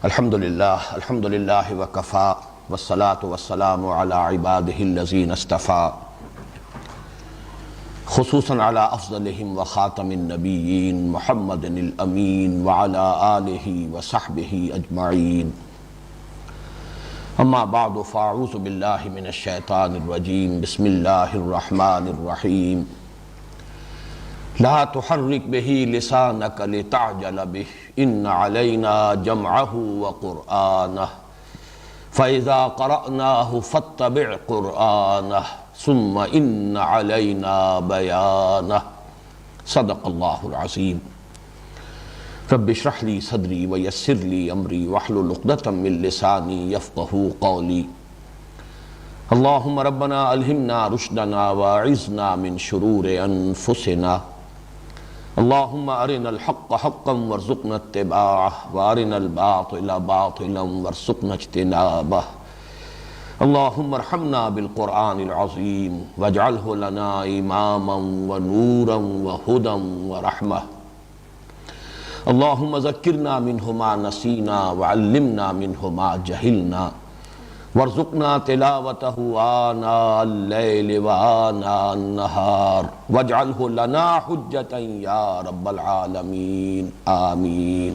الحمدللہ وکفا والصلاة والسلام علی عباده الذین اصطفا خصوصاً علی افضلہم وخاتم النبیین محمد الامین وعلی آلہ وصحبہ اجمعین اما بعد فاعوذ باللہ من الشیطان الرجیم بسم اللہ الرحمن الرحیم لا تحرک به لسانک لتعجل به ان علینا جمعہ وقرآنہ فإذا قرأناه فاتبع قرآنہ ثم ان علینا بیانہ صدق اللہ العظیم رب اشرح لی صدری ویسر لی امری واحلل عقدۃ من لسانی یفقہوا قولی اللہم ربنا الہمنا رشدنا واعذنا من شرور انفسنا اللہم ارنا الحق حقا وارزقنا اتباعہ وارنا الباطل باطلا وارزقنا اجتنابہ اللہم ارحمنا بالقرآن العظیم واجعلہ لنا اماما ونورا وہدا ورحمہ اللہم ذکرنا منہ ما نسینا وعلمنا منہ ما جہلنا وارزقنا تلاوتہ آناء اللیل وآناء النہار واجعلہ لنا حجتا یا رب العالمین آمین۔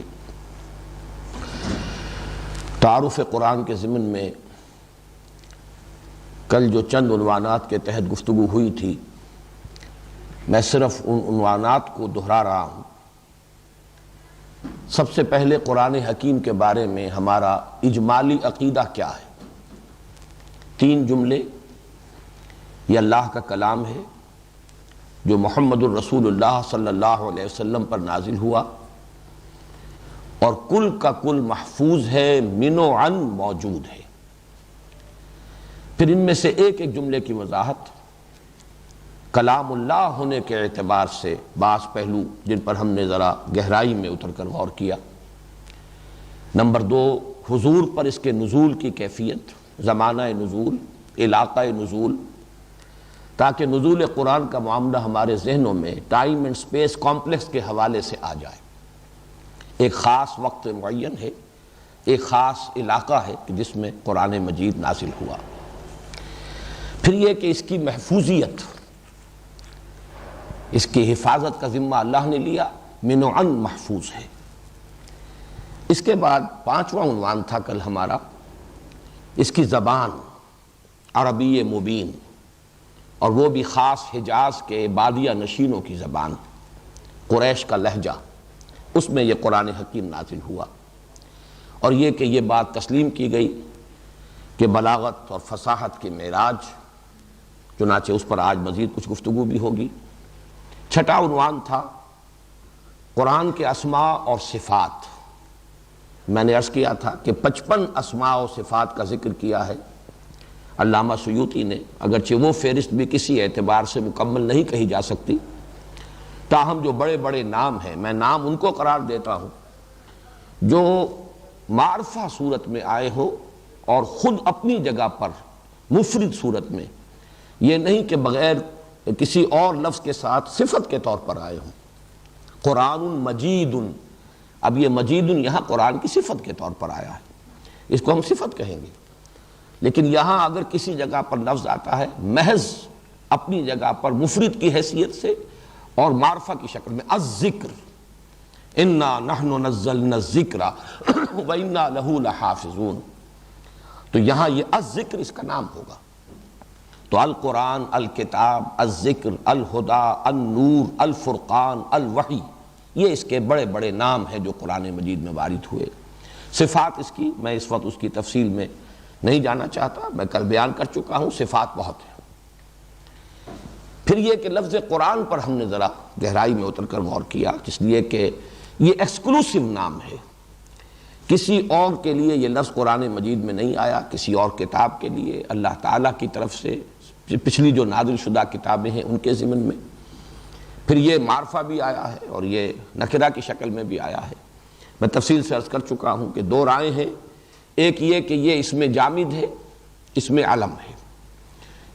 تعارف قرآن کے ضمن میں کل جو چند عنوانات کے تحت گفتگو ہوئی تھی، میں صرف ان عنوانات کو دہرا رہا ہوں۔ سب سے پہلے قرآن حکیم کے بارے میں ہمارا اجمالی عقیدہ کیا ہے؟ 3 جملے، یہ اللہ کا کلام ہے جو محمد الرسول اللہ صلی اللہ علیہ وسلم پر نازل ہوا اور کل کا کل محفوظ ہے، من و عن موجود ہے۔ پھر ان میں سے ایک ایک جملے کی وضاحت کلام اللہ ہونے کے اعتبار سے بعض پہلو جن پر ہم نے ذرا گہرائی میں اتر کر غور کیا۔ نمبر 2، حضور پر اس کے نزول کی کیفیت، زمانہ نزول، علاقہ نزول، تاکہ نزول قرآن کا معاملہ ہمارے ذہنوں میں ٹائم اینڈ سپیس کمپلیکس کے حوالے سے آ جائے۔ ایک خاص وقت معین ہے، ایک خاص علاقہ ہے کہ جس میں قرآن مجید نازل ہوا۔ پھر یہ کہ اس کی محفوظیت، اس کی حفاظت کا ذمہ اللہ نے لیا، من و عن محفوظ ہے۔ اس کے بعد 5واں عنوان تھا کل ہمارا، اس کی زبان عربی مبین، اور وہ بھی خاص حجاز کے بادیہ نشینوں کی زبان، قریش کا لہجہ، اس میں یہ قرآن حکیم نازل ہوا۔ اور یہ کہ یہ بات تسلیم کی گئی کہ بلاغت اور فصاحت کی معراج، چنانچہ اس پر آج مزید کچھ گفتگو بھی ہوگی۔ 6واں عنوان تھا قرآن کے اسماء اور صفات۔ میں نے عرض کیا تھا کہ 55 اسماء و صفات کا ذکر کیا ہے علامہ سیوطی نے، اگرچہ وہ فہرست بھی کسی اعتبار سے مکمل نہیں کہی جا سکتی، تاہم جو بڑے بڑے نام ہیں، میں نام ان کو قرار دیتا ہوں جو معرفہ صورت میں آئے ہو اور خود اپنی جگہ پر مفرد صورت میں، یہ نہیں کہ بغیر کسی اور لفظ کے ساتھ صفت کے طور پر آئے ہوں۔ قرآن مجید، اب یہ مجید یہاں قرآن کی صفت کے طور پر آیا ہے، اس کو ہم صفت کہیں گے، لیکن یہاں اگر کسی جگہ پر لفظ آتا ہے محض اپنی جگہ پر مفرد کی حیثیت سے اور معرفہ کی شکل میں، الذکر انا نحن نزلنا الذکر وانا لہ لحافظون، تو یہاں یہ الذکر اس کا نام ہوگا۔ تو القرآن، الکتاب، الذکر، الہدا، النور، الفرقان، الوحی، یہ اس کے بڑے بڑے نام ہیں جو قرآن مجید میں وارد ہوئے۔ صفات اس کی، میں اس وقت اس کی تفصیل میں نہیں جانا چاہتا، میں کل بیان کر چکا ہوں، صفات بہت ہیں۔ پھر یہ کہ لفظ قرآن پر ہم نے ذرا گہرائی میں اتر کر غور کیا، اس لیے کہ یہ ایکسکلوسیو نام ہے، کسی اور کے لیے یہ لفظ قرآن مجید میں نہیں آیا، کسی اور کتاب کے لیے اللہ تعالیٰ کی طرف سے پچھلی جو نازل شدہ کتابیں ہیں ان کے ضمن میں۔ پھر یہ معرفہ بھی آیا ہے اور یہ نکرہ کی شکل میں بھی آیا ہے۔ میں تفصیل سے عرض کر چکا ہوں کہ 2 رائے ہیں، ایک یہ کہ یہ اس میں جامد ہے، اس میں علم ہے،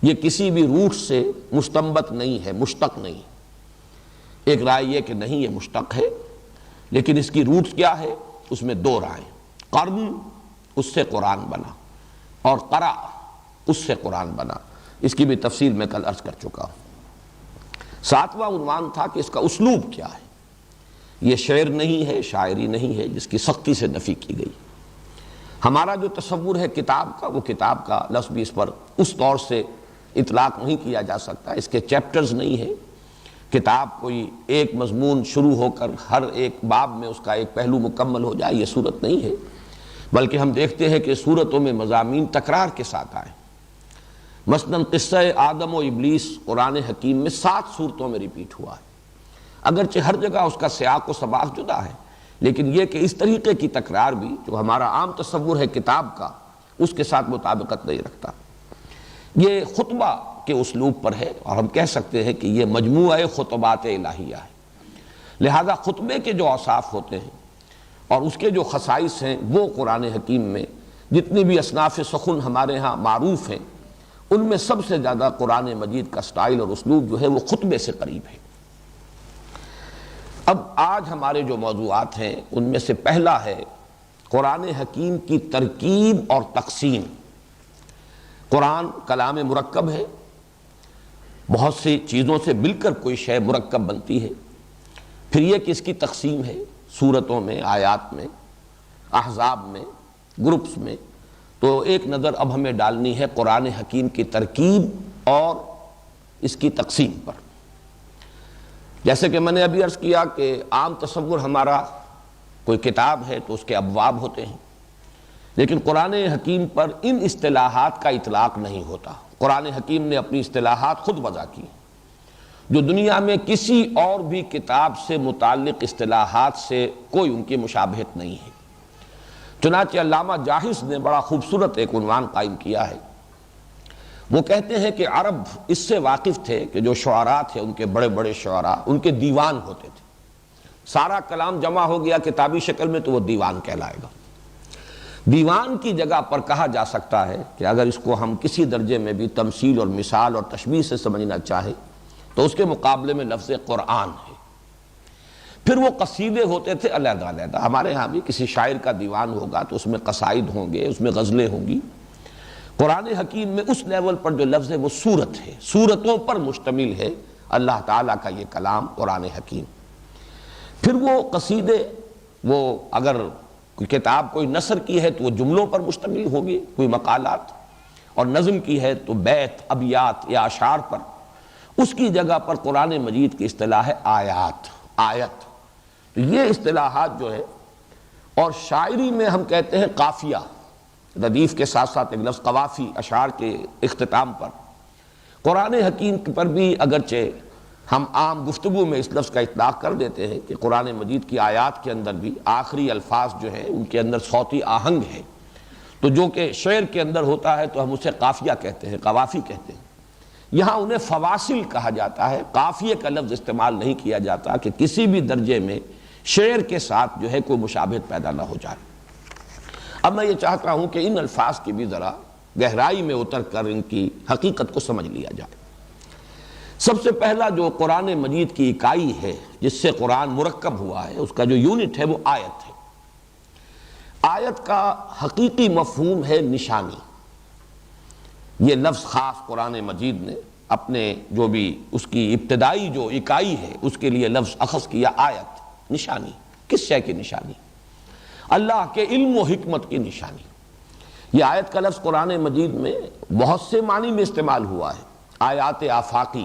یہ کسی بھی روٹ سے مستنبت نہیں ہے، مشتق نہیں۔ ایک رائے یہ کہ نہیں، یہ مشتق ہے، لیکن اس کی روٹ کیا ہے، اس میں 2 رائے۔ قرن اس سے قرآن بنا، اور قرأ اس سے قرآن بنا۔ اس کی بھی تفصیل میں کل عرض کر چکا ہوں۔ ساتواں عنوان تھا کہ اس کا اسلوب کیا ہے۔ یہ شعر نہیں ہے، شاعری نہیں ہے جس کی سختی سے نفی کی گئی۔ ہمارا جو تصور ہے کتاب کا، وہ کتاب کا لفظ بھی اس پر اس طور سے اطلاق نہیں کیا جا سکتا۔ اس کے چیپٹرز نہیں ہیں، کتاب کوئی ایک مضمون شروع ہو کر ہر ایک باب میں اس کا ایک پہلو مکمل ہو جائے، یہ صورت نہیں ہے، بلکہ ہم دیکھتے ہیں کہ صورتوں میں مضامین تکرار کے ساتھ آئے۔ مثلاً قصہ آدم و ابلیس قرآن حکیم میں 7 صورتوں میں ریپیٹ ہوا ہے، اگرچہ ہر جگہ اس کا سیاق و سباق جدا ہے، لیکن یہ کہ اس طریقے کی تکرار بھی جو ہمارا عام تصور ہے کتاب کا، اس کے ساتھ مطابقت نہیں رکھتا۔ یہ خطبہ کے اسلوب پر ہے، اور ہم کہہ سکتے ہیں کہ یہ مجموعہ خطبات الہیہ ہے۔ لہذا خطبے کے جو اوصاف ہوتے ہیں اور اس کے جو خصائص ہیں، وہ قرآن حکیم میں جتنی بھی اصناف سخن ہمارے ہاں معروف ہیں، ان میں سب سے زیادہ قرآن مجید کا سٹائل اور اسلوب جو ہے وہ خطبے سے قریب ہے۔ اب آج ہمارے جو موضوعات ہیں ان میں سے پہلا ہے قرآن حکیم کی ترکیب اور تقسیم۔ قرآن کلام مرکب ہے، بہت سی چیزوں سے مل کر کوئی شے مرکب بنتی ہے۔ پھر یہ کہ اس کی تقسیم ہے سورتوں میں، آیات میں، احزاب میں، گروپس میں۔ تو ایک نظر اب ہمیں ڈالنی ہے قرآن حکیم کی ترکیب اور اس کی تقسیم پر۔ جیسے کہ میں نے ابھی عرض کیا کہ عام تصور ہمارا کوئی کتاب ہے تو اس کے ابواب ہوتے ہیں، لیکن قرآن حکیم پر ان اصطلاحات کا اطلاق نہیں ہوتا۔ قرآن حکیم نے اپنی اصطلاحات خود وضع کی، جو دنیا میں کسی اور بھی کتاب سے متعلق اصطلاحات سے کوئی ان کی مشابہت نہیں ہے۔ چنانچہ علامہ جاحظ نے بڑا خوبصورت ایک عنوان قائم کیا ہے۔ وہ کہتے ہیں کہ عرب اس سے واقف تھے کہ جو شعراء تھے، ان کے بڑے بڑے شعراء، ان کے دیوان ہوتے تھے۔ سارا کلام جمع ہو گیا کتابی شکل میں تو وہ دیوان کہلائے گا۔ دیوان کی جگہ پر کہا جا سکتا ہے کہ اگر اس کو ہم کسی درجے میں بھی تمثیل اور مثال اور تشبیہ سے سمجھنا چاہیں تو اس کے مقابلے میں لفظ قرآن ہے۔ پھر وہ قصیدے ہوتے تھے علیحدہ علیحدہ۔ ہمارے ہاں بھی کسی شاعر کا دیوان ہوگا تو اس میں قصائد ہوں گے، اس میں غزلیں ہوں گی۔ قرآن حکیم میں اس لیول پر جو لفظ ہے وہ سورت ہے، سورتوں پر مشتمل ہے اللہ تعالیٰ کا یہ کلام قرآن حکیم۔ پھر وہ قصیدے، وہ اگر کوئی کتاب کوئی نثر کی ہے تو وہ جملوں پر مشتمل ہوگی، کوئی مقالات، اور نظم کی ہے تو بیت، ابیات یا اشعار پر۔ اس کی جگہ پر قرآن مجید کی اصطلاح ہے آیات، آیت۔ تو یہ اصطلاحات جو ہے، اور شاعری میں ہم کہتے ہیں قافیہ، ردیف کے ساتھ ساتھ ایک لفظ قوافی، اشعار کے اختتام پر۔ قرآن حکیم پر بھی اگرچہ ہم عام گفتگو میں اس لفظ کا اطلاق کر دیتے ہیں کہ قرآن مجید کی آیات کے اندر بھی آخری الفاظ جو ہیں ان کے اندر صوتی آہنگ ہے، تو جو کہ شعر کے اندر ہوتا ہے تو ہم اسے قافیہ کہتے ہیں، قوافی کہتے ہیں۔ یہاں انہیں فواصل کہا جاتا ہے، قافیے کا لفظ استعمال نہیں کیا جاتا کہ کسی بھی درجے میں شعر کے ساتھ جو ہے کوئی مشابہت پیدا نہ ہو جائے۔ اب میں یہ چاہتا ہوں کہ ان الفاظ کی بھی ذرا گہرائی میں اتر کر ان کی حقیقت کو سمجھ لیا جائے۔ سب سے پہلا جو قرآن مجید کی اکائی ہے جس سے قرآن مرکب ہوا ہے، اس کا جو یونٹ ہے وہ آیت ہے۔ آیت کا حقیقی مفہوم ہے نشانی۔ یہ لفظ خاص قرآن مجید نے اپنے جو بھی اس کی ابتدائی جو اکائی ہے اس کے لیے لفظ اخذ کیا آیت، نشانی۔ کس شے کی نشانی؟ اللہ کے علم و حکمت کی نشانی۔ یہ آیت کا لفظ قرآن مجید میں بہت سے معنی میں استعمال ہوا ہے۔ آیات آفاقی،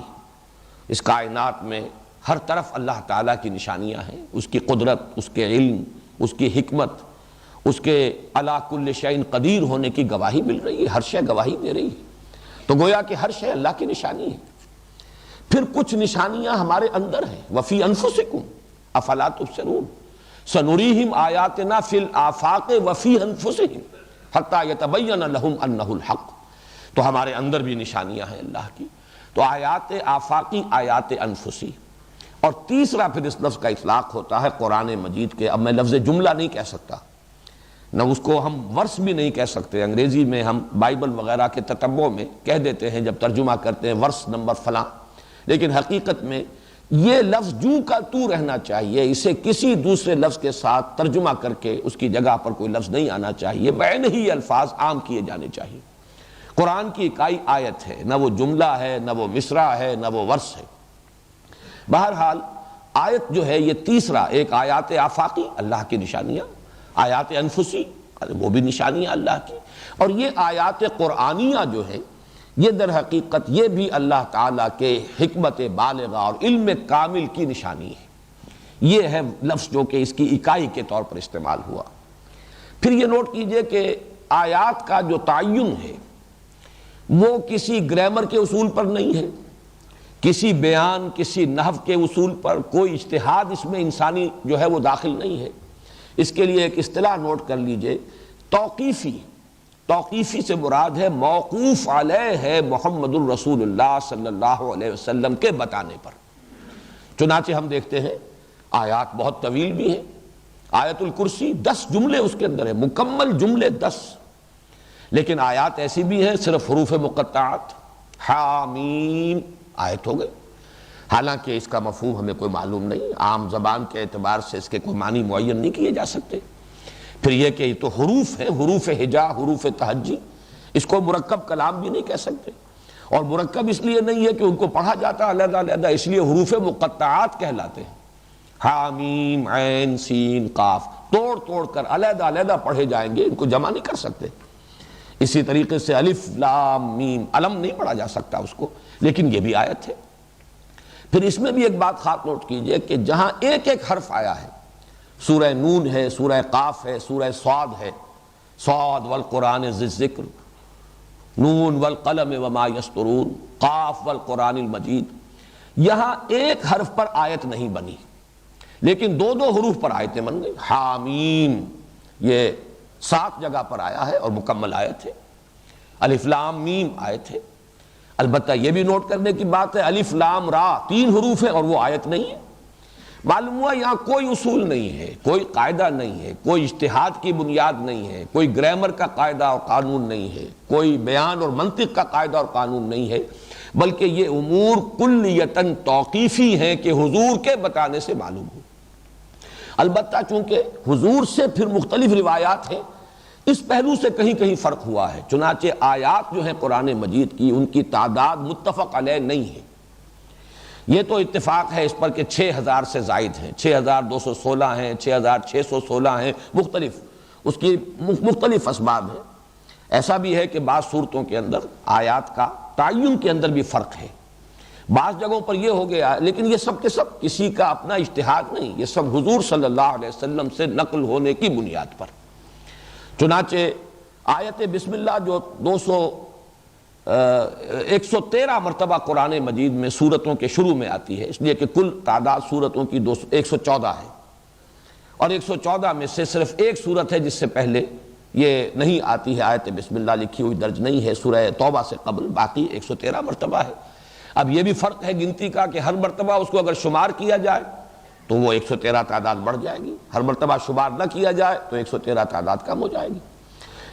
اس کائنات میں ہر طرف اللہ تعالیٰ کی نشانیاں ہیں، اس کی قدرت، اس کے علم، اس کی حکمت، اس کے علی کل شیء قدیر ہونے کی گواہی مل رہی ہے، ہر شے گواہی دے رہی ہے۔ تو گویا کہ ہر شے اللہ کی نشانی ہے۔ پھر کچھ نشانیاں ہمارے اندر ہیں، وفی انفسکم افلا تبصرون سنریہم آیاتنا فی الآفاق وفی انفسہم حتی یتبین لہم انہ الحق۔ تو ہمارے اندر بھی نشانیاں ہیں اللہ کی۔ تو آیات آفاقی، آیات انفسی۔ اور تیسرا پھر اس لفظ کا اطلاق ہوتا ہے قرآن مجید کے، اب میں لفظ جملہ نہیں کہہ سکتا، نہ اس کو ہم ورس بھی نہیں کہہ سکتے۔ انگریزی میں ہم بائبل وغیرہ کے تتبع میں کہہ دیتے ہیں جب ترجمہ کرتے ہیں ورس نمبر فلاں، لیکن حقیقت میں یہ لفظ جو کا تو رہنا چاہیے، اسے کسی دوسرے لفظ کے ساتھ ترجمہ کر کے اس کی جگہ پر کوئی لفظ نہیں آنا چاہیے، بعین ہی الفاظ عام کیے جانے چاہیے۔ قرآن کی اکائی آیت ہے، نہ وہ جملہ ہے، نہ وہ مصرع ہے، نہ وہ ورس ہے۔ بہرحال آیت جو ہے یہ تیسرا، ایک آیات آفاقی اللہ کی نشانیاں، آیات انفسی وہ بھی نشانیاں اللہ کی، اور یہ آیات قرآنیہ جو ہے یہ در حقیقت یہ بھی اللہ تعالیٰ کے حکمت بالغہ اور علم کامل کی نشانی ہے۔ یہ ہے لفظ جو کہ اس کی اکائی کے طور پر استعمال ہوا۔ پھر یہ نوٹ کیجئے کہ آیات کا جو تعین ہے وہ کسی گرامر کے اصول پر نہیں ہے، کسی بیان، کسی نحو کے اصول پر، کوئی اجتہاد اس میں انسانی جو ہے وہ داخل نہیں ہے۔ اس کے لیے ایک اصطلاح نوٹ کر لیجئے، توقیفی۔ توقیفی سے مراد ہے موقوف علیہ ہے محمد الرسول اللہ صلی اللہ علیہ وسلم کے بتانے پر۔ چنانچہ ہم دیکھتے ہیں آیات بہت طویل بھی ہیں، آیت الکرسی 10 جملے اس کے اندر ہیں، مکمل جملے 10، لیکن آیات ایسی بھی ہیں صرف حروف مقطعات، حامیم آیت ہو گئی، حالانکہ اس کا مفہوم ہمیں کوئی معلوم نہیں، عام زبان کے اعتبار سے اس کے کوئی معنی معین نہیں کیے جا سکتے۔ پھر یہ کہ یہ تو حروف ہیں، حروف ہجا، حروف تہجی، اس کو مرکب کلام بھی نہیں کہہ سکتے، اور مرکب اس لیے نہیں ہے کہ ان کو پڑھا جاتا علیحدہ علیحدہ، اس لیے حروف مقطعات کہلاتے ہیں۔ حامیم عین سین قاف توڑ توڑ کر علیحدہ علیحدہ پڑھے جائیں گے، ان کو جمع نہیں کر سکتے۔ اسی طریقے سے الف لام میم، علم نہیں پڑھا جا سکتا اس کو، لیکن یہ بھی آیت ہے۔ پھر اس میں بھی ایک بات خاص نوٹ کیجئے کہ جہاں ایک ایک حرف آیا ہے، سورہ نون ہے، سورہ قاف ہے، سورہ صاد ہے، صاد والقرآن ذی الذکر، نون والقلم وما یسطرون، قاف والقرآن المجید، یہاں ایک حرف پر آیت نہیں بنی، لیکن دو دو حروف پر آیتیں بن گئی۔ حامیم یہ 7 جگہ پر آیا ہے اور مکمل آیت ہے، الف لام میم آیت ہے۔ البتہ یہ بھی نوٹ کرنے کی بات ہے الف لام را 3 حروف ہیں اور وہ آیت نہیں ہے۔ معلوم ہوا یہاں کوئی اصول نہیں ہے، کوئی قاعدہ نہیں ہے، کوئی اجتہاد کی بنیاد نہیں ہے، کوئی گرامر کا قاعدہ اور قانون نہیں ہے، کوئی بیان اور منطق کا قاعدہ اور قانون نہیں ہے، بلکہ یہ امور کلیتاً توقیفی ہیں کہ حضور کے بتانے سے معلوم ہو۔ البتہ چونکہ حضور سے پھر مختلف روایات ہیں، اس پہلو سے کہیں کہیں فرق ہوا ہے، چنانچہ آیات جو ہیں قرآن مجید کی ان کی تعداد متفق علیہ نہیں ہے۔ یہ تو اتفاق ہے اس پر کہ 6000 سے زائد ہیں، 6216 ہیں، 6616 ہیں، مختلف اس کی مختلف اسباب ہیں۔ ایسا بھی ہے کہ بعض صورتوں کے اندر آیات کا تعین کے اندر بھی فرق ہے، بعض جگہوں پر یہ ہو گیا، لیکن یہ سب کے سب کسی کا اپنا اجتہاد نہیں، یہ سب حضور صلی اللہ علیہ وسلم سے نقل ہونے کی بنیاد پر۔ چنانچہ آیت بسم اللہ جو 113 مرتبہ قرآن مجید میں سورتوں کے شروع میں آتی ہے، اس لیے کہ کل تعداد سورتوں کی 114 ہے، اور 114 میں سے صرف ایک سورت ہے جس سے پہلے یہ نہیں آتی ہے، آیت بسم اللہ لکھی ہوئی درج نہیں ہے، سورہ توبہ سے قبل، باقی 113 مرتبہ ہے۔ اب یہ بھی فرق ہے گنتی کا کہ ہر مرتبہ اس کو اگر شمار کیا جائے تو وہ 113 تعداد بڑھ جائے گی، ہر مرتبہ شمار نہ کیا جائے تو 113 تعداد کم ہو جائے گی۔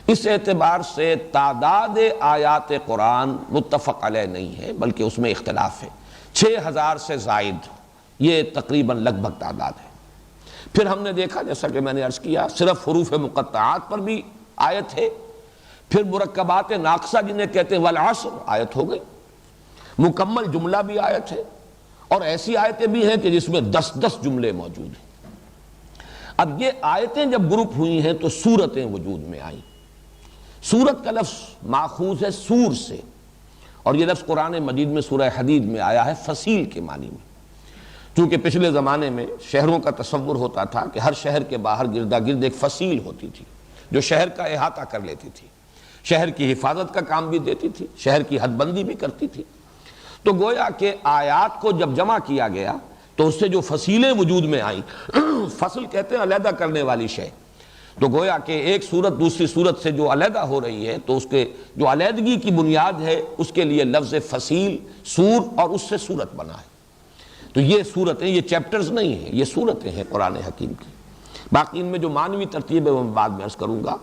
اس اعتبار سے تعداد آیات قرآن متفق علیہ نہیں ہے، بلکہ اس میں اختلاف ہے۔ 6000 سے زائد یہ تقریباً لگ بھگ تعداد ہے۔ پھر ہم نے دیکھا جیسا کہ میں نے عرض کیا صرف حروف مقطعات پر بھی آیت ہے، پھر مرکبات ناقصہ جنہیں کہتے ہیں والعصر آیت ہو گئی، مکمل جملہ بھی آیت ہے، اور ایسی آیتیں بھی ہیں کہ جس میں 10 جملے موجود ہیں۔ اب یہ آیتیں جب گروپ ہوئی ہیں تو سورتیں وجود میں آئیں۔ سورت کا لفظ ماخوذ ہے سور سے، اور یہ لفظ قرآن مجید میں سورہ حدید میں آیا ہے فصیل کے معنی میں۔ چونکہ پچھلے زمانے میں شہروں کا تصور ہوتا تھا کہ ہر شہر کے باہر گردا گرد ایک فصیل ہوتی تھی جو شہر کا احاطہ کر لیتی تھی، شہر کی حفاظت کا کام بھی دیتی تھی، شہر کی حد بندی بھی کرتی تھی۔ تو گویا کہ آیات کو جب جمع کیا گیا تو اس سے جو فصیلیں وجود میں آئیں، فصل کہتے ہیں علیحدہ کرنے والی شے، تو گویا کہ ایک صورت دوسری صورت سے جو علیحدہ ہو رہی ہے تو اس کے جو علیحدگی کی بنیاد ہے اس کے لیے لفظ فصیل سور اور اس سے صورت بنا ہے۔ تو یہ صورتیں، یہ چیپٹرز نہیں ہیں، یہ صورتیں ہیں قرآن حکیم کی۔ باقی ان میں جو معنوی ترتیب ہے وہ میں بعد میں عرض کروں گا۔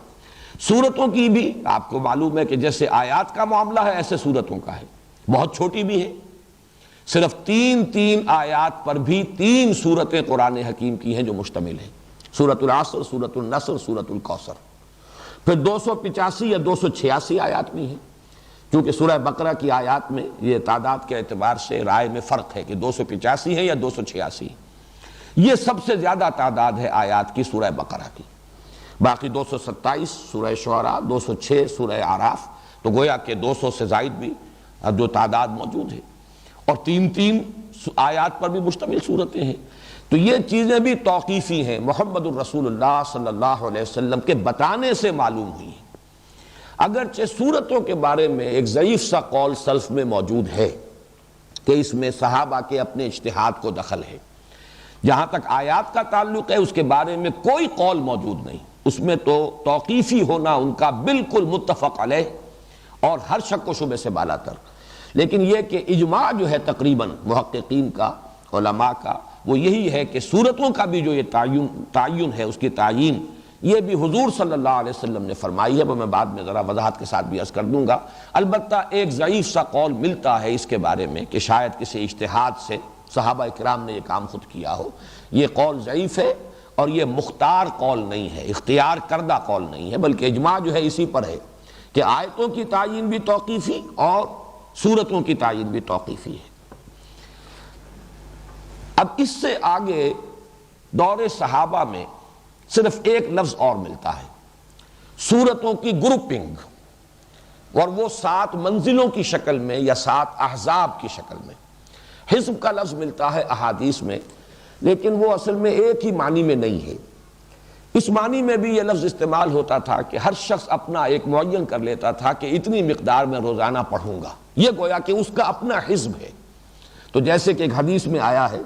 صورتوں کی بھی آپ کو معلوم ہے کہ جیسے آیات کا معاملہ ہے ایسے صورتوں کا ہے، بہت چھوٹی بھی ہے، صرف تین آیات پر بھی 3 سورتیں قرآن حکیم کی ہیں جو مشتمل ہیں، سورۃ العصر، سورۃ النصر، سورۃ الکوثر۔ پھر 285 یا 286 آیات بھی ہیں، کیونکہ سورہ بقرہ کی آیات میں یہ تعداد کے اعتبار سے رائے میں فرق ہے کہ 285 ہے یا 286۔ یہ سب سے زیادہ تعداد ہے آیات کی سورہ بقرہ کی، باقی 227 سورہ شعراء، 206 سورہ اعراف، تو گویا کہ 200 سے زائد بھی جو تعداد موجود ہے، اور 3 آیات پر بھی مشتمل صورتیں ہیں۔ تو یہ چیزیں بھی توقیفی ہیں، محمد الرسول اللہ صلی اللہ علیہ وسلم کے بتانے سے معلوم ہوئی ہیں۔ اگرچہ صورتوں کے بارے میں ایک ضعیف سا قول سلف میں موجود ہے کہ اس میں صحابہ کے اپنے اجتہاد کو دخل ہے، جہاں تک آیات کا تعلق ہے اس کے بارے میں کوئی قول موجود نہیں، اس میں تو توقیفی ہونا ان کا بالکل متفق علیہ اور ہر شک و شبہ سے بالا تر۔ لیکن یہ کہ اجماع جو ہے تقریباً محققین کا، علماء کا، وہ یہی ہے کہ صورتوں کا بھی جو یہ تعین ہے، اس کی تعین یہ بھی حضور صلی اللہ علیہ وسلم نے فرمائی ہے، وہ میں بعد میں ذرا وضاحت کے ساتھ بھی عرض کر دوں گا۔ البتہ ایک ضعیف سا قول ملتا ہے اس کے بارے میں کہ شاید کسی اجتہاد سے صحابہ کرام نے یہ کام خود کیا ہو، یہ قول ضعیف ہے، اور یہ مختار قول نہیں ہے، اختیار کردہ قول نہیں ہے، بلکہ اجماع جو ہے اسی پر ہے کہ آیتوں کی تعین بھی توقیفی اور سورتوں کی تعین بھی توقیفی ہے۔ اب اس سے آگے دور صحابہ میں صرف ایک لفظ اور ملتا ہے، سورتوں کی گروپنگ، اور وہ 7 منزلوں کی شکل میں یا 7 احزاب کی شکل میں۔ حزب کا لفظ ملتا ہے احادیث میں، لیکن وہ اصل میں ایک ہی معنی میں نہیں ہے۔ اس معنی میں بھی یہ لفظ استعمال ہوتا تھا کہ ہر شخص اپنا ایک معین کر لیتا تھا کہ اتنی مقدار میں روزانہ پڑھوں گا، یہ گویا کہ اس کا اپنا حزب ہے۔ تو جیسے کہ ایک حدیث میں آیا ہے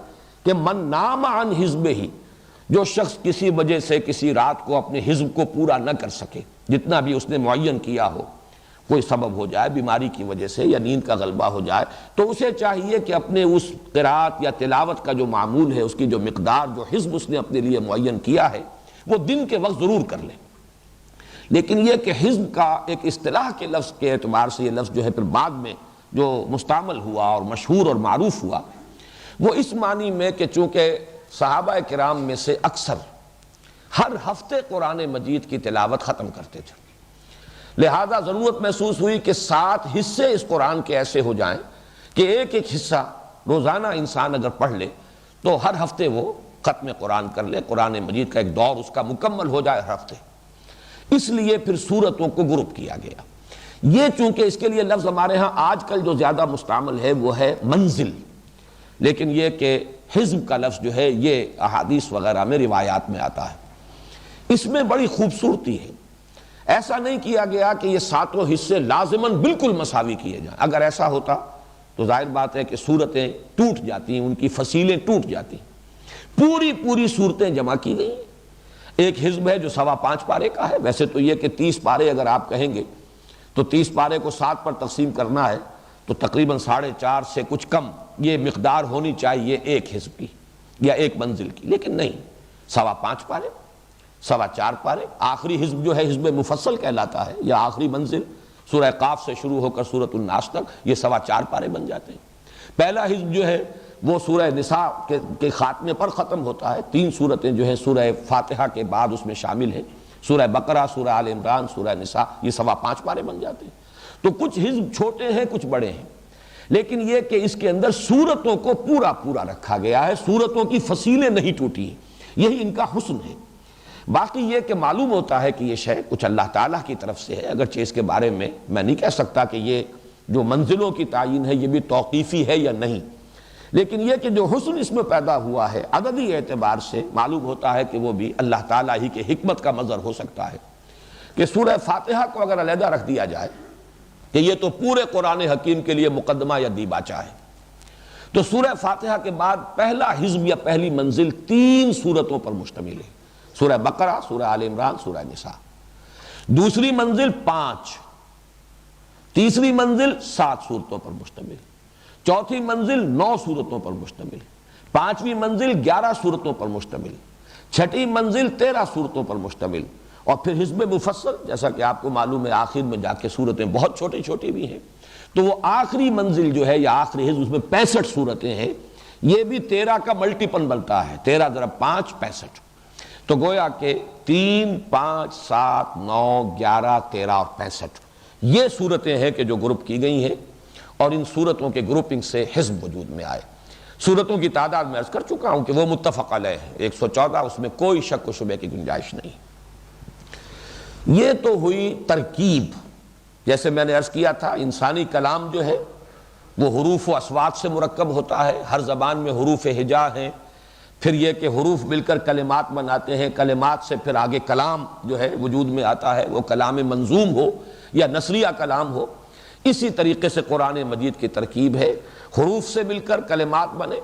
کہ من نام عن حزب ہی، جو شخص کسی وجہ سے کسی رات کو اپنے حزب کو پورا نہ کر سکے، جتنا بھی اس نے معین کیا ہو، کوئی سبب ہو جائے بیماری کی وجہ سے یا نیند کا غلبہ ہو جائے، تو اسے چاہیے کہ اپنے اس قرات یا تلاوت کا جو معمول ہے، اس کی جو مقدار، جو حزب اس نے اپنے لیے معین کیا ہے، وہ دن کے وقت ضرور کر لے۔ لیکن یہ کہ حزب کا ایک اصطلاح کے لفظ کے اعتبار سے یہ لفظ جو ہے پھر بعد میں جو مستعمل ہوا اور مشہور اور معروف ہوا، وہ اس معنی میں کہ چونکہ صحابہ کرام میں سے اکثر ہر ہفتے قرآن مجید کی تلاوت ختم کرتے تھے، لہذا ضرورت محسوس ہوئی کہ 7 حصے اس قرآن کے ایسے ہو جائیں کہ ایک حصہ روزانہ انسان اگر پڑھ لے تو ہر ہفتے وہ ختم قرآن کر لے، قرآن مجید کا ایک دور اس کا مکمل ہو جائے ہر ہفتے۔ اس لیے پھر سورتوں کو گروپ کیا گیا۔ یہ چونکہ اس کے لیے لفظ ہمارے ہاں آج کل جو زیادہ مستعمل ہے وہ ہے منزل، لیکن یہ کہ حزب کا لفظ جو ہے یہ احادیث وغیرہ میں روایات میں آتا ہے۔ اس میں بڑی خوبصورتی ہے، ایسا نہیں کیا گیا کہ یہ 7 حصے لازماً بالکل مساوی کیے جائیں۔ اگر ایسا ہوتا تو ظاہر بات ہے کہ صورتیں ٹوٹ جاتی ہیں، ان کی فصیلیں ٹوٹ جاتی ہیں۔ پوری صورتیں جمع کی گئی ہیں۔ ایک حزب ہے جو 5.25 پارے کا ہے، ویسے تو یہ کہ 30 پارے اگر آپ کہیں گے تو 30 پارے کو 7 پر تقسیم کرنا ہے تو تقریباً 4.5 سے کچھ کم یہ مقدار ہونی چاہیے ایک حزب کی یا ایک منزل کی، لیکن نہیں، 5.25 پارے، 4.25 پارے۔ آخری حزب جو ہے حزب مفصل کہلاتا ہے، یا آخری منزل سورہ قاف سے شروع ہو کر سورۃ الناس تک، یہ 4.25 پارے بن جاتے ہیں۔ پہلا حزب جو ہے وہ سورہ نساء کے خاتمے پر ختم ہوتا ہے۔ 3 سورتیں جو ہیں سورہ فاتحہ کے بعد اس میں شامل ہیں، سورہ بقرہ، سورہ آل عمران، سورہ نساء، یہ 5.25 پارے بن جاتے ہیں۔ تو کچھ حزب چھوٹے ہیں، کچھ بڑے ہیں، لیکن یہ کہ اس کے اندر سورتوں کو پورا رکھا گیا ہے، سورتوں کی فصیلیں نہیں ٹوٹی ہیں، یہی ان کا حسن ہے۔ باقی یہ کہ معلوم ہوتا ہے کہ یہ شے کچھ اللہ تعالیٰ کی طرف سے ہے، اگرچہ اس کے بارے میں نہیں کہہ سکتا کہ یہ جو منزلوں کی تعین ہے یہ بھی توقیفی ہے یا نہیں، لیکن یہ کہ جو حسن اس میں پیدا ہوا ہے عددی اعتبار سے معلوم ہوتا ہے کہ وہ بھی اللہ تعالیٰ ہی کے حکمت کا مظہر ہو سکتا ہے۔ کہ سورہ فاتحہ کو اگر علیحدہ رکھ دیا جائے کہ یہ تو پورے قرآن حکیم کے لیے مقدمہ یا دیباچہ ہے، تو سورہ فاتحہ کے بعد پہلا حزب یا پہلی منزل 3 سورتوں پر مشتمل ہے، سورہ بقرہ، سورہ آل عمران، سورہ نساء۔ دوسری منزل 5، تیسری منزل 7 سورتوں پر مشتمل، چوتھی منزل 9 سورتوں پر مشتمل، پانچویں منزل 11 سورتوں پر مشتمل، چھٹی منزل 13 سورتوں پر مشتمل، اور پھر حزب مفصل، جیسا کہ آپ کو معلوم ہے آخر میں جا کے سورتیں بہت چھوٹی چھوٹی بھی ہیں۔ تو وہ آخری منزل جو ہے یا آخری حزب، اس میں 65 صورتیں ہیں، یہ بھی 13 کا ملٹیپل بنتا ہے، 13 ضرب 5 65، تو گویا کہ 3 5 7 9 11 13 اور 65 یہ صورتیں ہیں کہ جو گروپ کی گئی ہیں، اور ان صورتوں کے گروپنگ سے حزب وجود میں آئے۔ صورتوں کی تعداد میں عرض کر چکا ہوں کہ وہ متفق علیہ ہے 114، اس میں کوئی شک و شبہ کی گنجائش نہیں۔ یہ تو ہوئی ترکیب۔ جیسے میں نے عرض کیا تھا، انسانی کلام جو ہے وہ حروف و اصوات سے مرکب ہوتا ہے، ہر زبان میں حروف ہجا ہیں، پھر یہ کہ حروف مل کر کلمات بناتے ہیں، کلمات سے پھر آگے کلام جو ہے وجود میں آتا ہے، وہ کلام منظوم ہو یا نثریہ کلام ہو۔ اسی طریقے سے قرآن مجید کی ترکیب ہے، حروف سے مل کر کلمات بنے،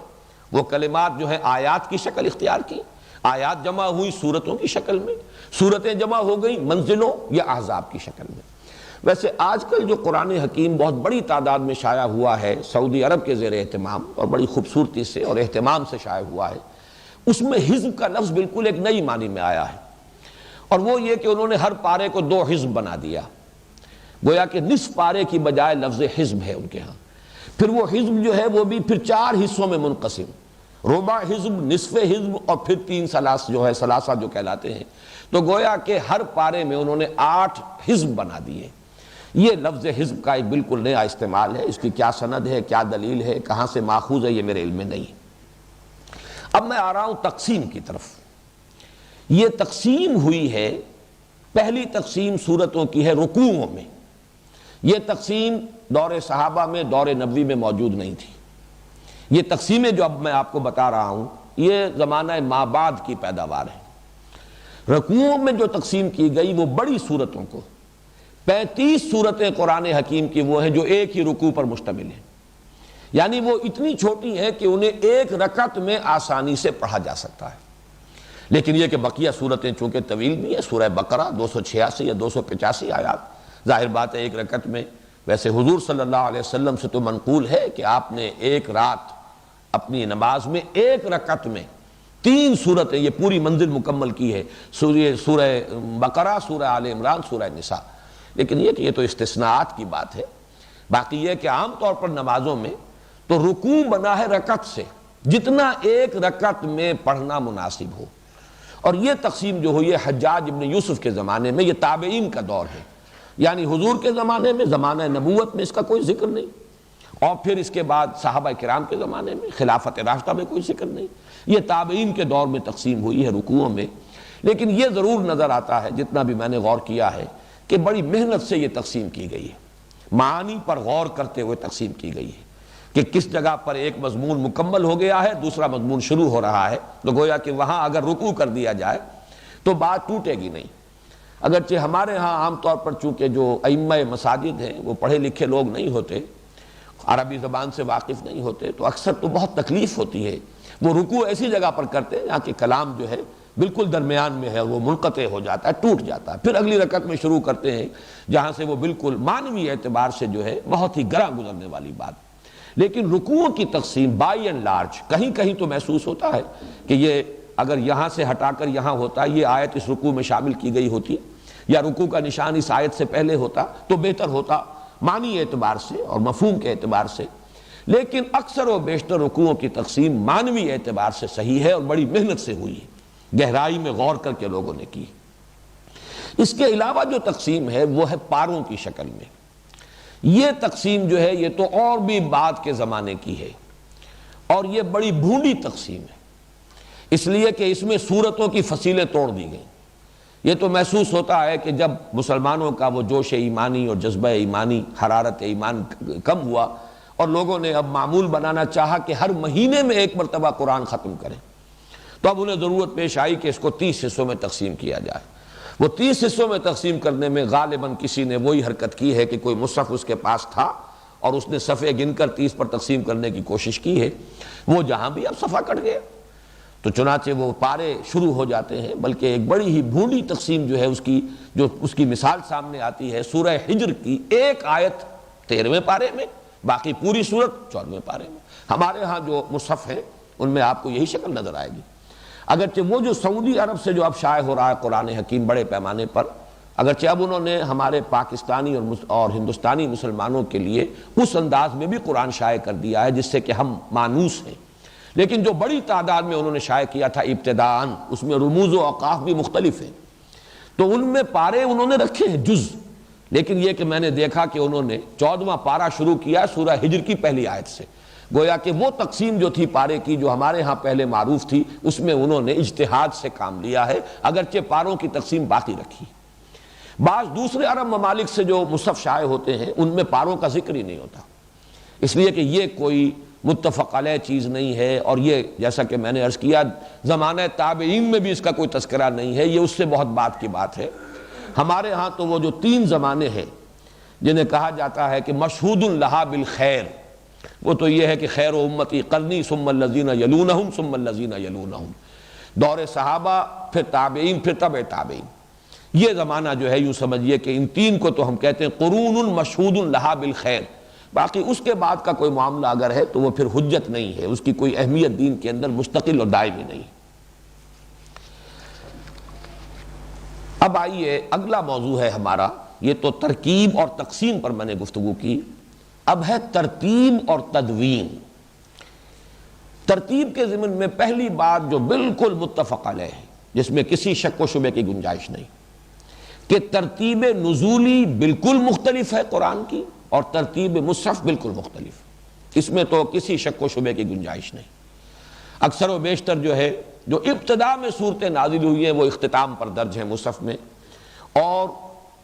وہ کلمات جو ہے آیات کی شکل اختیار کی، آیات جمع ہوئی صورتوں کی شکل میں، صورتیں جمع ہو گئی منزلوں یا احزاب کی شکل میں۔ ویسے آج کل جو قرآن حکیم بہت بڑی تعداد میں شائع ہوا ہے سعودی عرب کے زیر اہتمام، اور بڑی خوبصورتی سے اور اہتمام سے شائع ہوا ہے، اس میں حزب کا لفظ بالکل ایک نئی معنی میں آیا ہے، اور وہ یہ کہ انہوں نے ہر پارے کو 2 حزب بنا دیا، گویا کہ نصف پارے کی بجائے لفظ حزب ہے ان کے ہاں۔ پھر وہ حزب جو ہے وہ بھی پھر 4 حصوں میں منقسم، ربع حزب، نصف حزب، اور پھر 3 ثلاث جو ہے ثلاثہ جو کہلاتے ہیں، تو گویا کہ ہر پارے میں انہوں نے 8 حزب بنا دیے۔ یہ لفظ حزب کا ایک بالکل نیا استعمال ہے، اس کی کیا سند ہے، کیا دلیل ہے، کہاں سے ماخوذ ہے، یہ میرے علم میں نہیں۔ اب میں آ رہا ہوں تقسیم کی طرف۔ یہ تقسیم ہوئی ہے، پہلی تقسیم سورتوں کی ہے رکوعوں میں۔ یہ تقسیم دور صحابہ میں، دور نبوی میں موجود نہیں تھی۔ یہ تقسیمیں جو اب میں آپ کو بتا رہا ہوں، یہ زمانہ ما بعد کی پیداوار ہے۔ رکوعوں میں جو تقسیم کی گئی وہ بڑی سورتوں کو، 35 صورتیں قرآن حکیم کی وہ ہیں جو ایک ہی رکوع پر مشتمل ہیں، یعنی وہ اتنی چھوٹی ہیں کہ انہیں ایک رکعت میں آسانی سے پڑھا جا سکتا ہے۔ لیکن یہ کہ بقیہ صورتیں چونکہ طویل بھی ہیں، سورہ بقرہ 286 یا 285 آیات، ظاہر بات ہے ایک رکعت میں، ویسے حضور صلی اللہ علیہ وسلم سے تو منقول ہے کہ آپ نے ایک رات اپنی نماز میں ایک رکعت میں 3 صورتیں، یہ پوری منزل مکمل کی ہے، سورہ بقرہ، سورہ آل عمران، سورہ نساء۔ لیکن یہ کہ یہ تو استثناءات کی بات ہے، باقی یہ کہ عام طور پر نمازوں میں تو رکوع بنا ہے رکعت سے، جتنا ایک رکعت میں پڑھنا مناسب ہو۔ اور یہ تقسیم جو ہوئی ہے حجاج ابن یوسف کے زمانے میں، یہ تابعین کا دور ہے، یعنی حضور کے زمانے میں، زمانہ نبوت میں اس کا کوئی ذکر نہیں، اور پھر اس کے بعد صحابہ کرام کے زمانے میں، خلافت راشدہ میں کوئی ذکر نہیں، یہ تابعین کے دور میں تقسیم ہوئی ہے رکوعوں میں۔ لیکن یہ ضرور نظر آتا ہے، جتنا بھی میں نے غور کیا ہے، کہ بڑی محنت سے یہ تقسیم کی گئی ہے، معانی پر غور کرتے ہوئے تقسیم کی گئی ہے، کہ کس جگہ پر ایک مضمون مکمل ہو گیا ہے، دوسرا مضمون شروع ہو رہا ہے، تو گویا کہ وہاں اگر رکوع کر دیا جائے تو بات ٹوٹے گی نہیں۔ اگرچہ ہمارے ہاں عام طور پر چونکہ جو ائمہ مساجد ہیں وہ پڑھے لکھے لوگ نہیں ہوتے، عربی زبان سے واقف نہیں ہوتے، تو اکثر تو بہت تکلیف ہوتی ہے، وہ رکوع ایسی جگہ پر کرتے ہیں جہاں کہ کلام جو ہے بالکل درمیان میں ہے، وہ منقطع ہو جاتا ہے، ٹوٹ جاتا ہے، پھر اگلی رکعت میں شروع کرتے ہیں جہاں سے وہ بالکل معنوی اعتبار سے جو ہے بہت ہی گراں گزرنے والی بات۔ لیکن رکوعوں کی تقسیم بائی اینڈ لارج کہیں کہیں تو محسوس ہوتا ہے کہ یہ اگر یہاں سے ہٹا کر یہاں ہوتا، یہ آیت اس رکوع میں شامل کی گئی ہوتی، یا رکوع کا نشان اس آیت سے پہلے ہوتا تو بہتر ہوتا معنی اعتبار سے اور مفہوم کے اعتبار سے۔ لیکن اکثر و بیشتر رکوعوں کی تقسیم معنوی اعتبار سے صحیح ہے اور بڑی محنت سے ہوئی ہے، گہرائی میں غور کر کے لوگوں نے کی۔ اس کے علاوہ جو تقسیم ہے وہ ہے پاروں کی شکل میں۔ یہ تقسیم جو ہے یہ تو اور بھی بعد کے زمانے کی ہے، اور یہ بڑی بھونڈی تقسیم ہے، اس لیے کہ اس میں صورتوں کی فصیلیں توڑ دی گئیں۔ یہ تو محسوس ہوتا ہے کہ جب مسلمانوں کا وہ جوش ایمانی اور جذبہ ایمانی، حرارت ایمان کم ہوا، اور لوگوں نے اب معمول بنانا چاہا کہ ہر مہینے میں ایک مرتبہ قرآن ختم کریں، تو اب انہیں ضرورت پیش آئی کہ اس کو 30 حصوں میں تقسیم کیا جائے۔ وہ 30 حصوں میں تقسیم کرنے میں غالباً کسی نے وہی حرکت کی ہے کہ کوئی مصحف اس کے پاس تھا اور اس نے صفحے گن کر 30 پر تقسیم کرنے کی کوشش کی ہے، وہ جہاں بھی اب صفحہ کٹ گیا، تو چنانچہ وہ پارے شروع ہو جاتے ہیں۔ بلکہ ایک بڑی ہی بھونڈی تقسیم جو ہے اس کی مثال سامنے آتی ہے سورہ حجر کی، ایک آیت 13ویں پارے میں، باقی پوری سورت 14ویں پارے میں۔ ہمارے ہاں جو مصحف ہیں ان میں آپ کو یہی شکل نظر آئے گی، اگرچہ وہ جو سعودی عرب سے جو اب شائع ہو رہا ہے قرآن حکیم بڑے پیمانے پر، اگرچہ اب انہوں نے ہمارے پاکستانی اور ہندوستانی مسلمانوں کے لیے اس انداز میں بھی قرآن شائع کر دیا ہے جس سے کہ ہم مانوس ہیں، لیکن جو بڑی تعداد میں انہوں نے شائع کیا تھا ابتداءً، اس میں رموز و اوقاف بھی مختلف ہیں، تو ان میں پارے انہوں نے رکھے ہیں جز، لیکن یہ کہ میں نے دیکھا کہ انہوں نے 14واں پارہ شروع کیا سورہ ہجر کی پہلی آیت سے، گویا کہ وہ تقسیم جو تھی پارے کی جو ہمارے ہاں پہلے معروف تھی، اس میں انہوں نے اجتہاد سے کام لیا ہے، اگرچہ پاروں کی تقسیم باقی رکھی۔ بعض دوسرے عرب ممالک سے جو مصحف شائع ہوتے ہیں ان میں پاروں کا ذکر ہی نہیں ہوتا، اس لیے کہ یہ کوئی متفق علیہ چیز نہیں ہے، اور یہ جیسا کہ میں نے عرض کیا زمانہ تابعین میں بھی اس کا کوئی تذکرہ نہیں ہے، یہ اس سے بہت بعد کی بات ہے۔ ہمارے ہاں تو وہ جو 3 زمانے ہیں جنہیں کہا جاتا ہے کہ مشہود لہا بالخیر، وہ تو یہ ہے کہ خیر و امتی قرنی ثم الذین یلونہم ثم الذین یلونہم، دور صحابہ، پھر تابعین، پھر تبع تابعین، یہ زمانہ جو ہے یوں سمجھیے کہ ان 3 کو تو ہم کہتے ہیں قرون مشہود لہا بالخیر، باقی اس کے بعد کا کوئی معاملہ اگر ہے تو وہ پھر حجت نہیں ہے، اس کی کوئی اہمیت دین کے اندر مستقل اور دائمی نہیں۔ اب آئیے اگلا موضوع ہے ہمارا، یہ تو ترکیب اور تقسیم پر میں نے گفتگو کی، اب ہے ترتیب اور تدوین۔ ترتیب کے ضمن میں پہلی بات جو بالکل متفق علیہ ہے، جس میں کسی شک و شبے کی گنجائش نہیں، کہ ترتیب نزولی بالکل مختلف ہے قرآن کی، اور ترتیب مصحف بالکل مختلف، اس میں تو کسی شک و شبے کی گنجائش نہیں۔ اکثر و بیشتر جو ہے جو ابتدا میں صورتیں نازل ہوئی ہیں وہ اختتام پر درج ہیں مصحف میں، اور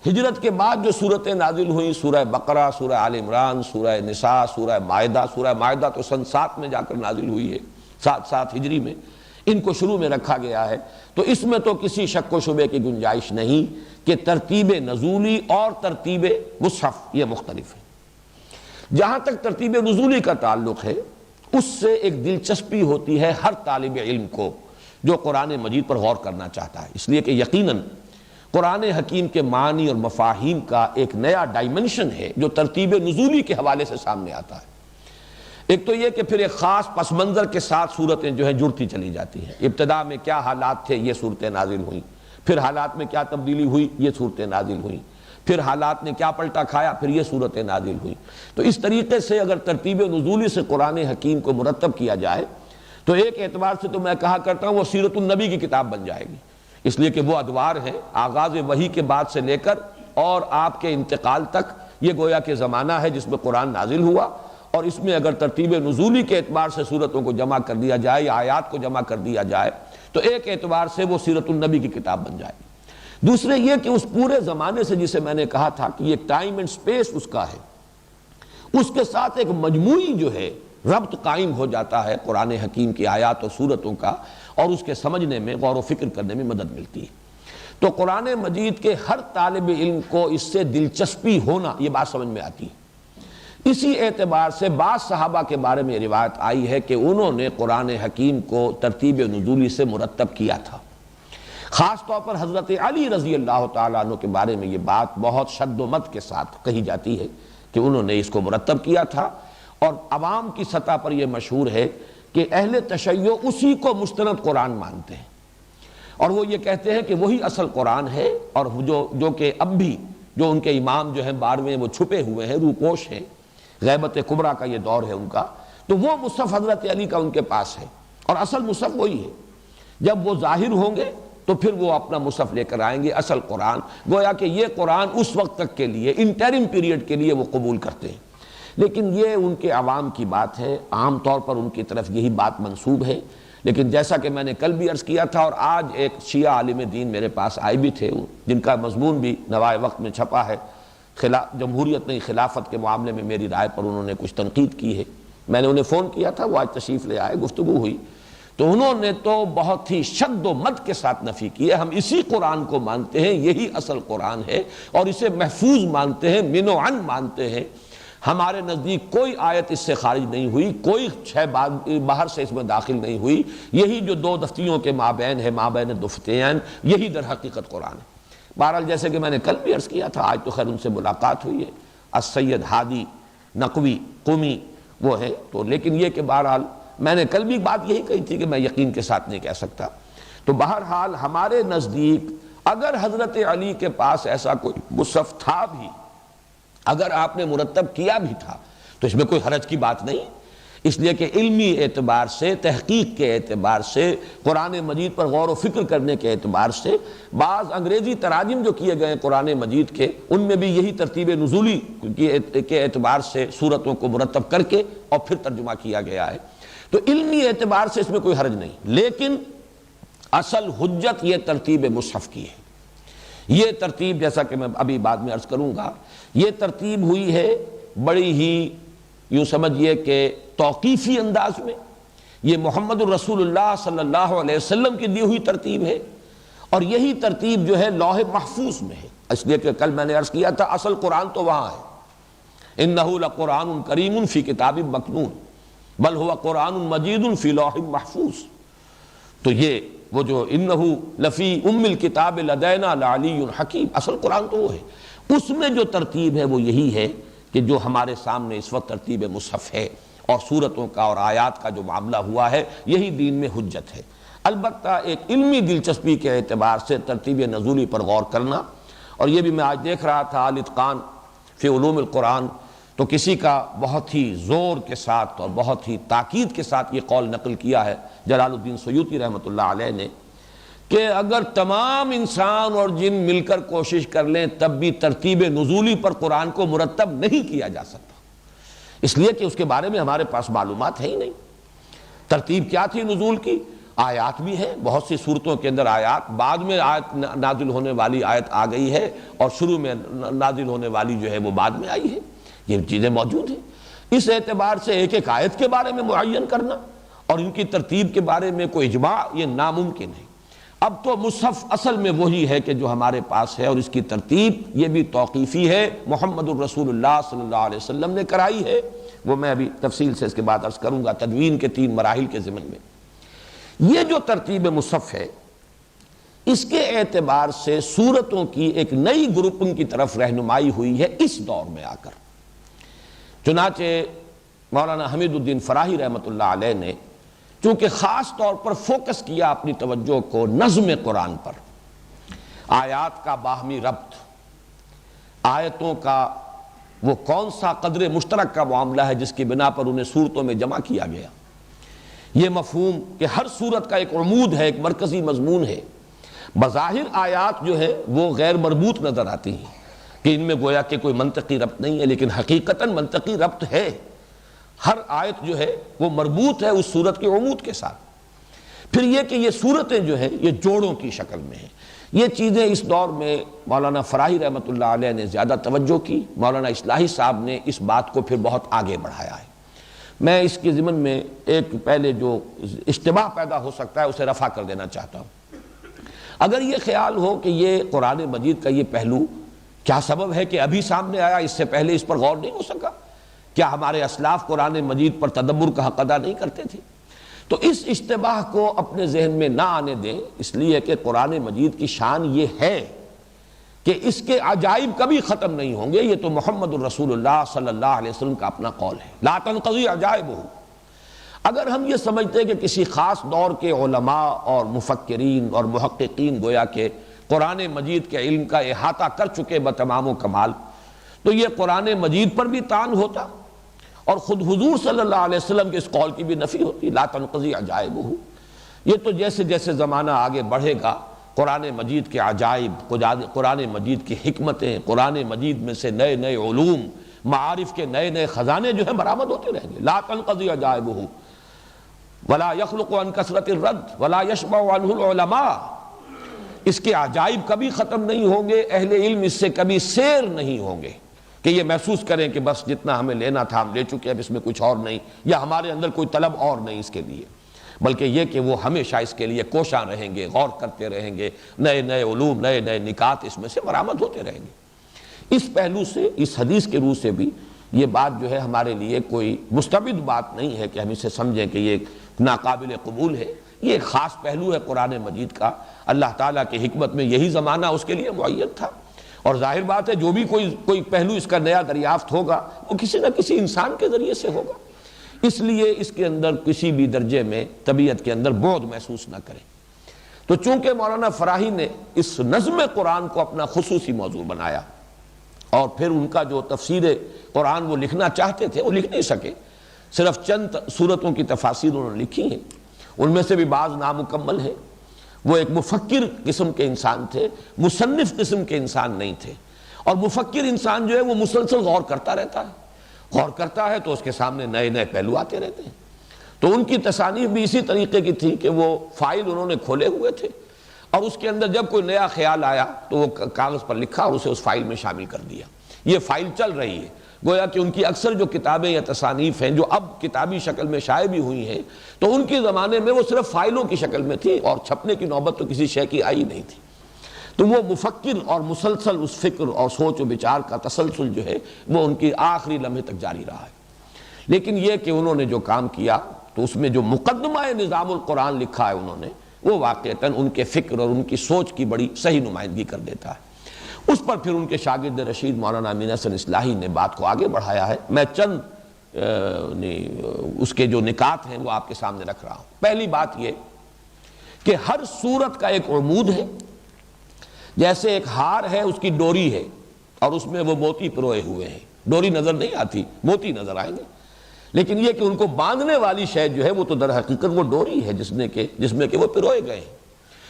ہجرت کے بعد جو صورتیں نازل ہوئیں سورہ بقرہ، سورہ آل عمران، سورہ نساء، سورہ مائدہ تو سن 7 میں جا کر نازل ہوئی ہے، 7 ہجری میں، ان کو شروع میں رکھا گیا ہے، تو اس میں تو کسی شک و شبے کی گنجائش نہیں کہ ترتیب نزولی اور ترتیب مصحف یہ مختلف ہے۔ جہاں تک ترتیب نزولی کا تعلق ہے، اس سے ایک دلچسپی ہوتی ہے ہر طالب علم کو جو قرآن مجید پر غور کرنا چاہتا ہے، اس لیے کہ یقیناً قرآن حکیم کے معنی اور مفاہیم کا ایک نیا ڈائمنشن ہے جو ترتیب نزولی کے حوالے سے سامنے آتا ہے۔ ایک تو یہ کہ پھر ایک خاص پس منظر کے ساتھ صورتیں جو ہیں جڑتی چلی جاتی ہیں، ابتدا میں کیا حالات تھے یہ صورتیں نازل ہوئیں، پھر حالات میں کیا تبدیلی ہوئی یہ صورتیں نازل ہوئیں، پھر حالات نے کیا پلٹا کھایا پھر یہ صورتیں نازل ہوئیں۔ تو اس طریقے سے اگر ترتیب نزولی سے قرآن حکیم کو مرتب کیا جائے تو ایک اعتبار سے تو میں کہا کرتا ہوں وہ سیرت النبی کی کتاب بن جائے گی، اس لیے کہ وہ ادوار ہیں آغاز وحی کے بعد سے لے کر اور آپ کے انتقال تک، یہ گویا کہ زمانہ ہے جس میں قرآن نازل ہوا، اور اس میں اگر ترتیب نزولی کے اعتبار سے صورتوں کو جمع کر دیا جائے یا آیات کو جمع کر دیا جائے تو ایک اعتبار سے وہ سیرت النبی کی کتاب بن جائے گی۔ دوسرے یہ کہ اس پورے زمانے سے جسے میں نے کہا تھا کہ یہ ٹائم اینڈ سپیس اس کا ہے، اس کے ساتھ ایک مجموعی جو ہے ربط قائم ہو جاتا ہے قرآن حکیم کی آیات اور صورتوں کا، اور اس کے سمجھنے میں غور و فکر کرنے میں مدد ملتی ہے۔ تو قرآن مجید کے ہر طالب علم کو اس سے دلچسپی ہونا یہ بات سمجھ میں آتی ہے۔ اسی اعتبار سے بعض صحابہ کے بارے میں روایت آئی ہے کہ انہوں نے قرآن حکیم کو ترتیب نزولی سے مرتب کیا تھا۔ خاص طور پر حضرت علی رضی اللہ تعالیٰ عنہ کے بارے میں یہ بات بہت شد و مد کے ساتھ کہی جاتی ہے کہ انہوں نے اس کو مرتب کیا تھا، اور عوام کی سطح پر یہ مشہور ہے کہ اہل تشیع اسی کو مستند قرآن مانتے ہیں، اور وہ یہ کہتے ہیں کہ وہی اصل قرآن ہے، اور جو کہ اب بھی جو ان کے امام جو ہیں 12ویں وہ چھپے ہوئے ہیں، روپوش ہیں، غیبت کبریٰ کا یہ دور ہے ان کا، تو وہ مصحف حضرت علی کا ان کے پاس ہے، اور اصل مصحف وہی ہے۔ جب وہ ظاہر ہوں گے تو پھر وہ اپنا مصحف لے کر آئیں گے، اصل قرآن، گویا کہ یہ قرآن اس وقت تک کے لیے انٹرم پیریڈ کے لیے وہ قبول کرتے ہیں، لیکن یہ ان کے عوام کی بات ہے، عام طور پر ان کی طرف یہی بات منسوب ہے۔ لیکن جیسا کہ میں نے کل بھی عرض کیا تھا، اور آج ایک شیعہ عالم دین میرے پاس آئے بھی تھے جن کا مضمون بھی نوائے وقت میں چھپا ہے، جمہوریت نہیں خلافت کے معاملے میں میری رائے پر انہوں نے کچھ تنقید کی ہے، میں نے انہیں فون کیا تھا، وہ آج تشریف لے آئے، گفتگو ہوئی، تو انہوں نے تو بہت ہی شد و مد کے ساتھ نفی کی ہے، ہم اسی قرآن کو مانتے ہیں، یہی اصل قرآن ہے، اور اسے محفوظ مانتے ہیں، من و عن مانتے ہیں، ہمارے نزدیک کوئی آیت اس سے خارج نہیں ہوئی، کوئی شے باہر سے اس میں داخل نہیں ہوئی، یہی جو دو دفتیوں کے مابین ہے، مابین دفتین، یہی در حقیقت قرآن ہے۔ بہرحال جیسے کہ میں نے کل بھی عرض کیا تھا، آج تو خیر ان سے ملاقات ہوئی ہے، السید ہادی نقوی قمی وہ ہیں، تو لیکن یہ کہ بہرحال میں نے کل بھی بات یہی کہی تھی کہ میں یقین کے ساتھ نہیں کہہ سکتا۔ تو بہرحال ہمارے نزدیک اگر حضرت علی کے پاس ایسا کوئی مصحف تھا بھی، اگر آپ نے مرتب کیا بھی تھا، تو اس میں کوئی حرج کی بات نہیں، اس لیے کہ علمی اعتبار سے، تحقیق کے اعتبار سے، قرآن مجید پر غور و فکر کرنے کے اعتبار سے بعض انگریزی تراجم جو کیے گئے ہیں قرآن مجید کے، ان میں بھی یہی ترتیب نزولی کے اعتبار سے سورتوں کو مرتب کر کے اور پھر ترجمہ کیا گیا ہے، تو علمی اعتبار سے اس میں کوئی حرج نہیں، لیکن اصل حجت یہ ترتیب مصحف کی ہے۔ یہ ترتیب، جیسا کہ میں ابھی بعد میں عرض کروں گا، یہ ترتیب ہوئی ہے بڑی ہی یوں سمجھیے کہ توقیفی انداز میں، یہ محمد الرسول اللہ صلی اللہ علیہ وسلم کی دی ہوئی ترتیب ہے، اور یہی ترتیب جو ہے لوح محفوظ میں ہے، اس لیے کہ کل میں نے عرض کیا تھا اصل قرآن تو وہاں ہے، انہ لقرآن کریم فی کتاب مکنون بل هو قرآن مجید فی لوح محفوظ، تو یہ وہ جو انہ لفی ام الکتاب لدینا لعلی حکیم، اصل قرآن تو وہ ہے، اس میں جو ترتیب ہے وہ یہی ہے کہ جو ہمارے سامنے اس وقت ترتیب مصحف ہے اور سورتوں کا اور آیات کا جو معاملہ ہوا ہے، یہی دین میں حجت ہے۔ البتہ ایک علمی دلچسپی کے اعتبار سے ترتیب نزولی پر غور کرنا، اور یہ بھی میں آج دیکھ رہا تھا الاتقان فی علوم القرآن، تو کسی کا بہت ہی زور کے ساتھ اور بہت ہی تاکید کے ساتھ یہ قول نقل کیا ہے جلال الدین سیوطی رحمۃ اللہ علیہ نے، کہ اگر تمام انسان اور جن مل کر کوشش کر لیں تب بھی ترتیب نزولی پر قرآن کو مرتب نہیں کیا جا سکتا، اس لیے کہ اس کے بارے میں ہمارے پاس معلومات ہے ہی نہیں۔ ترتیب کیا تھی نزول کی؟ آیات بھی ہیں، بہت سی صورتوں کے اندر آیات، بعد میں آیت نازل ہونے والی آیت آ گئی ہے، اور شروع میں نازل ہونے والی جو ہے وہ بعد میں آئی ہے، یہ چیزیں موجود ہیں۔ اس اعتبار سے ایک ایک آیت کے بارے میں معین کرنا اور ان کی ترتیب کے بارے میں کوئی اجماع، یہ ناممکن ہے۔ اب تو مصحف اصل میں وہی ہے کہ جو ہمارے پاس ہے، اور اس کی ترتیب یہ بھی توقیفی ہے، محمد الرسول اللہ صلی اللہ علیہ وسلم نے کرائی ہے، وہ میں ابھی تفصیل سے اس کے بعد عرض کروں گا تدوین کے 3 مراحل کے ضمن میں۔ یہ جو ترتیب مصحف ہے، اس کے اعتبار سے سورتوں کی ایک نئی گروپنگ کی طرف رہنمائی ہوئی ہے اس دور میں آ کر۔ چنانچہ مولانا حمید الدین فراہی رحمۃ اللہ علیہ نے چونکہ خاص طور پر فوکس کیا اپنی توجہ کو نظم قرآن پر، آیات کا باہمی ربط، آیتوں کا وہ کون سا قدر مشترک کا معاملہ ہے جس کی بنا پر انہیں صورتوں میں جمع کیا گیا، یہ مفہوم کہ ہر صورت کا ایک عمود ہے، ایک مرکزی مضمون ہے۔ بظاہر آیات جو ہے وہ غیر مربوط نظر آتی ہیں کہ ان میں گویا کہ کوئی منطقی ربط نہیں ہے، لیکن حقیقتاً منطقی ربط ہے، ہر آیت جو ہے وہ مربوط ہے اس صورت کے عمود کے ساتھ۔ پھر یہ کہ یہ صورتیں جو ہیں یہ جوڑوں کی شکل میں ہیں، یہ چیزیں اس دور میں مولانا فراہی رحمۃ اللہ علیہ نے زیادہ توجہ کی، مولانا اصلاحی صاحب نے اس بات کو پھر بہت آگے بڑھایا ہے۔ میں اس کے ضمن میں ایک پہلے جو اشتباہ پیدا ہو سکتا ہے اسے رفع کر دینا چاہتا ہوں۔ اگر یہ خیال ہو کہ یہ قرآن مجید کا یہ پہلو کیا سبب ہے کہ ابھی سامنے آیا، اس سے پہلے اس پر غور نہیں ہو سکا، کیا ہمارے اسلاف قرآن مجید پر تدبر کا حق ادا نہیں کرتے تھے، تو اس اشتباہ کو اپنے ذہن میں نہ آنے دیں، اس لیے کہ قرآن مجید کی شان یہ ہے کہ اس کے عجائب کبھی ختم نہیں ہوں گے، یہ تو محمد الرسول اللہ صلی اللہ علیہ وسلم کا اپنا قول ہے، لا تنقضی عجائبہ۔ اگر ہم یہ سمجھتے ہیں کہ کسی خاص دور کے علماء اور مفکرین اور محققین گویا کہ قرآن مجید کے علم کا احاطہ کر چکے بتمام و کمال، تو یہ قرآن مجید پر بھی طعن ہوتا اور خود حضور صلی اللہ علیہ وسلم کے اس قول کی بھی نفی ہوتی، لا تنقضی عجائبہ۔ یہ تو جیسے جیسے زمانہ آگے بڑھے گا قرآن مجید کے عجائب، قرآن مجید کی حکمتیں، قرآن مجید میں سے نئے نئے علوم، معارف کے نئے نئے خزانے جو ہیں برآمد ہوتے رہیں گے، لا تنقضی عجائبہ ولا یخلق عن کثرت الرد ولا یشبع عنہ العلماء۔ اس کے عجائب کبھی ختم نہیں ہوں گے، اہل علم اس سے کبھی سیر نہیں ہوں گے کہ یہ محسوس کریں کہ بس جتنا ہمیں لینا تھا ہم لے چکے، اب اس میں کچھ اور نہیں، یا ہمارے اندر کوئی طلب اور نہیں اس کے لیے، بلکہ یہ کہ وہ ہمیشہ اس کے لیے کوشاں رہیں گے، غور کرتے رہیں گے، نئے نئے علوم، نئے نئے نکات اس میں سے برآمد ہوتے رہیں گے۔ اس پہلو سے، اس حدیث کے روح سے بھی یہ بات جو ہے ہمارے لیے کوئی مستبد بات نہیں ہے کہ ہم اسے سمجھیں کہ یہ ناقابل قبول ہے، یہ ایک خاص پہلو ہے قرآن مجید کا، اللہ تعالیٰ کی حکمت میں یہی زمانہ اس کے لیے معین تھا، اور ظاہر بات ہے جو بھی کوئی پہلو اس کا نیا دریافت ہوگا وہ کسی نہ کسی انسان کے ذریعے سے ہوگا، اس لیے اس کے اندر کسی بھی درجے میں طبیعت کے اندر بعد محسوس نہ کریں۔ تو چونکہ مولانا فراہی نے اس نظم قرآن کو اپنا خصوصی موضوع بنایا اور پھر ان کا جو تفسیر قرآن وہ لکھنا چاہتے تھے وہ لکھ نہیں سکے، صرف چند صورتوں کی تفاسیر انہوں نے لکھی ہیں، ان میں سے بھی بعض نامکمل ہیں۔ وہ ایک مفکر قسم کے انسان تھے، مصنف قسم کے انسان نہیں تھے، اور مفکر انسان جو ہے وہ مسلسل غور کرتا رہتا ہے، غور کرتا ہے تو اس کے سامنے نئے نئے پہلو آتے رہتے ہیں۔ تو ان کی تصانیف بھی اسی طریقے کی تھی کہ وہ فائل انہوں نے کھولے ہوئے تھے اور اس کے اندر جب کوئی نیا خیال آیا تو وہ کاغذ پر لکھا اور اسے اس فائل میں شامل کر دیا۔ یہ فائل چل رہی ہے، گویا کہ ان کی اکثر جو کتابیں یا تصانیف ہیں جو اب کتابی شکل میں شائع بھی ہوئی ہیں، تو ان کے زمانے میں وہ صرف فائلوں کی شکل میں تھی اور چھپنے کی نوبت تو کسی شے کی آئی نہیں تھی۔ تو وہ مفکر اور مسلسل اس فکر اور سوچ و بچار کا تسلسل جو ہے وہ ان کی آخری لمحے تک جاری رہا ہے۔ لیکن یہ کہ انہوں نے جو کام کیا تو اس میں جو مقدمہ نظام القرآن لکھا ہے انہوں نے، وہ واقعتاً ان کے فکر اور ان کی سوچ کی بڑی صحیح نمائندگی کر دیتا ہے۔ اس پر پھر ان کے شاگرد رشید مولانا امین حسن اصلاحی نے بات کو آگے بڑھایا ہے۔ میں چند اس کے جو نکات ہیں وہ آپ کے سامنے رکھ رہا ہوں۔ پہلی بات یہ کہ ہر صورت کا ایک عمود ہے، جیسے ایک ہار ہے اس کی ڈوری ہے اور اس میں وہ موتی پروئے ہوئے ہیں، ڈوری نظر نہیں آتی، موتی نظر آئیں گے، لیکن یہ کہ ان کو باندھنے والی شے جو ہے وہ تو در حقیقت وہ ڈوری ہے جس میں کہ وہ پروئے گئے ہیں۔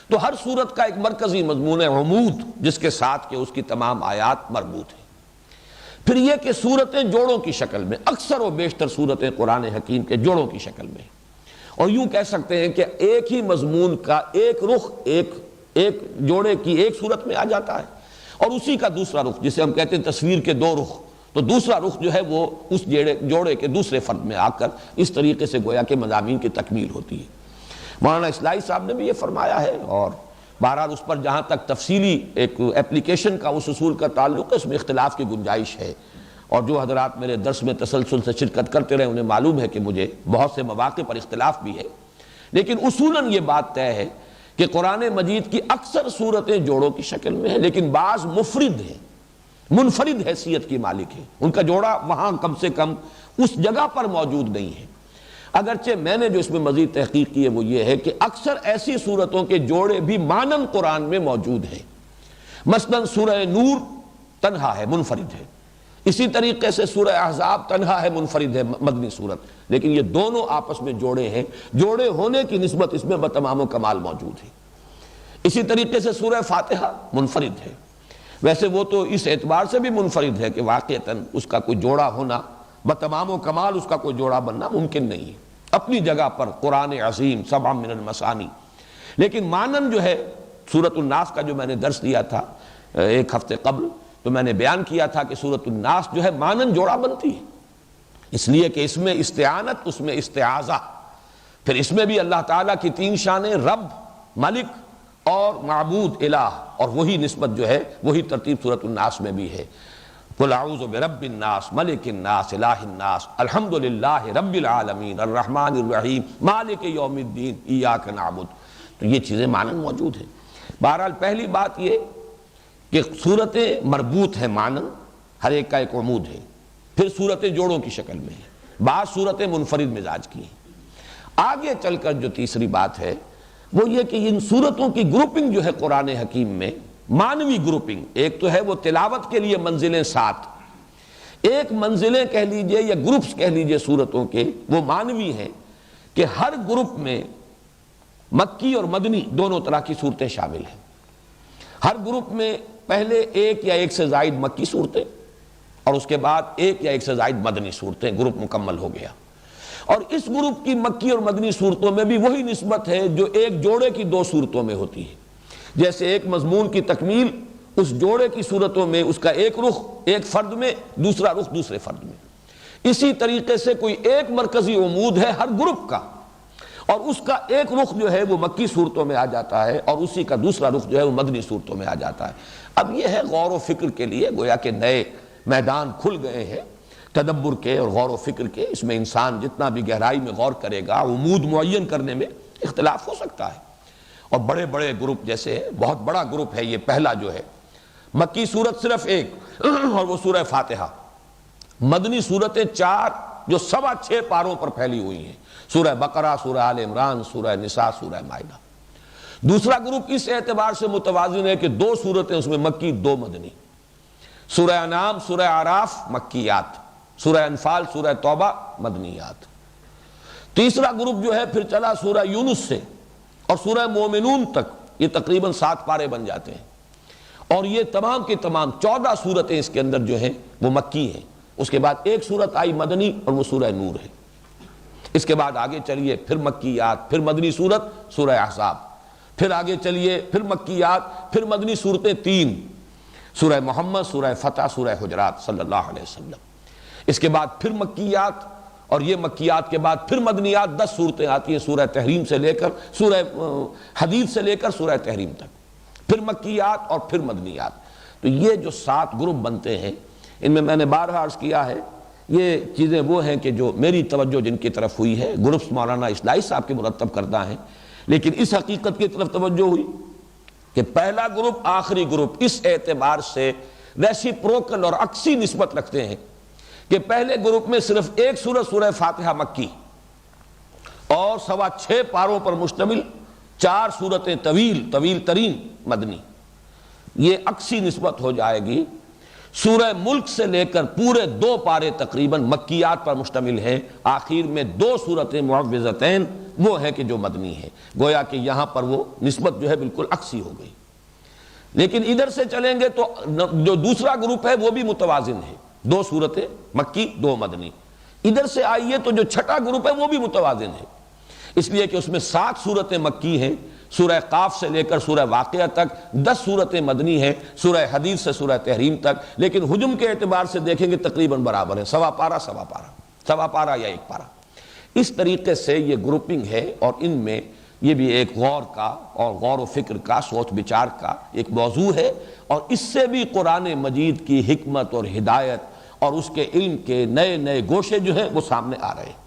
تو ہر صورت کا ایک مرکزی مضمون ہے، عمود، جس کے ساتھ کہ اس کی تمام آیات مربوط ہیں۔ پھر یہ کہ صورتیں جوڑوں کی شکل میں، اکثر و بیشتر صورتیں قرآن حکیم کے جوڑوں کی شکل میں، اور یوں کہہ سکتے ہیں کہ ایک ہی مضمون کا ایک رخ ایک جوڑے کی ایک صورت میں آ جاتا ہے اور اسی کا دوسرا رخ، جسے ہم کہتے ہیں تصویر کے دو رخ، تو دوسرا رخ جو ہے وہ اس جوڑے کے دوسرے فرد میں آ کر اس طریقے سے گویا کہ مضامین کی تکمیل ہوتی ہے۔ مولانا اصلاحی صاحب نے بھی یہ فرمایا ہے، اور بہرحال اس پر جہاں تک تفصیلی ایک اپلیکیشن کا اس اصول کا تعلق ہے اس میں اختلاف کی گنجائش ہے، اور جو حضرات میرے درس میں تسلسل سے شرکت کرتے رہے انہیں معلوم ہے کہ مجھے بہت سے مواقع پر اختلاف بھی ہے، لیکن اصولاً یہ بات طے ہے کہ قرآن مجید کی اکثر صورتیں جوڑوں کی شکل میں ہیں، لیکن بعض مفرد ہیں، منفرد حیثیت کی مالک ہیں، ان کا جوڑا وہاں کم سے کم اس جگہ پر موجود نہیں ہے۔ اگرچہ میں نے جو اس میں مزید تحقیق کی ہے وہ یہ ہے کہ اکثر ایسی صورتوں کے جوڑے بھی مانن قرآن میں موجود ہیں، مثلا سورہ نور تنہا ہے، منفرد ہے، اسی طریقے سے سورہ احزاب تنہا ہے، منفرد ہے، مدنی صورت، لیکن یہ دونوں آپس میں جوڑے ہیں، جوڑے ہونے کی نسبت اس میں بتمام و کمال موجود ہے۔ اسی طریقے سے سورہ فاتحہ منفرد ہے، ویسے وہ تو اس اعتبار سے بھی منفرد ہے کہ واقعتاً اس کا کوئی جوڑا ہونا بتمام و کمال اس کا کوئی جوڑا بننا ممکن نہیں ہے، اپنی جگہ پر قرآن عظیم سبع من المثانی، لیکن مانن جو ہے سورۃ الناس کا جو میں نے درس دیا تھا ایک ہفتے قبل، تو میں نے بیان کیا تھا کہ سورۃ الناس جو ہے مانن جوڑا بنتی ہے، اس لیے کہ اس میں استعانت، اس میں استعاذہ، پھر اس میں بھی اللہ تعالیٰ کی تین شانیں، رب، ملک اور معبود، الہ، اور وہی نسبت جو ہے وہی ترتیب سورۃ الناس میں بھی ہے۔ قل اعوذ برب الناس ملک الناس الہ الناس الحمدللہ رب العالمین الرحمن الرحیم مالک یوم الدین ایاک نعبد، تو یہ چیزیں مانن موجود ہیں۔ بہرحال پہلی بات یہ کہ صورتیں مربوط ہیں مانن، ہر ایک کا ایک عمود ہے، پھر صورتیں جوڑوں کی شکل میں ہیں، بعض صورتیں منفرد مزاج کی ہیں۔ آگے چل کر جو تیسری بات ہے وہ یہ کہ ان صورتوں کی گروپنگ جو ہے قرآن حکیم میں، مانوی گروپنگ، ایک تو ہے وہ تلاوت کے لیے منزلیں 7، ایک منزلیں کہہ لیجئے یا گروپس کہہ لیجئے صورتوں کے وہ مانوی ہیں کہ ہر گروپ میں مکی اور مدنی دونوں طرح کی صورتیں شامل ہیں۔ ہر گروپ میں پہلے ایک یا ایک سے زائد مکی صورتیں اور اس کے بعد ایک یا ایک سے زائد مدنی صورتیں، گروپ مکمل ہو گیا۔ اور اس گروپ کی مکی اور مدنی صورتوں میں بھی وہی نسبت ہے جو ایک جوڑے کی دو صورتوں میں ہوتی ہے، جیسے ایک مضمون کی تکمیل اس جوڑے کی صورتوں میں اس کا ایک رخ ایک فرد میں، دوسرا رخ دوسرے فرد میں، اسی طریقے سے کوئی ایک مرکزی عمود ہے ہر گروپ کا، اور اس کا ایک رخ جو ہے وہ مکی صورتوں میں آ جاتا ہے اور اسی کا دوسرا رخ جو ہے وہ مدنی صورتوں میں آ جاتا ہے۔ اب یہ ہے غور و فکر کے لیے گویا کہ نئے میدان کھل گئے ہیں تدبر کے اور غور و فکر کے، اس میں انسان جتنا بھی گہرائی میں غور کرے گا عمود معین کرنے میں اختلاف ہو سکتا ہے، اور بڑے بڑے گروپ جیسے بہت بڑا گروپ ہے یہ پہلا جو ہے مکی صورت صرف ایک اور وہ سورہ فاتحہ، مدنی صورتیں 4 جو 6.25 پاروں پر پھیلی ہوئی ہیں، سورہ بقرہ، سورہ آل عمران، سورہ نساء، سورہ مائدہ۔ دوسرا گروپ اس اعتبار سے متوازن ہے کہ 2 سورتیں اس میں مکی 2 مدنی، سورہ انعام سورہ اعراف مکیات، سورہ انفال سورہ توبہ مدنیات۔ تیسرا گروپ جو ہے پھر چلا سورہ یونس سے اور سورہ مومنون تک، یہ تقریباً 7 پارے بن جاتے ہیں، اور یہ تمام کی تمام 14 سورتیں اس کے اندر جو ہیں وہ مکی ہیں۔ اس کے بعد ایک سورت آئی مدنی اور وہ سورہ نور ہے۔ اس کے بعد آگے چلیے پھر مکیات، پھر مدنی سورت سورہ احزاب، پھر آگے چلیے پھر مکیات، پھر مدنی صورتیں 3، سورہ محمد سورہ فتح سورہ حجرات صلی اللہ علیہ وسلم۔ اس کے بعد پھر مکیات، اور یہ مکیات کے بعد پھر مدنیات 10 صورتیں آتی ہیں، سورہ تحریم سے لے کر سورہ حدید سے لے کر سورہ تحریم تک، پھر مکیات اور پھر مدنیات۔ تو یہ جو 7 گروپ بنتے ہیں، ان میں نے بارہا عرض کیا ہے یہ چیزیں وہ ہیں کہ جو میری توجہ جن کی طرف ہوئی ہے، گروپس مولانا اسلائی صاحب کے مرتب کردہ ہیں، لیکن اس حقیقت کی طرف توجہ ہوئی کہ پہلا گروپ آخری گروپ اس اعتبار سے ریسیپروکل اور عکسی نسبت رکھتے ہیں کہ پہلے گروپ میں صرف ایک سورت سورہ فاتحہ مکی اور 6.25 پاروں پر مشتمل 4 سورتیں طویل ترین مدنی، یہ عکسی نسبت ہو جائے گی۔ سورہ ملک سے لے کر پورے 2 پارے تقریباً مکیات پر مشتمل ہیں، آخر میں 2 سورتیں معوذتین وہ ہیں کہ جو مدنی ہیں، گویا کہ یہاں پر وہ نسبت جو ہے بالکل عکسی ہو گئی۔ لیکن ادھر سے چلیں گے تو جو دوسرا گروپ ہے وہ بھی متوازن ہے، 2 سورتیں مکی 2 مدنی۔ ادھر سے آئیے تو جو چھٹا گروپ ہے وہ بھی متوازن ہے، اس لیے کہ اس میں 7 سورتیں مکی ہیں، سورہ قاف سے لے کر سورہ واقعہ تک 10 سورتیں مدنی ہیں، سورہ حدید سے سورہ تحریم تک، لیکن حجم کے اعتبار سے دیکھیں گے تقریباً برابر ہے، سوا پارہ یا 1 پارہ۔ اس طریقے سے یہ گروپنگ ہے، اور ان میں یہ بھی ایک غور کا اور غور و فکر کا، سوچ بچار کا ایک موضوع ہے، اور اس سے بھی قرآن مجید کی حکمت اور ہدایت اور اس کے علم کے نئے نئے گوشے جو ہیں وہ سامنے آ رہے ہیں۔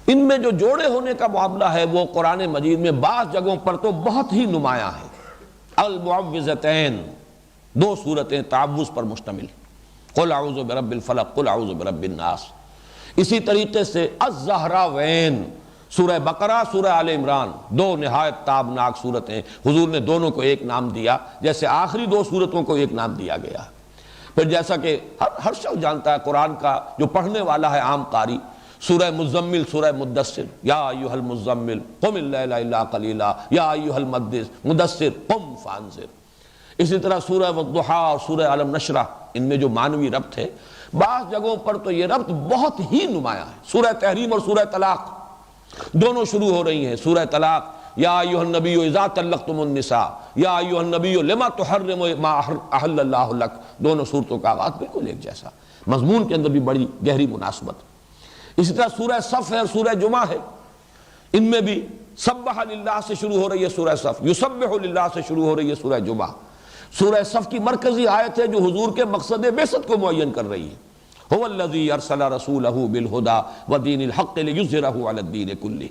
ان میں جو جوڑے ہونے کا معاملہ ہے وہ قرآن مجید میں بعض جگہوں پر تو بہت ہی نمایاں ہے۔ المعوذتین 2 سورتیں تعوذ پر مشتمل، قل اعوذ برب الفلق قل اعوذ برب الناس۔ اسی طریقے سے الزہراوین، سورہ بقرہ سورہ آل عمران، 2 نہایت تابناک صورتیں، حضور نے دونوں کو ایک نام دیا، جیسے آخری 2 صورتوں کو ایک نام دیا گیا۔ پھر جیسا کہ ہر شخص جانتا ہے، قرآن کا جو پڑھنے والا ہے عام قاری، سورہ مزمل سورہ مدثر، یا ایھا المزمل قم اللیل الا قلیلا یا ایھا المدثر قم فانذر۔ اسی طرح سورہ والضحیٰ اور سورہ علم نشرح، ان میں جو معنوی ربط ہے، بعض جگہوں پر تو یہ ربط بہت ہی نمایاں ہے۔ سورہ تحریم اور سورہ طلاق دونوں شروع ہو رہی ہیں، سورہ طلاق یا ایھا النبی اذا طلقتم النساء یا ایھا النبی لما تحرم ما احل اللہ لک، دونوں صورتوں کا آغاز بالکل ایک جیسا، مضمون کے اندر بھی بڑی گہری مناسبت۔ اسی طرح سورہ صف ہے اور سورہ جمعہ ہے، ان میں بھی سبح للہ سے شروع ہو رہی ہے سورہ صف، یسبح للہ سے شروع ہو رہی ہے سورہ جمعہ۔ سورہ صف کی مرکزی آیت ہے جو حضور کے مقصد بعثت کو معین کر رہی ہے، هو الذی ارسل رسولہ بالہدی ودین الحق لیظہرہ علی الدین کلہ۔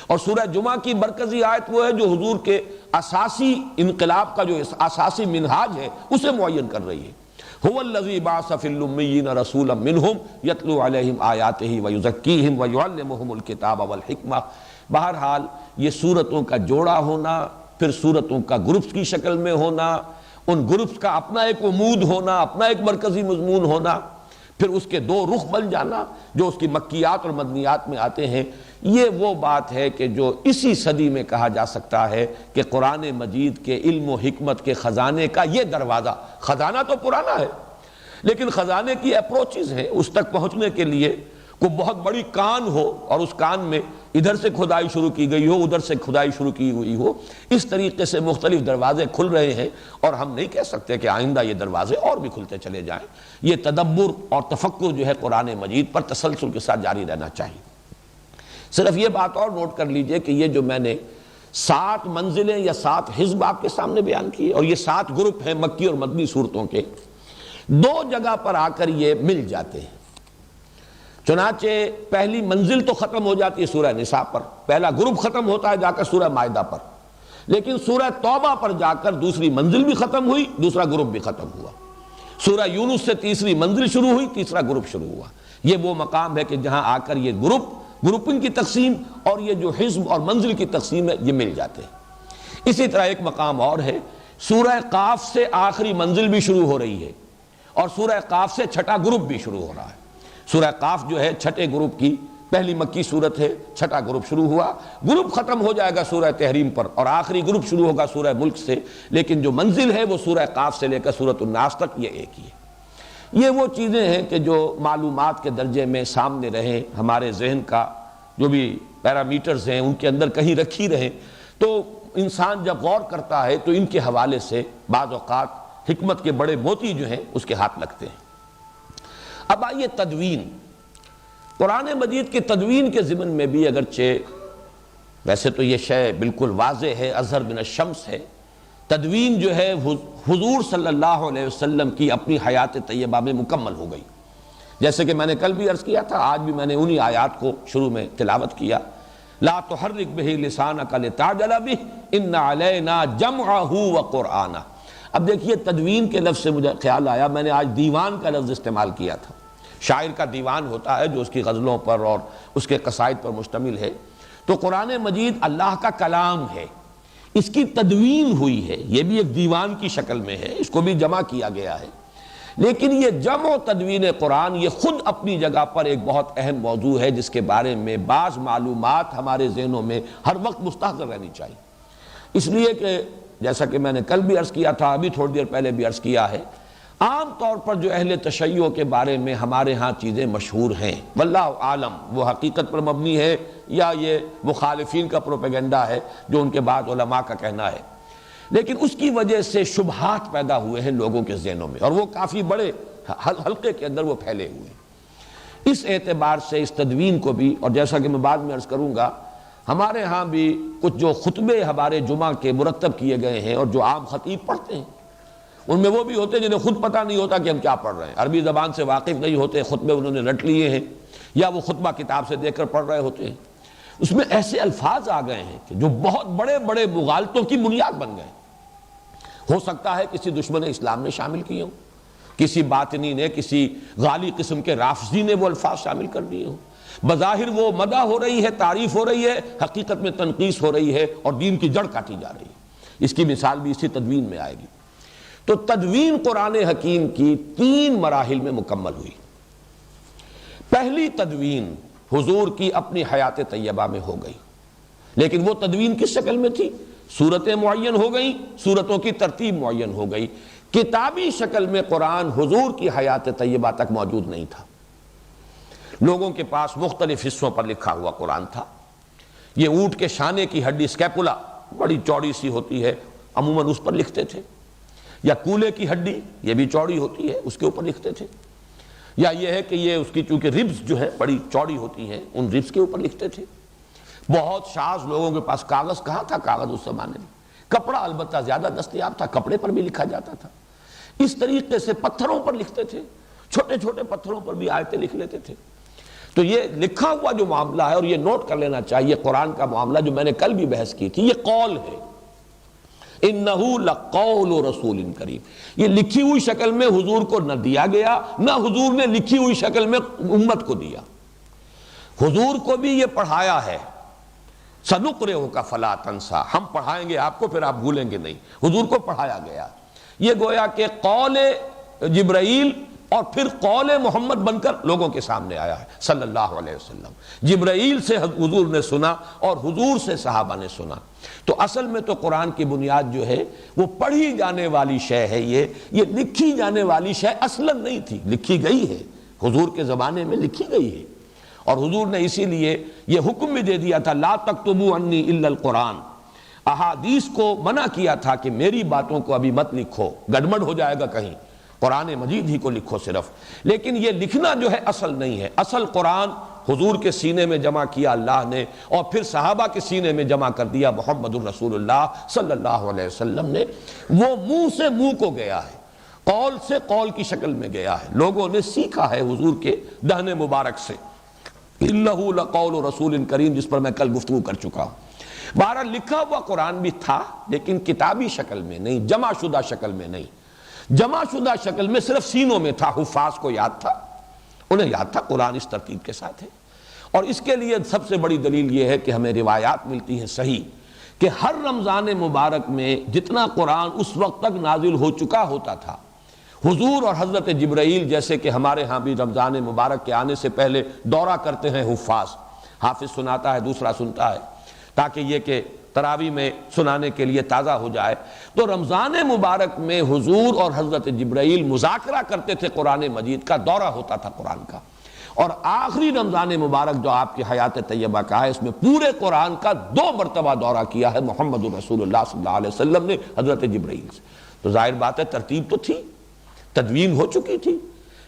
اور سورہ جمعہ کی مرکزی آیت وہ ہے جو حضور کے اساسی انقلاب کا جو اساسی منہاج ہے اسے معین کر رہی ہے، هو الذی بعث فی الامیین رسولا منہم یتلو علیہم آیاتہ ویزکیہم ویعلمہم الکتاب والحکمہ۔ بہرحال یہ سورتوں کا جوڑا ہونا، پھر سورتوں کا گروپس کی شکل میں ہونا، ان گروپس کا اپنا ایک عمود ہونا، اپنا ایک مرکزی مضمون ہونا، پھر اس کے 2 رخ بن جانا جو اس کی مکیات اور مدنیات میں آتے ہیں، یہ وہ بات ہے کہ جو اسی صدی میں کہا جا سکتا ہے کہ قرآن مجید کے علم و حکمت کے خزانے کا یہ دروازہ، خزانہ تو پرانا ہے لیکن خزانے کی اپروچز ہیں، اس تک پہنچنے کے لیے کوئی بہت بڑی کان ہو اور اس کان میں ادھر سے کھدائی شروع کی گئی ہو، ادھر سے کھدائی شروع کی ہوئی ہو، اس طریقے سے مختلف دروازے کھل رہے ہیں، اور ہم نہیں کہہ سکتے کہ آئندہ یہ دروازے اور بھی کھلتے چلے جائیں۔ یہ تدبر اور تفکر جو ہے قرآن مجید پر تسلسل کے ساتھ جاری رہنا چاہیے۔ صرف یہ بات اور نوٹ کر لیجئے کہ یہ جو میں نے 7 منزلیں یا 7 حزب آپ کے سامنے بیان کیے، اور یہ 7 گروپ ہیں مکی اور مدنی صورتوں کے، 2 جگہ پر آ کر یہ مل جاتے ہیں۔ چنانچہ پہلی منزل تو ختم ہو جاتی ہے سورہ نساء پر، پہلا گروپ ختم ہوتا ہے جا کر سورہ مائدہ پر، لیکن سورہ توبہ پر جا کر دوسری منزل بھی ختم ہوئی، دوسرا گروپ بھی ختم ہوا۔ سورہ یونس سے تیسری منزل شروع ہوئی، تیسرا گروپ شروع ہوا۔ یہ وہ مقام ہے کہ جہاں آ کر یہ گروپ گروپنگ کی تقسیم اور یہ جو حزب اور منزل کی تقسیم ہے یہ مل جاتے ہیں۔ اسی طرح ایک مقام اور ہے، سورہ قاف سے آخری منزل بھی شروع ہو رہی ہے اور سورہ قاف سے چھٹا گروپ بھی شروع ہو رہا ہے۔ سورہ قاف جو ہے چھٹے گروپ کی پہلی مکی صورت ہے، چھٹا گروپ شروع ہوا، گروپ ختم ہو جائے گا سورہ تحریم پر اور آخری گروپ شروع ہوگا سورہ ملک سے، لیکن جو منزل ہے وہ سورہ قاف سے لے کر سورۃ الناس تک یہ ایک ہی ہے۔ یہ وہ چیزیں ہیں کہ جو معلومات کے درجے میں سامنے رہیں، ہمارے ذہن کا جو بھی پیرامیٹرز ہیں ان کے اندر کہیں رکھی رہیں، تو انسان جب غور کرتا ہے تو ان کے حوالے سے بعض اوقات حکمت کے بڑے موتی جو ہیں اس کے ہاتھ لگتے ہیں۔ اب آئیے تدوین، قرآن مجید کی تدوین کے ضمن میں بھی اگرچہ ویسے تو یہ شے بالکل واضح ہے، اظہر من الشمس ہے، تدوین جو ہے حضور صلی اللہ علیہ وسلم کی اپنی حیات طیبہ میں مکمل ہو گئی۔ جیسے کہ میں نے کل بھی عرض کیا تھا، آج بھی میں نے انہی آیات کو شروع میں تلاوت کیا، لا تحرک بہ لسانک لتعجل بہ ان علینا جمعہ وقرآنہ۔ اب دیکھیے تدوین کے لفظ سے مجھے خیال آیا، میں نے آج دیوان کا لفظ استعمال کیا تھا۔ شاعر کا دیوان ہوتا ہے جو اس کی غزلوں پر اور اس کے قصائد پر مشتمل ہے، تو قرآن مجید اللہ کا کلام ہے، اس کی تدوین ہوئی ہے، یہ بھی ایک دیوان کی شکل میں ہے، اس کو بھی جمع کیا گیا ہے۔ لیکن یہ جمع و تدوین قرآن یہ خود اپنی جگہ پر ایک بہت اہم موضوع ہے جس کے بارے میں بعض معلومات ہمارے ذہنوں میں ہر وقت مستحضر رہنی چاہیے۔ اس لیے کہ جیسا کہ میں نے کل بھی عرض کیا تھا، ابھی تھوڑی دیر پہلے بھی عرض کیا ہے، عام طور پر جو اہل تشیع کے بارے میں ہمارے ہاں چیزیں مشہور ہیں، واللہ عالم وہ حقیقت پر مبنی ہے یا یہ مخالفین کا پروپیگنڈا ہے جو ان کے بعد علماء کا کہنا ہے، لیکن اس کی وجہ سے شبہات پیدا ہوئے ہیں لوگوں کے ذہنوں میں اور وہ کافی بڑے حلقے کے اندر وہ پھیلے ہوئے ہیں۔ اس اعتبار سے اس تدوین کو بھی، اور جیسا کہ میں بعد میں عرض کروں گا، ہمارے ہاں بھی کچھ جو خطبے ہمارے جمعہ کے مرتب کیے گئے ہیں اور جو عام خطیب پڑھتے ہیں، ان میں وہ بھی ہوتے ہیں جنہیں خود پتہ نہیں ہوتا کہ ہم کیا پڑھ رہے ہیں، عربی زبان سے واقف نہیں ہوتے، خطبے انہوں نے رٹ لیے ہیں یا وہ خطبہ کتاب سے دیکھ کر پڑھ رہے ہوتے ہیں، اس میں ایسے الفاظ آ گئے ہیں کہ جو بہت بڑے بڑے مغالطوں کی بنیاد بن گئے۔ ہو سکتا ہے کسی دشمن اسلام نے شامل کیے ہوں، کسی باطنی نے، کسی غالی قسم کے رافضی نے وہ الفاظ شامل کر دیے ہوں، بظاہر وہ مدح ہو رہی ہے، تعریف ہو رہی ہے، حقیقت میں تنقیص ہو رہی ہے اور دین کی جڑ کاٹی جا رہی ہے۔ اس کی مثال بھی اسی تدوین میں آئے گی۔ تو تدوین قرآن حکیم کی 3 مراحل میں مکمل ہوئی۔ پہلی تدوین حضور کی اپنی حیات طیبہ میں ہو گئی، لیکن وہ تدوین کس شکل میں تھی؟ صورتیں معین ہو گئیں، صورتوں کی ترتیب معین ہو گئی، کتابی شکل میں قرآن حضور کی حیات طیبہ تک موجود نہیں تھا۔ لوگوں کے پاس مختلف حصوں پر لکھا ہوا قرآن تھا۔ یہ اونٹ کے شانے کی ہڈی سکیپولا بڑی چوڑی سی ہوتی ہے، عموماً اس پر لکھتے تھے، یا کولے کی ہڈی یہ بھی چوڑی ہوتی ہے اس کے اوپر لکھتے تھے، یا یہ ہے کہ یہ اس کی چونکہ ربز جو ہے بڑی چوڑی ہوتی ہیں ان ربز کے اوپر لکھتے تھے۔ بہت شاذ لوگوں کے پاس کاغذ کہاں تھا، کاغذ اس زمانے میں، کپڑا البتہ زیادہ دستیاب تھا، کپڑے پر بھی لکھا جاتا تھا۔ اس طریقے سے پتھروں پر لکھتے تھے، چھوٹے چھوٹے پتھروں پر بھی آیتیں لکھ لیتے تھے۔ تو یہ لکھا ہوا جو معاملہ ہے، اور یہ نوٹ کر لینا چاہیے، قرآن کا معاملہ جو میں نے کل بھی بحث کی تھی، یہ قول ہے، انہو لقول رسول کریم، یہ لکھی ہوئی شکل میں حضور کو نہ دیا گیا، نہ حضور نے لکھی ہوئی شکل میں امت کو دیا۔ حضور کو بھی یہ پڑھایا ہے، سنقرئک فلا تنسیٰ، ہم پڑھائیں گے آپ کو پھر آپ بھولیں گے نہیں، حضور کو پڑھایا گیا۔ یہ گویا کہ قول جبرائیل اور پھر قول محمد بن کر لوگوں کے سامنے آیا ہے صلی اللہ علیہ وسلم۔ جبرائیل سے حضور نے سنا اور حضور سے صحابہ نے سنا۔ تو اصل میں تو قرآن کی بنیاد جو ہے وہ پڑھی جانے والی شے ہے، یہ لکھی جانے والی شے اصلاً نہیں تھی، لکھی گئی ہے، حضور کے زمانے میں لکھی گئی ہے، اور حضور نے اسی لیے یہ حکم بھی دے دیا تھا، لا تکتبوا عنی الا القرآن، احادیث کو منع کیا تھا کہ میری باتوں کو ابھی مت لکھو، گڑبڑ ہو جائے گا کہیں، قرآن مجید ہی کو لکھو صرف۔ لیکن یہ لکھنا جو ہے اصل نہیں ہے، اصل قرآن حضور کے سینے میں جمع کیا اللہ نے، اور پھر صحابہ کے سینے میں جمع کر دیا محمد الرسول اللہ صلی اللہ علیہ وسلم نے۔ وہ منہ سے منہ کو گیا ہے، قول سے قول کی شکل میں گیا ہے، لوگوں نے سیکھا ہے حضور کے دہن مبارک سے۔ انہ لقول رسول کریم، جس پر میں کل گفتگو کر چکا ہوں۔ بہرحال لکھا ہوا قرآن بھی تھا، لیکن کتابی شکل میں نہیں، جمع شدہ شکل میں نہیں۔ جمع شدہ شکل میں صرف سینوں میں تھا، حفاظ کو یاد تھا، انہیں یاد تھا قرآن اس ترتیب کے ساتھ ہے، اور اس کے لیے سب سے بڑی دلیل یہ ہے کہ ہمیں روایات ملتی ہیں صحیح کہ ہر رمضان مبارک میں جتنا قرآن اس وقت تک نازل ہو چکا ہوتا تھا، حضور اور حضرت جبرائیل جیسے کہ ہمارے ہاں بھی رمضان مبارک کے آنے سے پہلے دورہ کرتے ہیں حفاظ، حافظ سناتا ہے دوسرا سنتا ہے تاکہ یہ کہ تراویح میں سنانے کے لیے تازہ ہو جائے، تو رمضان مبارک میں حضور اور حضرت جبرائیل مذاکرہ کرتے تھے، قرآن مجید کا دورہ ہوتا تھا قرآن کا۔ اور آخری رمضان مبارک جو آپ کی حیات طیبہ کا ہے، اس میں پورے قرآن کا 2 مرتبہ دورہ کیا ہے محمد رسول اللہ صلی اللہ علیہ وسلم نے حضرت جبرائیل سے۔ تو ظاہر بات ہے ترتیب تو تھی، تدوین ہو چکی تھی،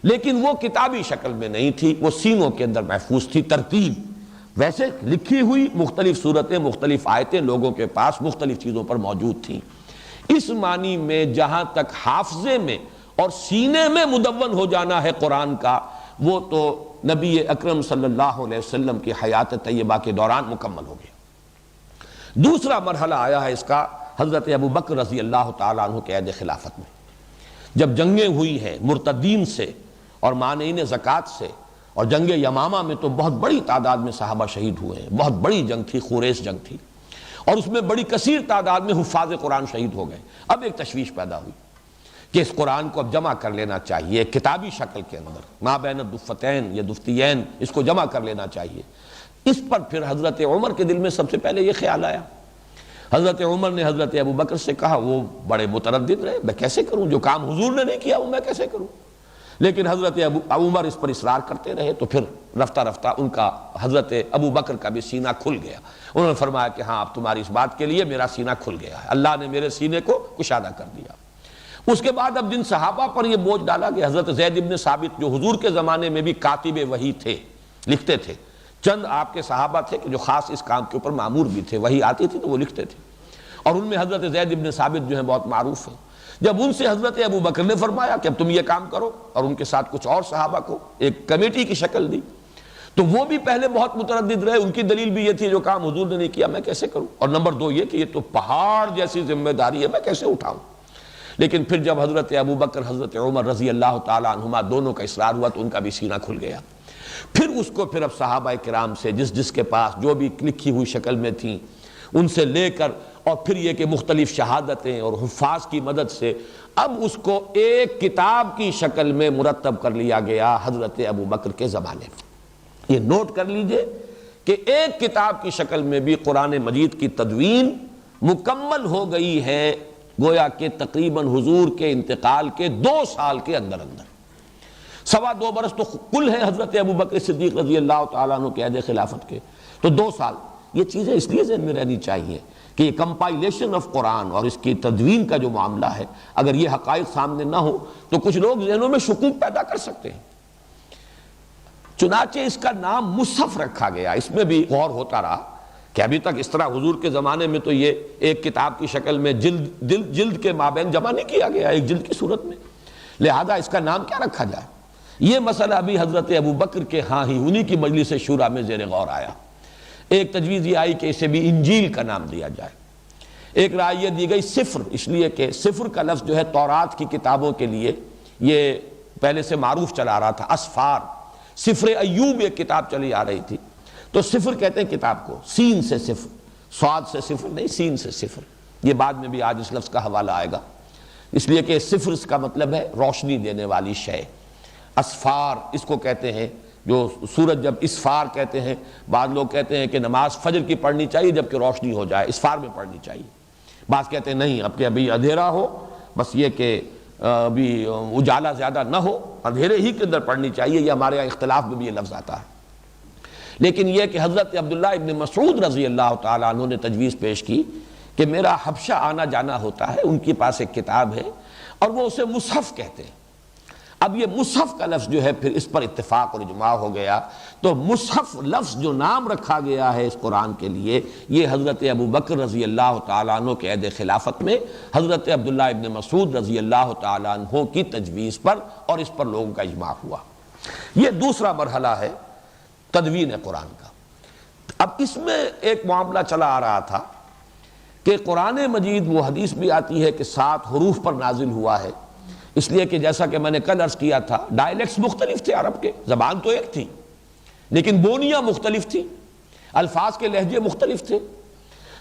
لیکن وہ کتابی شکل میں نہیں تھی، وہ سینوں کے اندر محفوظ تھی ترتیب، ویسے لکھی ہوئی مختلف صورتیں، مختلف آیتیں لوگوں کے پاس مختلف چیزوں پر موجود تھیں۔ اس معنی میں جہاں تک حافظے میں اور سینے میں مدون ہو جانا ہے قرآن کا، وہ تو نبی اکرم صلی اللہ علیہ وسلم کی حیات طیبہ کے دوران مکمل ہو گیا۔ دوسرا مرحلہ آیا ہے اس کا حضرت ابو بکر رضی اللہ تعالیٰ عنہ کے عہد خلافت میں، جب جنگیں ہوئی ہیں مرتدین سے اور مانعین زکوٰۃ سے، اور جنگ یمامہ میں تو بہت بڑی تعداد میں صحابہ شہید ہوئے ہیں، بہت بڑی جنگ تھی، خوریس جنگ تھی، اور اس میں بڑی کثیر تعداد میں حفاظ قرآن شہید ہو گئے۔ اب ایک تشویش پیدا ہوئی کہ اس قرآن کو اب جمع کر لینا چاہیے کتابی شکل کے اندر، ما بین الدفتین یا دفتیین، اس کو جمع کر لینا چاہیے۔ اس پر پھر حضرت عمر کے دل میں سب سے پہلے یہ خیال آیا۔ حضرت عمر نے حضرت ابو بکر سے کہا، وہ بڑے متردد رہے، میں کیسے کروں، جو کام حضور نے نہیں کیا وہ میں کیسے کروں؟ لیکن حضرت عمر اس پر اصرار کرتے رہے، تو پھر رفتہ رفتہ ان کا حضرت ابو بکر کا بھی سینہ کھل گیا۔ انہوں نے فرمایا کہ ہاں اب تمہاری اس بات کے لیے میرا سینہ کھل گیا ہے، اللہ نے میرے سینے کو کشادہ کر دیا۔ اس کے بعد اب جن صحابہ پر یہ بوجھ ڈالا کہ حضرت زید ابن ثابت جو حضور کے زمانے میں بھی کاتب وحی تھے، لکھتے تھے، چند آپ کے صحابہ تھے کہ جو خاص اس کام کے اوپر مامور بھی تھے، وحی آتی تھی تو وہ لکھتے تھے، اور ان میں حضرت زید ابن ثابت جو ہیں بہت معروف ہیں۔ جب ان سے حضرت ابو بکر نے فرمایا کہ اب تم یہ کام کرو، اور ان کے ساتھ کچھ اور صحابہ کو ایک کمیٹی کی شکل دی، تو وہ بھی پہلے بہت متردد رہے، ان کی دلیل بھی یہ تھی جو کام حضور نے نہیں کیا میں کیسے کروں، اور نمبر 2 یہ کہ یہ تو پہاڑ جیسی ذمہ داری ہے میں کیسے اٹھاؤں۔ لیکن پھر جب حضرت ابو بکر حضرت عمر رضی اللہ تعالیٰ عنہما دونوں کا اصرار ہوا تو ان کا بھی سینہ کھل گیا۔ پھر اس کو پھر اب صحابہ کرام سے جس کے پاس جو بھی لکھی ہوئی شکل میں تھیں ان سے لے کر، اور پھر یہ کہ مختلف شہادتیں اور حفاظ کی مدد سے اب اس کو ایک کتاب کی شکل میں مرتب کر لیا گیا حضرت ابو بکر کے زمانے میں۔ یہ نوٹ کر لیجئے کہ ایک کتاب کی شکل میں بھی قرآن مجید کی تدوین مکمل ہو گئی ہے، گویا کہ تقریباً حضور کے انتقال کے 2 سال کے اندر اندر۔ 2.25 برس تو کل ہے حضرت ابو بکر صدیق رضی اللہ تعالیٰ عنہ کے عہد خلافت کے، تو 2 سال۔ یہ چیزیں اس لیے ذہن میں رہنی چاہیے کہ یہ کمپائلیشن آف قرآن اور اس کی تدوین کا جو معاملہ ہے، اگر یہ حقائق سامنے نہ ہو تو کچھ لوگ ذہنوں میں شکوک پیدا کر سکتے ہیں۔ چنانچہ اس کا نام مصحف رکھا گیا۔ اس میں بھی غور ہوتا رہا کہ ابھی تک اس طرح حضور کے زمانے میں تو یہ ایک کتاب کی شکل میں جلد کے مابین جمع نہیں کیا گیا، ایک جلد کی صورت میں، لہذا اس کا نام کیا رکھا جائے؟ یہ مسئلہ ابھی حضرت ابو بکر کے ہاں ہی انہی کی مجلس شورا میں زیر غور آیا۔ ایک تجویز یہ آئی کہ اسے بھی انجیل کا نام دیا جائے، ایک رائے یہ دی گئی صفر، اس لیے کہ صفر کا لفظ جو ہے تورات کی کتابوں کے لیے یہ پہلے سے معروف چلا رہا تھا، اسفار، صفر ایوب ایک کتاب چلی آ رہی تھی، تو صفر کہتے ہیں کتاب کو، سین سے صفر، صاد سے صفر نہیں، سین سے صفر۔ یہ بعد میں بھی آج اس لفظ کا حوالہ آئے گا، اس لیے کہ صفر اس کا مطلب ہے روشنی دینے والی شے۔ اسفار اس کو کہتے ہیں، جو سورج جب اسفار کہتے ہیں، بعض لوگ کہتے ہیں کہ نماز فجر کی پڑھنی چاہیے جبکہ روشنی ہو جائے، اسفار میں پڑھنی چاہیے، بعض کہتے ہیں نہیں اب کہ ابھی اندھیرا ہو، بس یہ کہ ابھی اجالا زیادہ نہ ہو، اندھیرے ہی کے اندر پڑھنی چاہیے، یہ ہمارے یہاں اختلاف میں بھی یہ لفظ آتا ہے۔ لیکن یہ کہ حضرت عبداللہ ابن مسعود رضی اللہ تعالیٰ عنہ نے تجویز پیش کی کہ میرا حبشہ آنا جانا ہوتا ہے، ان کے پاس ایک کتاب ہے اور وہ اسے مصحف کہتے ہیں۔ اب یہ مصحف کا لفظ جو ہے پھر اس پر اتفاق اور اجماع ہو گیا، تو مصحف لفظ جو نام رکھا گیا ہے اس قرآن کے لیے، یہ حضرت ابو بکر رضی اللہ تعالیٰ عنہ کے عہد خلافت میں حضرت عبداللہ ابن مسعود رضی اللہ تعالیٰ عنہ کی تجویز پر اور اس پر لوگوں کا اجماع ہوا۔ یہ دوسرا مرحلہ ہے تدوین قرآن کا۔ اب اس میں ایک معاملہ چلا آ رہا تھا کہ قرآن مجید، وہ حدیث بھی آتی ہے کہ 7 حروف پر نازل ہوا ہے، اس لیے کہ جیسا کہ میں نے کل عرض کیا تھا ڈائلیکٹس مختلف تھے عرب کے، زبان تو ایک تھی لیکن بونیاں مختلف تھی، الفاظ کے لہجے مختلف تھے،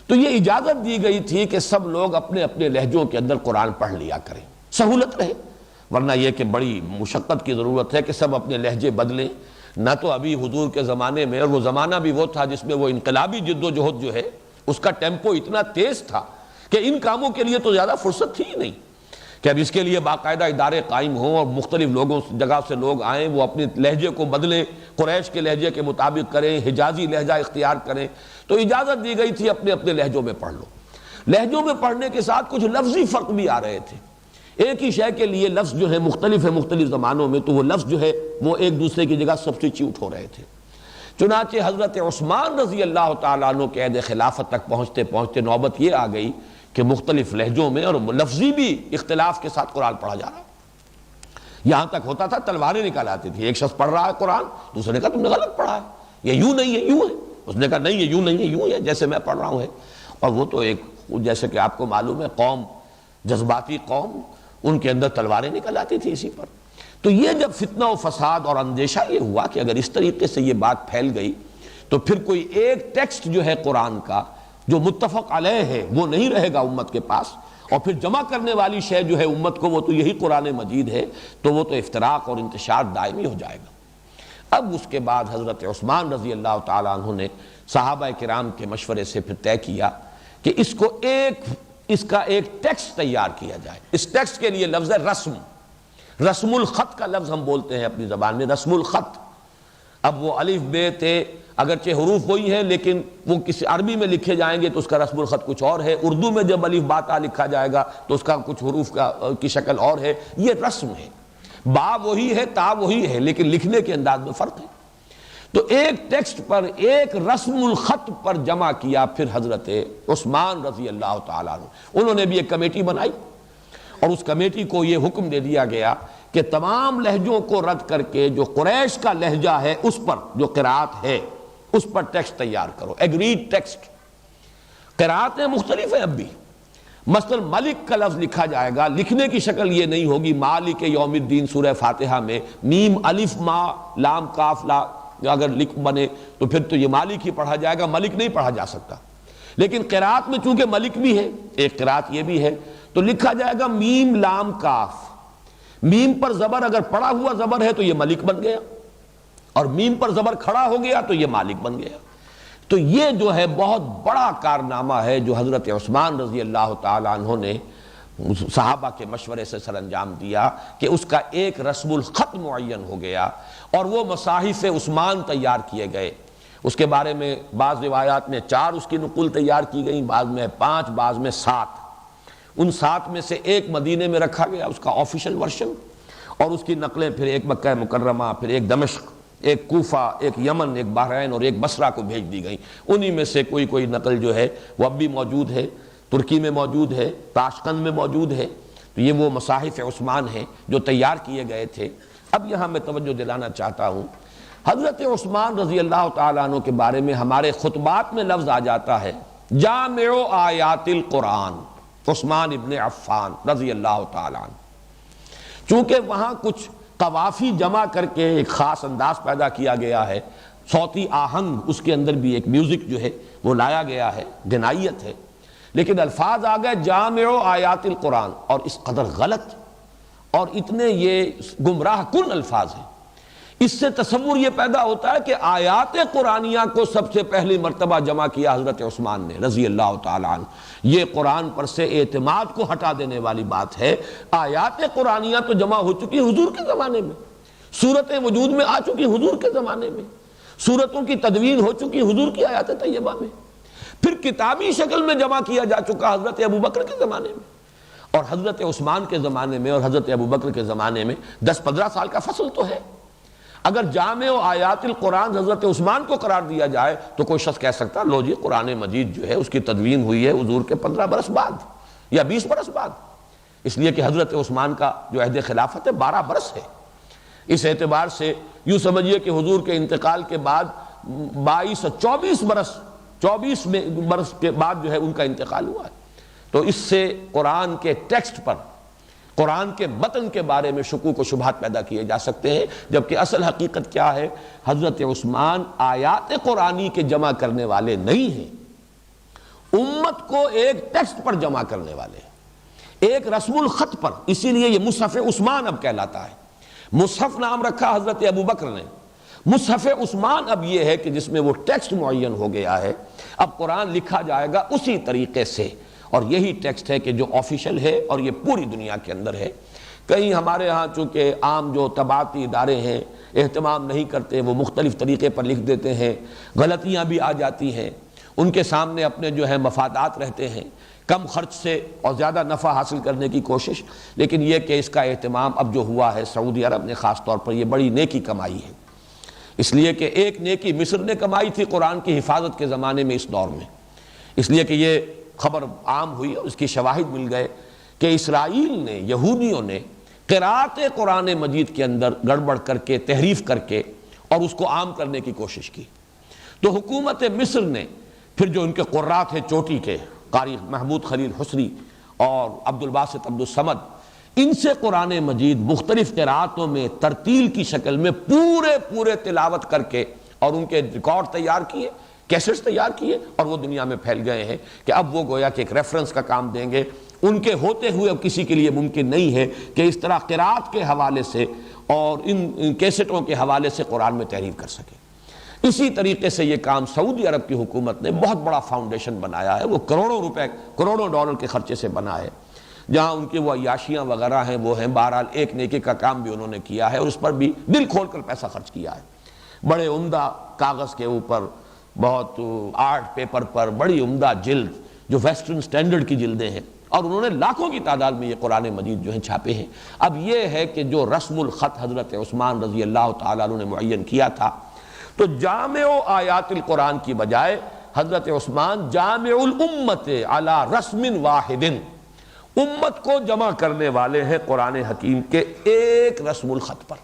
تو یہ اجازت دی گئی تھی کہ سب لوگ اپنے اپنے لہجوں کے اندر قرآن پڑھ لیا کریں، سہولت رہے، ورنہ یہ کہ بڑی مشقت کی ضرورت ہے کہ سب اپنے لہجے بدلیں۔ نہ تو ابھی حضور کے زمانے میں، اور وہ زمانہ بھی وہ تھا جس میں وہ انقلابی جد و جہد جو ہے اس کا ٹیمپو اتنا تیز تھا کہ ان کاموں کے لیے تو زیادہ فرصت تھی ہی نہیں کہ اب اس کے لیے باقاعدہ ادارے قائم ہوں اور مختلف لوگوں جگہ سے لوگ آئیں، وہ اپنے لہجے کو بدلیں، قریش کے لہجے کے مطابق کریں، حجازی لہجہ اختیار کریں، تو اجازت دی گئی تھی اپنے اپنے لہجوں میں پڑھ لو۔ لہجوں میں پڑھنے کے ساتھ کچھ لفظی فرق بھی آ رہے تھے، ایک ہی شے کے لیے لفظ جو ہے مختلف ہے مختلف زمانوں میں، تو وہ لفظ جو ہے وہ ایک دوسرے کی جگہ سبسٹیچیوٹ ہو رہے تھے۔ چنانچہ حضرت عثمان رضی اللہ تعالیٰ عنہ کے عہد خلافت تک پہنچتے پہنچتے نوبت یہ آ گئی کہ مختلف لہجوں میں اور لفظی بھی اختلاف کے ساتھ قرآن پڑھا جا رہا، یہاں تک ہوتا تھا تلواریں نکال آتی تھی، ایک شخص پڑھ رہا ہے قرآن، دوسرے نے کہا تم نے غلط پڑھا ہے، یہ یوں نہیں ہے یوں ہے، اس نے کہا نہیں یہ یوں نہیں ہے یوں ہے جیسے میں پڑھ رہا ہوں ہے، اور وہ تو ایک جیسے کہ آپ کو معلوم ہے قوم، جذباتی قوم، ان کے اندر تلواریں نکل آتی تھی اسی پر۔ تو یہ جب فتنہ و فساد اور اندیشہ یہ ہوا کہ اگر اس طریقے سے یہ بات پھیل گئی تو پھر کوئی ایک ٹیکسٹ جو ہے قرآن کا جو متفق علیہ ہے وہ نہیں رہے گا امت کے پاس، اور پھر جمع کرنے والی شے جو ہے امت کو وہ تو یہی قرآن مجید ہے، تو وہ تو افتراق اور انتشار دائمی ہو جائے گا۔ اب اس کے بعد حضرت عثمان رضی اللہ تعالیٰ عنہ نے صحابہ کرام کے مشورے سے پھر طے کیا کہ اس کا ایک ٹیکسٹ تیار کیا جائے۔ اس ٹیکسٹ کے لیے لفظ ہے رسم، رسم الخط کا لفظ ہم بولتے ہیں اپنی زبان میں، رسم الخط۔ اب وہ الف بے تے اگرچہ حروف وہی ہیں لیکن وہ کسی عربی میں لکھے جائیں گے تو اس کا رسم الخط کچھ اور ہے، اردو میں جب الف با تا لکھا جائے گا تو اس کا کچھ حروف کی شکل اور ہے، یہ رسم ہے، با وہی ہے تا وہی ہے لیکن لکھنے کے انداز میں فرق ہے۔ تو ایک ٹیکسٹ پر ایک رسم الخط پر جمع کیا پھر حضرت عثمان رضی اللہ تعالیٰ عنہ، انہوں نے بھی ایک کمیٹی بنائی اور اس کمیٹی کو یہ حکم دے دیا گیا کہ تمام لہجوں کو رد کر کے جو قریش کا لہجہ ہے اس پر جو قرات ہے اس پر ٹیکسٹ تیار کرو، ایگریڈ ٹیکسٹ۔ قراتیں مختلف ہیں اب بھی، مثلا ملک کا لفظ لکھا جائے گا، لکھنے کی شکل یہ نہیں ہوگی مالک یوم الدین سورہ فاتحہ میں میم الف ما لام کاف لا اگر لکھ بنے تو پھر تو یہ مالک ہی پڑھا جائے گا، ملک نہیں پڑھا جا سکتا۔ لیکن قرات میں چونکہ ملک بھی ہے، ایک قرات یہ بھی ہے، تو لکھا جائے گا میم لام کاف، میم پر زبر اگر پڑا ہوا زبر ہے تو یہ ملک بن گیا، اور میم پر زبر کھڑا ہو گیا تو یہ مالک بن گیا۔ تو یہ جو ہے بہت بڑا کارنامہ ہے جو حضرت عثمان رضی اللہ تعالیٰ عنہ نے صحابہ کے مشورے سے سر انجام دیا کہ اس کا ایک رسم الخط معین ہو گیا، اور وہ مصاحف عثمان تیار کیے گئے۔ اس کے بارے میں بعض روایات میں 4 اس کی نقول تیار کی گئیں، بعض میں 5، بعض میں 7۔ ان 7 میں سے ایک مدینے میں رکھا گیا اس کا آفیشل ورشن، اور اس کی نقلیں پھر ایک مکہ مکرمہ، پھر ایک دمشق، ایک کوفہ، ایک یمن، ایک بحرین اور ایک بصرہ کو بھیج دی گئی۔ انہی میں سے کوئی نقل جو ہے وہ اب بھی موجود ہے، ترکی میں موجود ہے، تاشقند میں موجود ہے۔ تو یہ وہ مصاحف عثمان ہیں جو تیار کیے گئے تھے۔ اب یہاں میں توجہ دلانا چاہتا ہوں، حضرت عثمان رضی اللہ تعالیٰ عنہ کے بارے میں ہمارے خطبات میں لفظ آ جاتا ہے جامع آیات القرآن، عثمان ابن عفان رضی اللہ تعالیٰ عنہ۔ چونکہ وہاں کچھ قوافی جمع کر کے ایک خاص انداز پیدا کیا گیا ہے، صوتی آہنگ اس کے اندر بھی ایک میوزک جو ہے وہ لایا گیا ہے، غنائیت ہے، لیکن الفاظ آ گئے جامع آیات القرآن، اور اس قدر غلط اور اتنے یہ گمراہ کن الفاظ ہیں۔ اس سے تصور یہ پیدا ہوتا ہے کہ آیات قرآنیہ کو سب سے پہلی مرتبہ جمع کیا حضرت عثمان نے رضی اللہ تعالیٰ عنہ۔ یہ قرآن پر سے اعتماد کو ہٹا دینے والی بات ہے۔ آیات قرآنیہ تو جمع ہو چکی حضور کے زمانے میں، سورتیں وجود میں آ چکی حضور کے زمانے میں، سورتوں کی تدوین ہو چکی حضور کی آیات طیبہ میں، پھر کتابی شکل میں جمع کیا جا چکا حضرت ابوبکر کے زمانے میں، اور حضرت عثمان کے زمانے میں اور حضرت ابوبکر کے زمانے میں 10-15 سال کا فصل تو ہے۔ اگر جامع و آیات القرآن حضرت عثمان کو قرار دیا جائے تو کوئی شخص کہہ سکتا لو جی قرآن مجید جو ہے اس کی تدوین ہوئی ہے حضور کے 15 برس بعد یا 20 برس بعد، اس لیے کہ حضرت عثمان کا جو عہد خلافت ہے 12 برس ہے۔ اس اعتبار سے یوں سمجھیے کہ حضور کے انتقال کے بعد 24 برس کے بعد جو ہے ان کا انتقال ہوا ہے۔ تو اس سے قرآن کے ٹیکسٹ پر، قرآن کے متن کے بارے میں شکوک و شبہات پیدا کیے جا سکتے ہیں، جبکہ اصل حقیقت کیا ہے؟ حضرت عثمان آیات قرآنی کے جمع کرنے والے نہیں ہیں، امت کو ایک ٹیکسٹ پر جمع کرنے والے، ایک رسم الخط پر۔ اسی لیے یہ مصحف عثمان اب کہلاتا ہے۔ مصحف نام رکھا حضرت ابو بکر نے، مصحف عثمان اب یہ ہے کہ جس میں وہ ٹیکسٹ معین ہو گیا ہے، اب قرآن لکھا جائے گا اسی طریقے سے، اور یہی ٹیکسٹ ہے کہ جو آفیشل ہے اور یہ پوری دنیا کے اندر ہے۔ کہیں ہمارے ہاں چونکہ عام جو طباعتی ادارے ہیں اہتمام نہیں کرتے، وہ مختلف طریقے پر لکھ دیتے ہیں، غلطیاں بھی آ جاتی ہیں، ان کے سامنے اپنے جو ہے مفادات رہتے ہیں، کم خرچ سے اور زیادہ نفع حاصل کرنے کی کوشش۔ لیکن یہ کہ اس کا اہتمام اب جو ہوا ہے سعودی عرب نے خاص طور پر، یہ بڑی نیکی کمائی ہے، اس لیے کہ ایک نیکی مصر نے کمائی تھی قرآن کی حفاظت کے زمانے میں، اس دور میں، اس لیے کہ یہ خبر عام ہوئی اور اس کی شواہد مل گئے کہ اسرائیل نے، یہودیوں نے قراءت قرآن مجید کے اندر گڑبڑ کر کے، تحریف کر کے اور اس کو عام کرنے کی کوشش کی۔ تو حکومت مصر نے پھر جو ان کے قراء تھے چوٹی کے، قاری محمود خلیل حسری اور عبد الباسط عبد الصمد، ان سے قرآن مجید مختلف قراءتوں میں ترتیل کی شکل میں پورے تلاوت کر کے اور ان کے ریکارڈ تیار کیے، کیسٹس تیار کیے، اور وہ دنیا میں پھیل گئے ہیں کہ اب وہ گویا کہ ایک ریفرنس کا کام دیں گے۔ ان کے ہوتے ہوئے اب کسی کے لیے ممکن نہیں ہے کہ اس طرح قراءت کے حوالے سے اور ان کیسٹوں کے حوالے سے قرآن میں تحریر کر سکے۔ اسی طریقے سے یہ کام سعودی عرب کی حکومت نے بہت بڑا فاؤنڈیشن بنایا ہے، وہ کروڑوں روپے، کروڑوں ڈالر کے خرچے سے بنا ہے، جہاں ان کی وہ عیاشیاں وغیرہ ہیں وہ ہیں۔ بہرحال ایک نیکی کا کام بھی انہوں نے کیا ہے اور اس پر بھی دل کھول کر پیسہ خرچ کیا ہے۔ بڑے عمدہ کاغذ کے اوپر، بہت آرٹ پیپر پر بڑی عمدہ جلد جو ویسٹرن سٹینڈرڈ کی جلدیں ہیں، اور انہوں نے لاکھوں کی تعداد میں یہ قرآن مجید جو ہیں چھاپے ہیں۔ اب یہ ہے کہ جو رسم الخط حضرت عثمان رضی اللہ تعالیٰ عنہ نے معین کیا تھا، تو جامع آیات القرآن کی بجائے حضرت عثمان جامع الامت علی رسم واحد، امت کو جمع کرنے والے ہیں قرآن حکیم کے ایک رسم الخط پر۔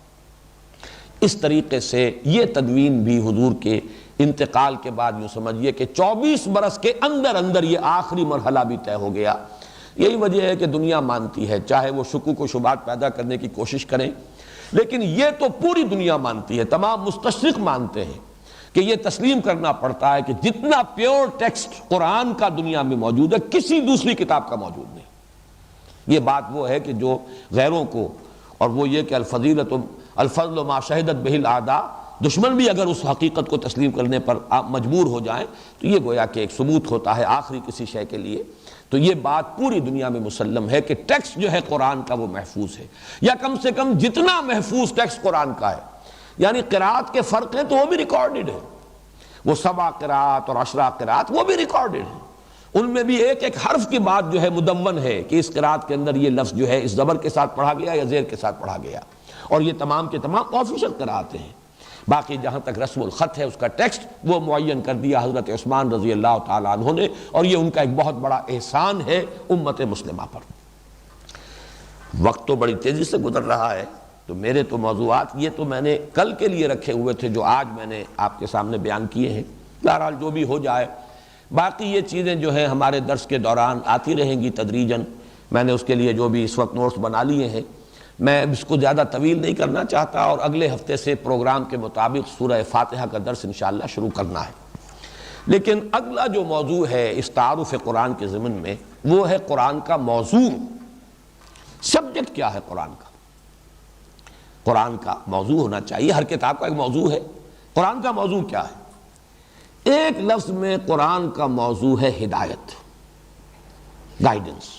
اس طریقے سے یہ تدوین بھی حضور کے انتقال کے بعد یوں سمجھیے کہ 24 برس کے اندر اندر یہ آخری مرحلہ بھی طے ہو گیا۔ یہی وجہ ہے کہ دنیا مانتی ہے، چاہے وہ شکوک و شبہات پیدا کرنے کی کوشش کریں، لیکن یہ تو پوری دنیا مانتی ہے، تمام مستشرق مانتے ہیں کہ یہ تسلیم کرنا پڑتا ہے کہ جتنا پیور ٹیکسٹ قرآن کا دنیا میں موجود ہے کسی دوسری کتاب کا موجود نہیں۔ یہ بات وہ ہے کہ جو غیروں کو، اور وہ یہ کہ الفضل ما شہدت بہ الاعداء، دشمن بھی اگر اس حقیقت کو تسلیم کرنے پر مجبور ہو جائیں تو یہ گویا کہ ایک ثبوت ہوتا ہے آخری کسی شے کے لیے۔ تو یہ بات پوری دنیا میں مسلم ہے کہ ٹیکسٹ جو ہے قرآن کا وہ محفوظ ہے، یا کم سے کم جتنا محفوظ ٹیکسٹ قرآن کا ہے۔ یعنی قراءت کے فرق ہیں تو وہ بھی ریکارڈڈ ہے، وہ 7 قراءت اور 10 قراءت وہ بھی ریکارڈڈ ہیں، ان میں بھی ایک ایک حرف کی بات جو ہے مدون ہے کہ اس قراءت کے اندر یہ لفظ جو ہے اس زبر کے ساتھ پڑھا گیا یا زیر کے ساتھ پڑھا گیا، اور یہ تمام کے تمام آفیشل قراءتیں ہیں۔ باقی جہاں تک رسم الخط ہے اس کا ٹیکسٹ وہ معین کر دیا حضرت عثمان رضی اللہ تعالیٰ عنہ نے، اور یہ ان کا ایک بہت بڑا احسان ہے امت مسلمہ پر۔ وقت تو بڑی تیزی سے گزر رہا ہے، تو میرے تو موضوعات یہ تو میں نے کل کے لیے رکھے ہوئے تھے جو آج میں نے آپ کے سامنے بیان کیے ہیں۔ بہرحال جو بھی ہو جائے، باقی یہ چیزیں جو ہیں ہمارے درس کے دوران آتی رہیں گی تدریجاً۔ میں نے اس کے لیے جو بھی اس وقت نوٹس بنا لیے ہیں، میں اس کو زیادہ طویل نہیں کرنا چاہتا، اور اگلے ہفتے سے پروگرام کے مطابق سورہ فاتحہ کا درس انشاءاللہ شروع کرنا ہے۔ لیکن اگلا جو موضوع ہے اس تعارف قرآن کے ضمن میں، وہ ہے قرآن کا موضوع۔ سبجیکٹ کیا ہے قرآن کا؟ قرآن کا موضوع ہونا چاہیے، ہر کتاب کا ایک موضوع ہے۔ قرآن کا موضوع کیا ہے؟ ایک لفظ میں قرآن کا موضوع ہے ہدایت، گائیڈنس۔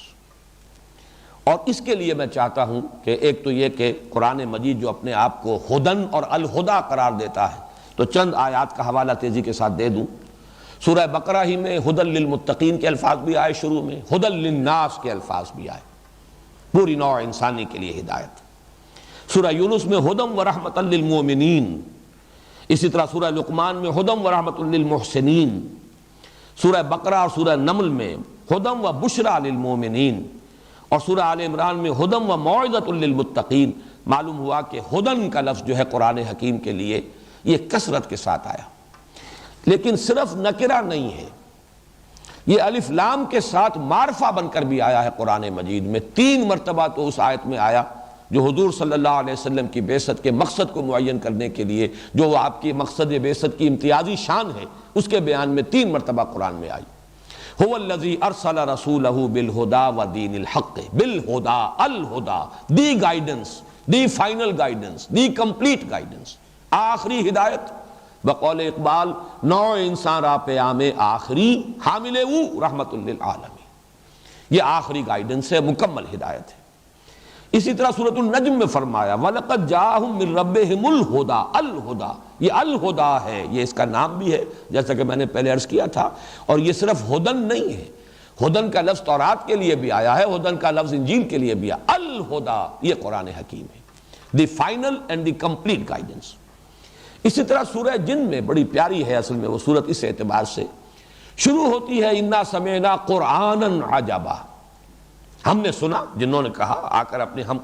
اور اس کے لیے میں چاہتا ہوں کہ ایک تو یہ کہ قرآن مجید جو اپنے آپ کو ہدن اور الہدا قرار دیتا ہے، تو چند آیات کا حوالہ تیزی کے ساتھ دے دوں۔ سورہ بقرہ ہی میں ہدن للمتقین کے الفاظ بھی آئے، شروع میں ہدن للناس کے الفاظ بھی آئے، پوری نوع انسانی کے لیے ہدایت۔ سورہ یونس میں ہدم و رحمت للمؤمنین، اسی طرح سورہ لقمان میں ہدم و رحمت للمحسنین، سورہ بقرہ اور سورہ نمل میں ہدم و بشرا للمؤمنین، اور سورہ آل عمران میں ہدم و موعظۃ للمتقین۔ معلوم ہوا کہ ہدن کا لفظ جو ہے قرآن حکیم کے لیے یہ کثرت کے ساتھ آیا، لیکن صرف نکرہ نہیں ہے، یہ الف لام کے ساتھ معرفہ بن کر بھی آیا ہے قرآن مجید میں، 3 مرتبہ تو اس آیت میں آیا جو حضور صلی اللہ علیہ وسلم کی بعثت کے مقصد کو معین کرنے کے لیے، جو وہ آپ کی مقصد بعثت کی امتیازی شان ہے، اس کے بیان میں 3 مرتبہ قرآن میں آئی۔ هو الذی ارسل رسولہ بالہدی ودین الحق، بالہدی، الہدی، the guidance, the final guidance, the complete guidance, آخری ہدایت۔ بقول اقبال، نوع انسان را پیام آخری، حامل او رحمت للعالمین، یہ آخری گائیڈنس ہے، مکمل ہدایت ہے۔ اسی طرح سورۃ النجم میں فرمایا وَلَقَدْ جَاءَهُم مِّن رَّبِّهِمُ الْهُدَىٰ، الہدیٰ، یہ الہدیٰ ہے، یہ اس کا نام بھی ہے جیسا کہ میں نے پہلے عرض کیا تھا، اور یہ صرف ہدن نہیں ہے، ہدن کا لفظ تورات کے لیے بھی آیا ہے، ہدن کا لفظ انجیل کے لیے بھی آیا، الہدیٰ یہ قرآن حکیم ہے، the final and the complete guidance. اسی طرح سورہ جن میں بڑی پیاری ہے اصل میں وہ سورت، اس اعتبار سے شروع ہوتی ہے اِنَّا سَمِعْنَا قُرْآنًا عَجَبًا، ہم نے سنا، جنوں نے کہا آ کر اپنے ہم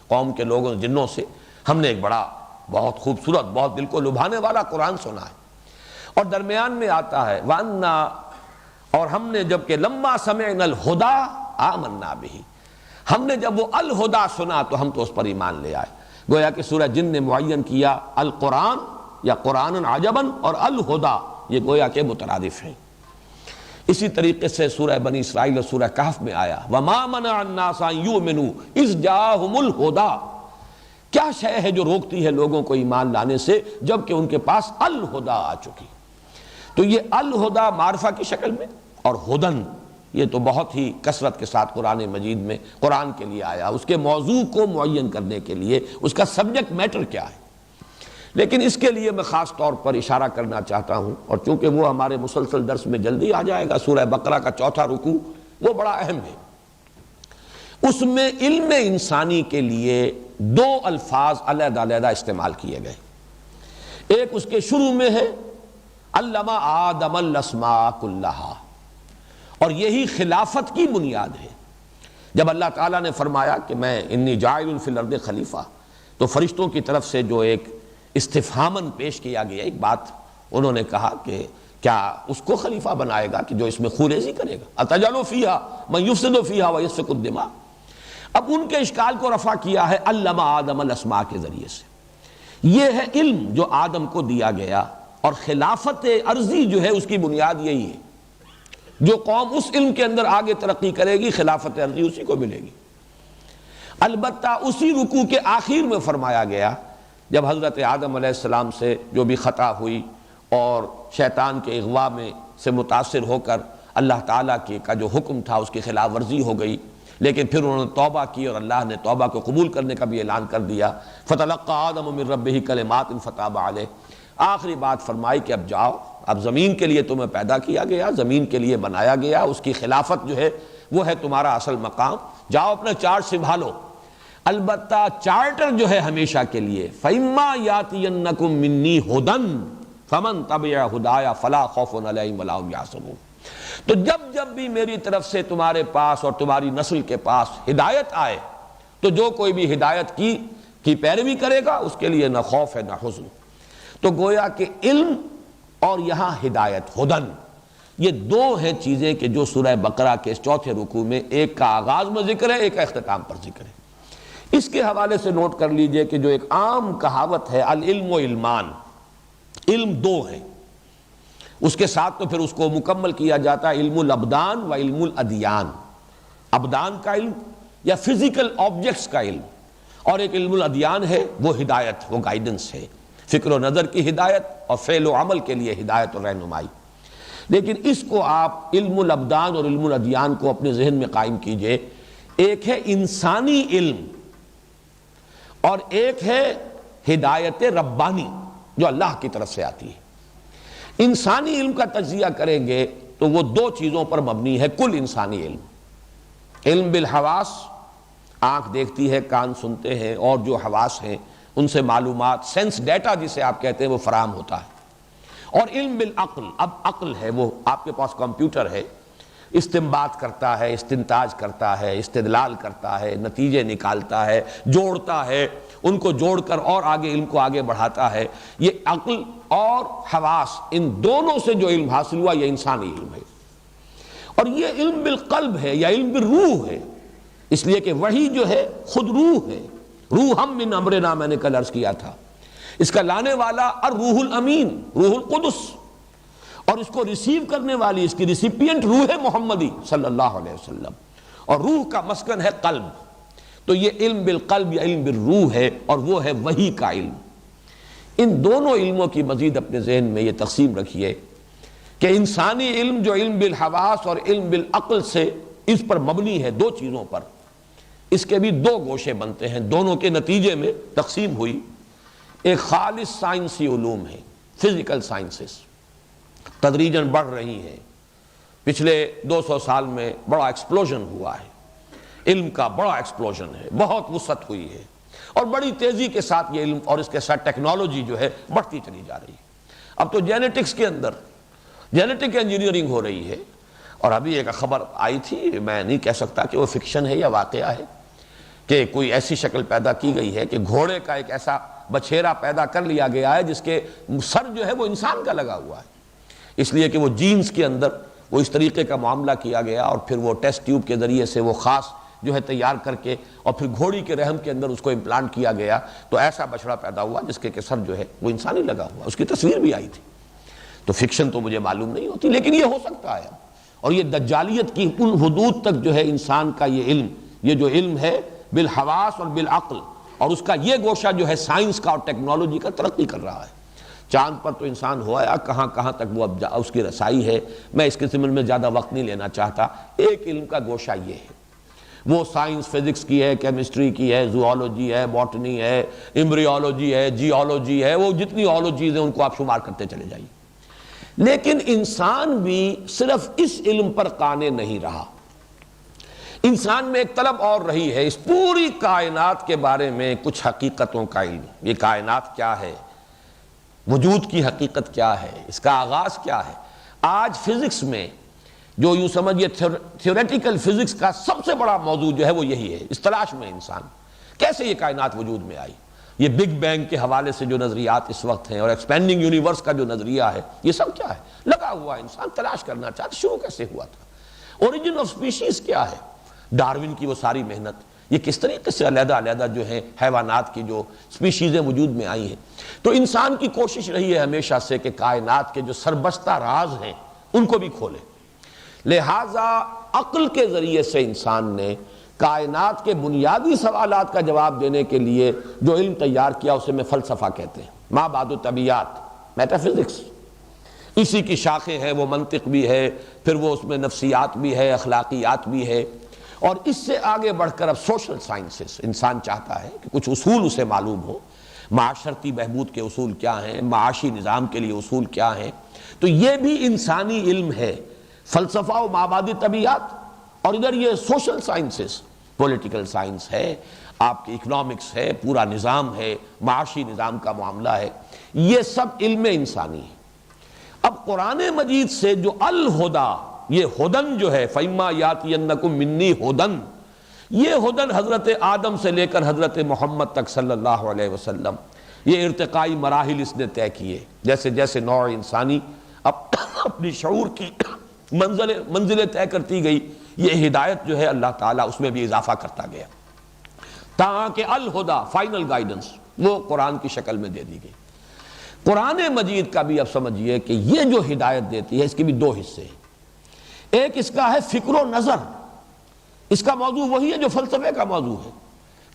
قوم کے لوگوں جنوں سے، ہم نے ایک بڑا بہت خوبصورت، بہت دل کو لبھانے والا قرآن سنا ہے۔ اور درمیان میں آتا ہے وَأَنَّا، اور ہم نے جب کہ لَمَّا سَمِعْنَا الْهُدَىٰ آمَنَّا بِهِ، ہم نے جب وہ الہدیٰ سنا تو ہم تو اس پر ایمان لے آئے۔ گویا کہ سورہ جن نے معین کیا القرآن یا قرآن عجباً اور الہدیٰ، یہ گویا کہ مترادف ہیں۔ اسی طریقے سے سورہ بنی اسرائیل اور سورہ کہف میں آیا وَمَا مَنَعَ النَّاسَ أَن يُؤْمِنُوا إِذْ جَاءَهُمُ الْهُدَىٰ، کیا شے ہے جو روکتی ہے لوگوں کو ایمان لانے سے جبکہ ان کے پاس الہدیٰ آ چکی۔ تو یہ الہدیٰ معرفہ کی شکل میں، اور ہدن یہ تو بہت ہی کثرت کے ساتھ قرآن مجید میں قرآن کے لیے آیا، اس کے موضوع کو معین کرنے کے لیے، اس کا سبجیکٹ میٹر کیا ہے۔ لیکن اس کے لیے میں خاص طور پر اشارہ کرنا چاہتا ہوں، اور چونکہ وہ ہمارے مسلسل درس میں جلدی آ جائے گا، سورہ بقرہ کا 4تھا رکوع وہ بڑا اہم ہے۔ اس میں علم انسانی کے لیے 2 الفاظ علیحدہ علیحدہ استعمال کیے گئے۔ ایک اس کے شروع میں ہے علم آدم الاسماء کلہا، اور یہی خلافت کی بنیاد ہے۔ جب اللہ تعالیٰ نے فرمایا کہ میں انی جاعل فی الارض خلیفہ، تو فرشتوں کی طرف سے جو ایک استفہاماً پیش کیا گیا ایک بات، انہوں نے کہا کہ کیا اس کو خلیفہ بنائے گا کہ جو اس میں خوریزی کرے گا، اتجعل فیہا من یفسد فیہا ویسفک الدماء۔ اب ان کے اشکال کو رفع کیا ہے علم آدم الاسماء کے ذریعے سے۔ یہ ہے علم جو آدم کو دیا گیا، اور خلافت ارضی جو ہے اس کی بنیاد یہی ہے۔ جو قوم اس علم کے اندر آگے ترقی کرے گی خلافت ارضی اسی کو ملے گی۔ البتہ اسی رکوع کے آخر میں فرمایا گیا جب حضرت آدم علیہ السلام سے جو بھی خطا ہوئی اور شیطان کے اغوا میں سے متاثر ہو کر اللہ تعالیٰ کا جو حکم تھا اس کی خلاف ورزی ہو گئی، لیکن پھر انہوں نے توبہ کی اور اللہ نے توبہ کو قبول کرنے کا بھی اعلان کر دیا۔ فَتَلَقَّىٰ آدَمُ مِن رَّبِّهِ كَلِمَاتٍ فَتَابَ عَلَيْهِ، آخری بات فرمائی کہ اب جاؤ، اب زمین کے لیے تمہیں پیدا کیا گیا، زمین کے لیے بنایا گیا، اس کی خلافت جو ہے وہ ہے تمہارا اصل مقام، جاؤ اپنا چارج سنبھالو۔ البتہ چارٹر جو ہے ہمیشہ کے لیے فَإِمَّا يَأْتِيَنَّكُم مِّنِّي هُدًى فَمَن تَبِعَ هُدَايَ فَلَا خَوْفٌ عَلَيْهِمْ وَلَا هُمْ يَحْزَنُونَ۔ تو جب بھی میری طرف سے تمہارے پاس اور تمہاری نسل کے پاس ہدایت آئے تو جو کوئی بھی ہدایت کی پیروی کرے گا اس کے لیے نہ خوف ہے نہ حزن۔ تو گویا کہ علم اور یہاں ہدایت، ہدن، یہ 2 ہیں چیزیں کہ جو سورہ بقرہ کے اس 4تھے رکوع میں ایک کا آغاز میں ذکر ہے، ایک کا اختتام پر ذکر ہے۔ اس کے حوالے سے نوٹ کر لیجئے کہ جو ایک عام کہاوت ہے العلم و علمان، علم 2 ہیں، اس کے ساتھ تو پھر اس کو مکمل کیا جاتا ہے علم الابدان و علم الادیان، ابدان کا علم یا فزیکل آبجیکٹس کا علم، اور ایک علم الادیان ہے وہ ہدایت، وہ گائیڈنس ہے، فکر و نظر کی ہدایت اور فعل و عمل کے لیے ہدایت اور رہنمائی۔ لیکن اس کو آپ علم الابدان اور علم الادیان کو اپنے ذہن میں قائم کیجئے، ایک ہے انسانی علم اور ایک ہے ہدایت ربانی جو اللہ کی طرف سے آتی ہے۔ انسانی علم کا تجزیہ کریں گے تو وہ 2 چیزوں پر مبنی ہے کل انسانی علم۔ علم بالحواس، آنکھ دیکھتی ہے، کان سنتے ہیں، اور جو حواس ہیں ان سے معلومات، سینس ڈیٹا جسے آپ کہتے ہیں وہ فراہم ہوتا ہے۔ اور علم بالعقل، اب عقل ہے، وہ آپ کے پاس کمپیوٹر ہے، استنباط کرتا ہے، استنتاج کرتا ہے، استدلال کرتا ہے، نتیجے نکالتا ہے، جوڑتا ہے، ان کو جوڑ کر اور آگے علم کو آگے بڑھاتا ہے۔ یہ عقل اور حواس، ان دونوں سے جو علم حاصل ہوا یہ انسانی علم ہے۔ اور یہ علم بالقلب ہے یا علم بالروح ہے، اس لیے کہ وحی جو ہے خود روح ہے، روح من امرنا، میں نے کل عرض کیا تھا، اس کا لانے والا الروح الامین، روح القدس، اور اس کو ریسیو کرنے والی، اس کی ریسیپینٹ روح محمدی صلی اللہ علیہ وسلم، اور روح کا مسکن ہے قلب۔ تو یہ علم بالقلب یا علم بالروح ہے، اور وہ ہے وحی کا علم۔ ان دونوں علموں کی مزید اپنے ذہن میں یہ تقسیم رکھیے کہ انسانی علم جو علم بالحواس اور علم بالعقل سے اس پر مبنی ہے، دو چیزوں پر، اس کے بھی دو گوشے بنتے ہیں، دونوں کے نتیجے میں تقسیم ہوئی۔ ایک خالص سائنسی علوم ہے، فزیکل سائنسز تدریجاً بڑھ رہی ہیں، پچھلے 200 سال میں بڑا ایکسپلوژن ہوا ہے، علم کا بڑا ایکسپلوژن ہے، بہت وسعت ہوئی ہے، اور بڑی تیزی کے ساتھ یہ علم اور اس کے ساتھ ٹیکنالوجی جو ہے بڑھتی چلی جا رہی ہے۔ اب تو جینیٹکس کے اندر جینیٹک انجینئرنگ ہو رہی ہے، اور ابھی ایک خبر آئی تھی، میں نہیں کہہ سکتا کہ وہ فکشن ہے یا واقعہ ہے، کہ کوئی ایسی شکل پیدا کی گئی ہے کہ گھوڑے کا ایک ایسا بچھیرا پیدا کر لیا گیا ہے جس کے سر جو ہے وہ انسان کا لگا ہوا ہے، اس لیے کہ وہ جینز کے اندر وہ اس طریقے کا معاملہ کیا گیا، اور پھر وہ ٹیسٹ ٹیوب کے ذریعے سے وہ خاص جو ہے تیار کر کے، اور پھر گھوڑی کے رحم کے اندر اس کو امپلانٹ کیا گیا، تو ایسا بچڑا پیدا ہوا جس کے سر جو ہے وہ انسانی لگا ہوا، اس کی تصویر بھی آئی تھی۔ تو فکشن تو مجھے معلوم نہیں ہوتی، لیکن یہ ہو سکتا ہے، اور یہ دجالیت کی ان حدود تک جو ہے انسان کا یہ علم، یہ جو علم ہے بالحواس اور بالعقل، اور اس کا یہ گوشہ جو ہے سائنس کا اور ٹیکنالوجی کا ترقی کر رہا ہے۔ چاند پر تو انسان ہوا، کہاں کہاں تک وہ اب اس کی رسائی ہے، میں اس کے ضمن میں زیادہ وقت نہیں لینا چاہتا۔ ایک علم کا گوشہ یہ ہے، وہ سائنس فزکس کی ہے، کیمسٹری کی ہے، زوالوجی ہے، باٹنی ہے، ایمبریولوجی ہے، جیولوجی ہے، وہ جتنی آلوجیز ہیں ان کو آپ شمار کرتے چلے جائیے۔ لیکن انسان بھی صرف اس علم پر قانع نہیں رہا، انسان میں ایک طلب اور رہی ہے، اس پوری کائنات کے بارے میں کچھ حقیقتوں کا علم۔ یہ کائنات کیا ہے، وجود کی حقیقت کیا ہے، اس کا آغاز کیا ہے۔ آج فزکس میں جو یوں سمجھیے تھیوریٹیکل فزکس کا سب سے بڑا موضوع جو ہے وہ یہی ہے، اس تلاش میں انسان کیسے یہ کائنات وجود میں آئی۔ یہ بگ بینگ کے حوالے سے جو نظریات اس وقت ہیں، اور ایکسپینڈنگ یونیورس کا جو نظریہ ہے، یہ سب کیا ہے، لگا ہوا انسان تلاش کرنا چاہتا، شروع کیسے ہوا تھا، اوریجن آف سپیشیز کیا ہے، ڈارون کی وہ ساری محنت، یہ کس طریقے سے علیحدہ علیحدہ جو ہیں حیوانات کی جو سپیشیزیں وجود میں آئی ہیں۔ تو انسان کی کوشش رہی ہے ہمیشہ سے کہ کائنات کے جو سربستہ راز ہیں ان کو بھی کھولے، لہٰذا عقل کے ذریعے سے انسان نے کائنات کے بنیادی سوالات کا جواب دینے کے لیے جو علم تیار کیا اسے میں فلسفہ کہتے ہیں، ما بعد الطبیعیات، میٹا فزکس، اسی کی شاخیں ہیں، وہ منطق بھی ہے، پھر وہ اس میں نفسیات بھی ہے، اخلاقیات بھی ہے، اور اس سے آگے بڑھ کر اب سوشل سائنسز، انسان چاہتا ہے کہ کچھ اصول اسے معلوم ہو، معاشرتی بہبود کے اصول کیا ہیں، معاشی نظام کے لیے اصول کیا ہیں، تو یہ بھی انسانی علم ہے، فلسفہ و مابعد طبیعیات۔ اور ادھر یہ سوشل سائنسز، پولیٹیکل سائنس ہے، آپ کی اکنامکس ہے، پورا نظام ہے، معاشی نظام کا معاملہ ہے، یہ سب علم انسانی ہے۔ اب قرآن مجید سے جو الہدا، یہ ہدن جو ہے، فَإِمَّا يَأْتِيَنَّكُم مِّنِّي ہدن، یہ ہدن حضرت آدم سے لے کر حضرت محمد تک صلی اللہ علیہ وسلم، یہ ارتقائی مراحل اس نے طے کیے، جیسے جیسے نوع انسانی اپنی شعور کی منزلیں طے کرتی گئی، یہ ہدایت جو ہے اللہ تعالیٰ اس میں بھی اضافہ کرتا گیا، تاکہ الہدا، فائنل گائیڈنس، وہ قرآن کی شکل میں دے دی گئی۔ قرآن مجید کا بھی اب سمجھیے کہ یہ جو ہدایت دیتی ہے اس کے بھی دو حصے ہیں۔ ایک اس کا ہے فکر و نظر، اس کا موضوع وہی ہے جو فلسفے کا موضوع ہے،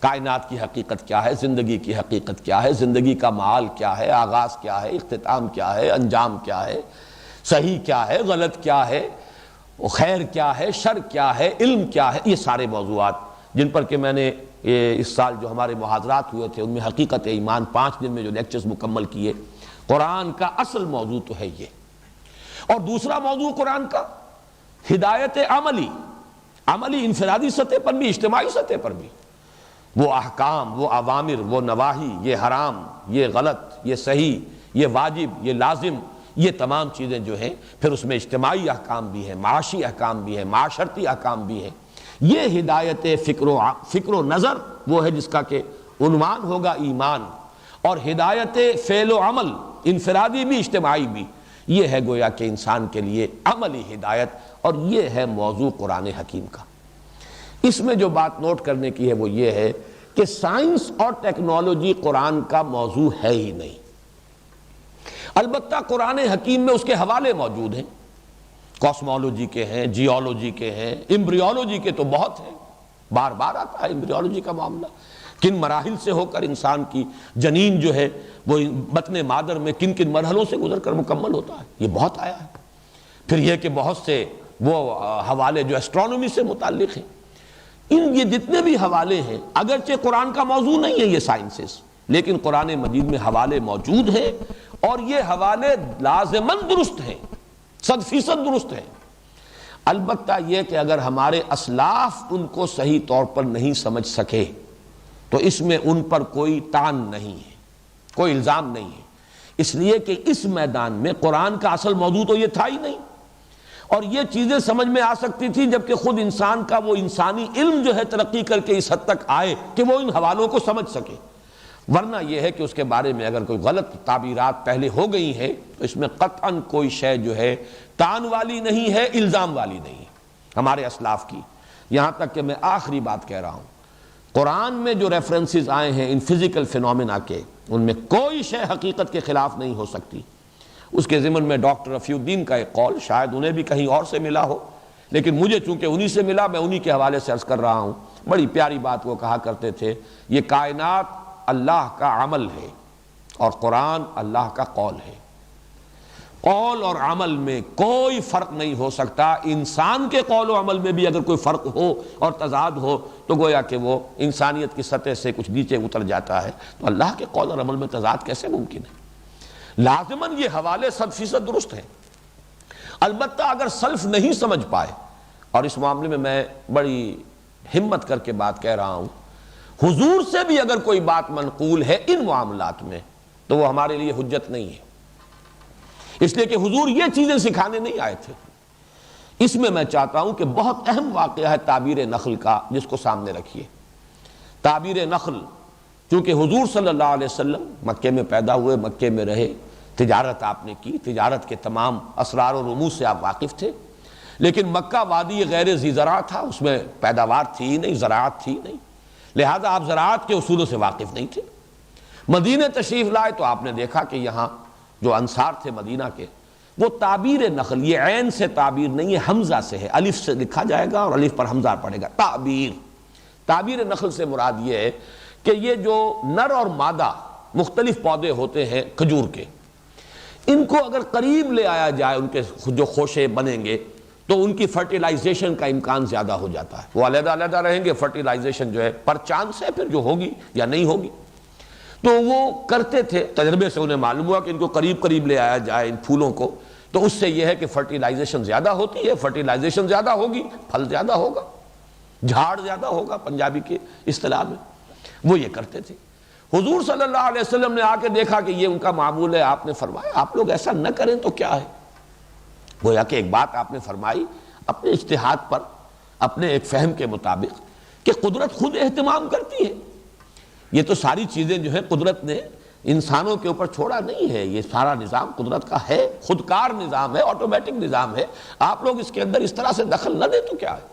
کائنات کی حقیقت کیا ہے، زندگی کی حقیقت کیا ہے، زندگی کا معال کیا ہے، آغاز کیا ہے، اختتام کیا ہے، انجام کیا ہے، صحیح کیا ہے، غلط کیا ہے، خیر کیا ہے، شر کیا ہے، علم کیا ہے، یہ سارے موضوعات جن پر کہ میں نے اس سال جو ہمارے محاضرات ہوئے تھے ان میں حقیقت ایمان 5 دن میں جو لیکچرز مکمل کیے، قرآن کا اصل موضوع تو ہے یہ۔ اور دوسرا موضوع قرآن کا ہدایت عملی انفرادی سطح پر بھی، اجتماعی سطح پر بھی، وہ احکام، وہ اوامر، وہ نواہی، یہ حرام، یہ غلط، یہ صحیح، یہ واجب، یہ لازم، یہ تمام چیزیں جو ہیں، پھر اس میں اجتماعی احکام بھی ہیں، معاشی احکام بھی ہیں، معاشرتی احکام بھی ہیں۔ یہ ہدایت فکر و نظر وہ ہے جس کا کہ عنوان ہوگا ایمان، اور ہدایت فعل و عمل، انفرادی بھی اجتماعی بھی، یہ ہے گویا کہ انسان کے لیے عملی ہدایت، اور یہ ہے موضوع قرآن حکیم کا۔ اس میں جو بات نوٹ کرنے کی ہے وہ یہ ہے کہ سائنس اور ٹیکنالوجی قرآن کا موضوع ہے ہی نہیں، البتہ قرآن حکیم میں اس کے حوالے موجود ہیں، کاسمولوجی کے ہیں، جیولوجی کے ہیں، ایمبریولوجی کے تو بہت ہیں، بار بار آتا ہے ایمبریولوجی کا معاملہ، کن مراحل سے ہو کر انسان کی جنین جو ہے وہ بطن مادر میں کن کن مرحلوں سے گزر کر مکمل ہوتا ہے، یہ بہت آیا ہے۔ پھر یہ کہ بہت سے وہ حوالے جو ایسٹرونومی سے متعلق ہیں، یہ جتنے بھی حوالے ہیں اگرچہ قرآن کا موضوع نہیں ہے یہ سائنسز، لیکن قرآن مجید میں حوالے موجود ہیں، اور یہ حوالے لازماً درست ہیں، 100% درست ہیں۔ البتہ یہ کہ اگر ہمارے اسلاف ان کو صحیح طور پر نہیں سمجھ سکے تو اس میں ان پر کوئی طعن نہیں ہے، کوئی الزام نہیں ہے، اس لیے کہ اس میدان میں قرآن کا اصل موضوع تو یہ تھا ہی نہیں، اور یہ چیزیں سمجھ میں آ سکتی تھی جبکہ خود انسان کا وہ انسانی علم جو ہے ترقی کر کے اس حد تک آئے کہ وہ ان حوالوں کو سمجھ سکے، ورنہ یہ ہے کہ اس کے بارے میں اگر کوئی غلط تعبیرات پہلے ہو گئی ہیں تو اس میں قطعاً کوئی شے جو ہے طعن والی نہیں ہے، الزام والی نہیں ہے ہمارے اسلاف کی۔ یہاں تک کہ میں آخری بات کہہ رہا ہوں، قرآن میں جو ریفرنسز آئے ہیں ان فزیکل فینومینا کے، ان میں کوئی شے حقیقت کے خلاف نہیں ہو سکتی۔ اس کے ضمن میں ڈاکٹر رفیع الدین کا ایک قول، شاید انہیں بھی کہیں اور سے ملا ہو، لیکن مجھے چونکہ انہی سے ملا، میں انہی کے حوالے سے عرض کر رہا ہوں۔ بڑی پیاری بات وہ کہا کرتے تھے، یہ کائنات اللہ کا عمل ہے اور قرآن اللہ کا قول ہے، قول اور عمل میں کوئی فرق نہیں ہو سکتا۔ انسان کے قول و عمل میں بھی اگر کوئی فرق ہو اور تضاد ہو تو گویا کہ وہ انسانیت کی سطح سے کچھ نیچے اتر جاتا ہے، تو اللہ کے قول اور عمل میں تضاد کیسے ممکن ہے؟ لازماً یہ حوالے 100% درست ہیں، البتہ اگر سلف نہیں سمجھ پائے، اور اس معاملے میں بڑی ہمت کر کے بات کہہ رہا ہوں، حضور سے بھی اگر کوئی بات منقول ہے ان معاملات میں تو وہ ہمارے لیے حجت نہیں ہے، اس لیے کہ حضور یہ چیزیں سکھانے نہیں آئے تھے۔ اس میں میں چاہتا ہوں کہ بہت اہم واقعہ ہے تعبیر نخل کا، جس کو سامنے رکھیے۔ تعبیر نخل، چونکہ حضور صلی اللہ علیہ وسلم مکے میں پیدا ہوئے، مکے میں رہے، تجارت آپ نے کی، تجارت کے تمام اسرار و رموز سے آپ واقف تھے، لیکن مکہ وادی غیر ذی زرع تھا، اس میں پیداوار تھی ہی نہیں، زراعت تھی نہیں، لہذا آپ زراعت کے اصولوں سے واقف نہیں تھے۔ مدینہ تشریف لائے تو آپ نے دیکھا کہ یہاں جو انصار تھے مدینہ کے، وہ تعبیر نخل، یہ عین سے تعبیر نہیں ہے، حمزہ سے ہے، الف سے لکھا جائے گا اور الف پر حمزہ پڑے گا، تعبیر نخل سے مراد یہ ہے کہ یہ جو نر اور مادہ مختلف پودے ہوتے ہیں کھجور کے، ان کو اگر قریب لے آیا جائے، ان کے جو خوشے بنیں گے تو ان کی فرٹیلائزیشن کا امکان زیادہ ہو جاتا ہے، وہ علیحدہ علیحدہ رہیں گے، فرٹیلائزیشن جو ہے پر چانس ہے پھر جو ہوگی یا نہیں ہوگی، تو وہ کرتے تھے، تجربے سے انہیں معلوم ہوا کہ ان کو قریب قریب لے آیا جائے ان پھولوں کو، تو اس سے یہ ہے کہ فرٹیلائزیشن زیادہ ہوتی ہے، فرٹیلائزیشن زیادہ ہوگی، پھل زیادہ ہوگا، جھاڑ زیادہ ہوگا پنجابی کے اصطلاح میں، وہ یہ کرتے تھے۔ حضور صلی اللہ علیہ وسلم نے آ کے دیکھا کہ یہ ان کا معمول ہے، آپ نے فرمایا آپ لوگ ایسا نہ کریں تو کیا ہے، گویا کہ ایک بات آپ نے فرمائی اپنے اجتہاد پر، اپنے ایک فہم کے مطابق، کہ قدرت خود اہتمام کرتی ہے، یہ تو ساری چیزیں جو ہیں قدرت نے انسانوں کے اوپر چھوڑا نہیں ہے، یہ سارا نظام قدرت کا ہے، خودکار نظام ہے، آٹومیٹک نظام ہے، آپ لوگ اس کے اندر اس طرح سے دخل نہ دیں تو کیا ہے۔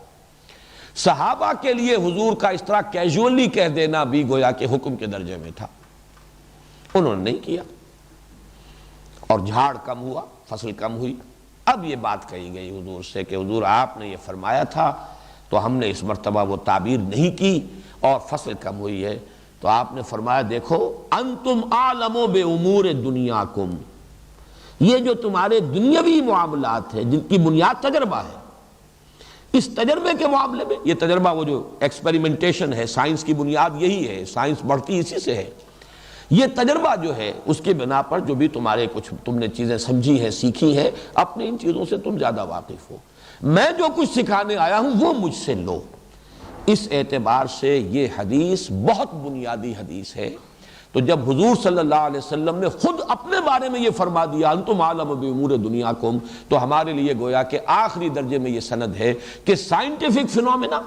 صحابہ کے لیے حضور کا اس طرح کیجولی کہہ دینا بھی گویا کہ حکم کے درجے میں تھا، انہوں نے نہیں کیا، اور جھاڑ کم ہوا، فصل کم ہوئی۔ اب یہ بات کہی گئی حضور سے کہ حضور آپ نے یہ فرمایا تھا تو ہم نے اس مرتبہ وہ تعبیر نہیں کی اور فصل کم ہوئی ہے، تو آپ نے فرمایا دیکھو انتم اعلم بامور دنیاکم، یہ جو تمہارے دنیاوی معاملات ہیں جن کی بنیاد تجربہ ہے، اس تجربے کے معاملے میں، یہ تجربہ وہ جو ایکسپیریمنٹیشن ہے، سائنس کی بنیاد یہی ہے، سائنس بڑھتی اسی سے ہے، یہ تجربہ جو ہے اس کی بنا پر جو بھی تمہارے کچھ تم نے چیزیں سمجھی ہیں، سیکھی ہیں، اپنے ان چیزوں سے تم زیادہ واقف ہو، میں جو کچھ سکھانے آیا ہوں وہ مجھ سے لو۔ اس اعتبار سے یہ حدیث بہت بنیادی حدیث ہے۔ تو جب حضور صلی اللہ علیہ وسلم نے خود اپنے بارے میں یہ فرما دیا انتم عالم بامور دنیاکم، تو ہمارے لیے گویا کہ آخری درجے میں یہ سند ہے کہ سائنٹیفک فینومینا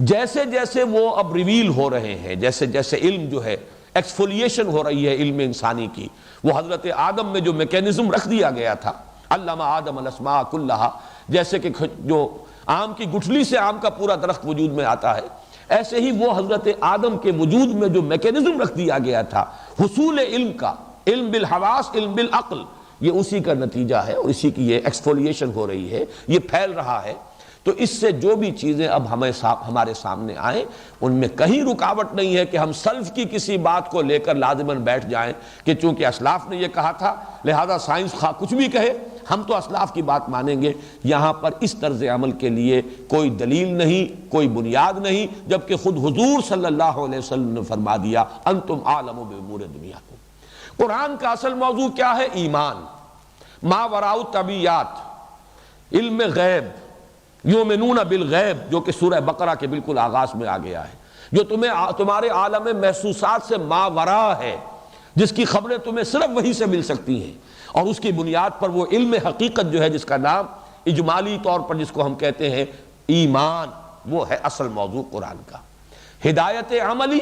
جیسے جیسے وہ اب ریویل ہو رہے ہیں، جیسے جیسے علم جو ہے ایکسفولیشن ہو رہی ہے علم انسانی کی، وہ حضرت آدم میں جو میکینزم رکھ دیا گیا تھا علم آدم الاسماء کلھا، جیسے کہ جو آم کی گٹھلی سے آم کا پورا درخت وجود میں آتا ہے، ایسے ہی وہ حضرت آدم کے وجود میں جو میکینزم رکھ دیا گیا تھا حصول علم کا، علم بالحواس، علم بالعقل، یہ اسی کا نتیجہ ہے، اور اسی کی یہ ایکسفولیشن ہو رہی ہے، یہ پھیل رہا ہے۔ تو اس سے جو بھی چیزیں اب ہمارے سامنے آئیں ان میں کہیں رکاوٹ نہیں ہے کہ ہم سلف کی کسی بات کو لے کر لازماً بیٹھ جائیں کہ چونکہ اسلاف نے یہ کہا تھا لہذا سائنس خواہ کچھ بھی کہے ہم تو اسلاف کی بات مانیں گے۔ یہاں پر اس طرز عمل کے لیے کوئی دلیل نہیں، کوئی بنیاد نہیں، جبکہ خود حضور صلی اللہ علیہ وسلم نے فرما دیا انتم عالم بامور دنیاکم۔ قرآن کا اصل موضوع کیا ہے؟ ایمان، ما وراء الطبیعات، علم غیب، یؤمنون بالغیب، جو کہ سورہ بقرہ کے بالکل آغاز میں آ گیا ہے، جو تمہارے عالم محسوسات سے ماوراء ہے، جس کی خبریں تمہیں صرف وہی سے مل سکتی ہیں، اور اس کی بنیاد پر وہ علم حقیقت جو ہے جس کا نام اجمالی طور پر جس کو ہم کہتے ہیں ایمان، وہ ہے اصل موضوع قرآن کا۔ ہدایت عملی،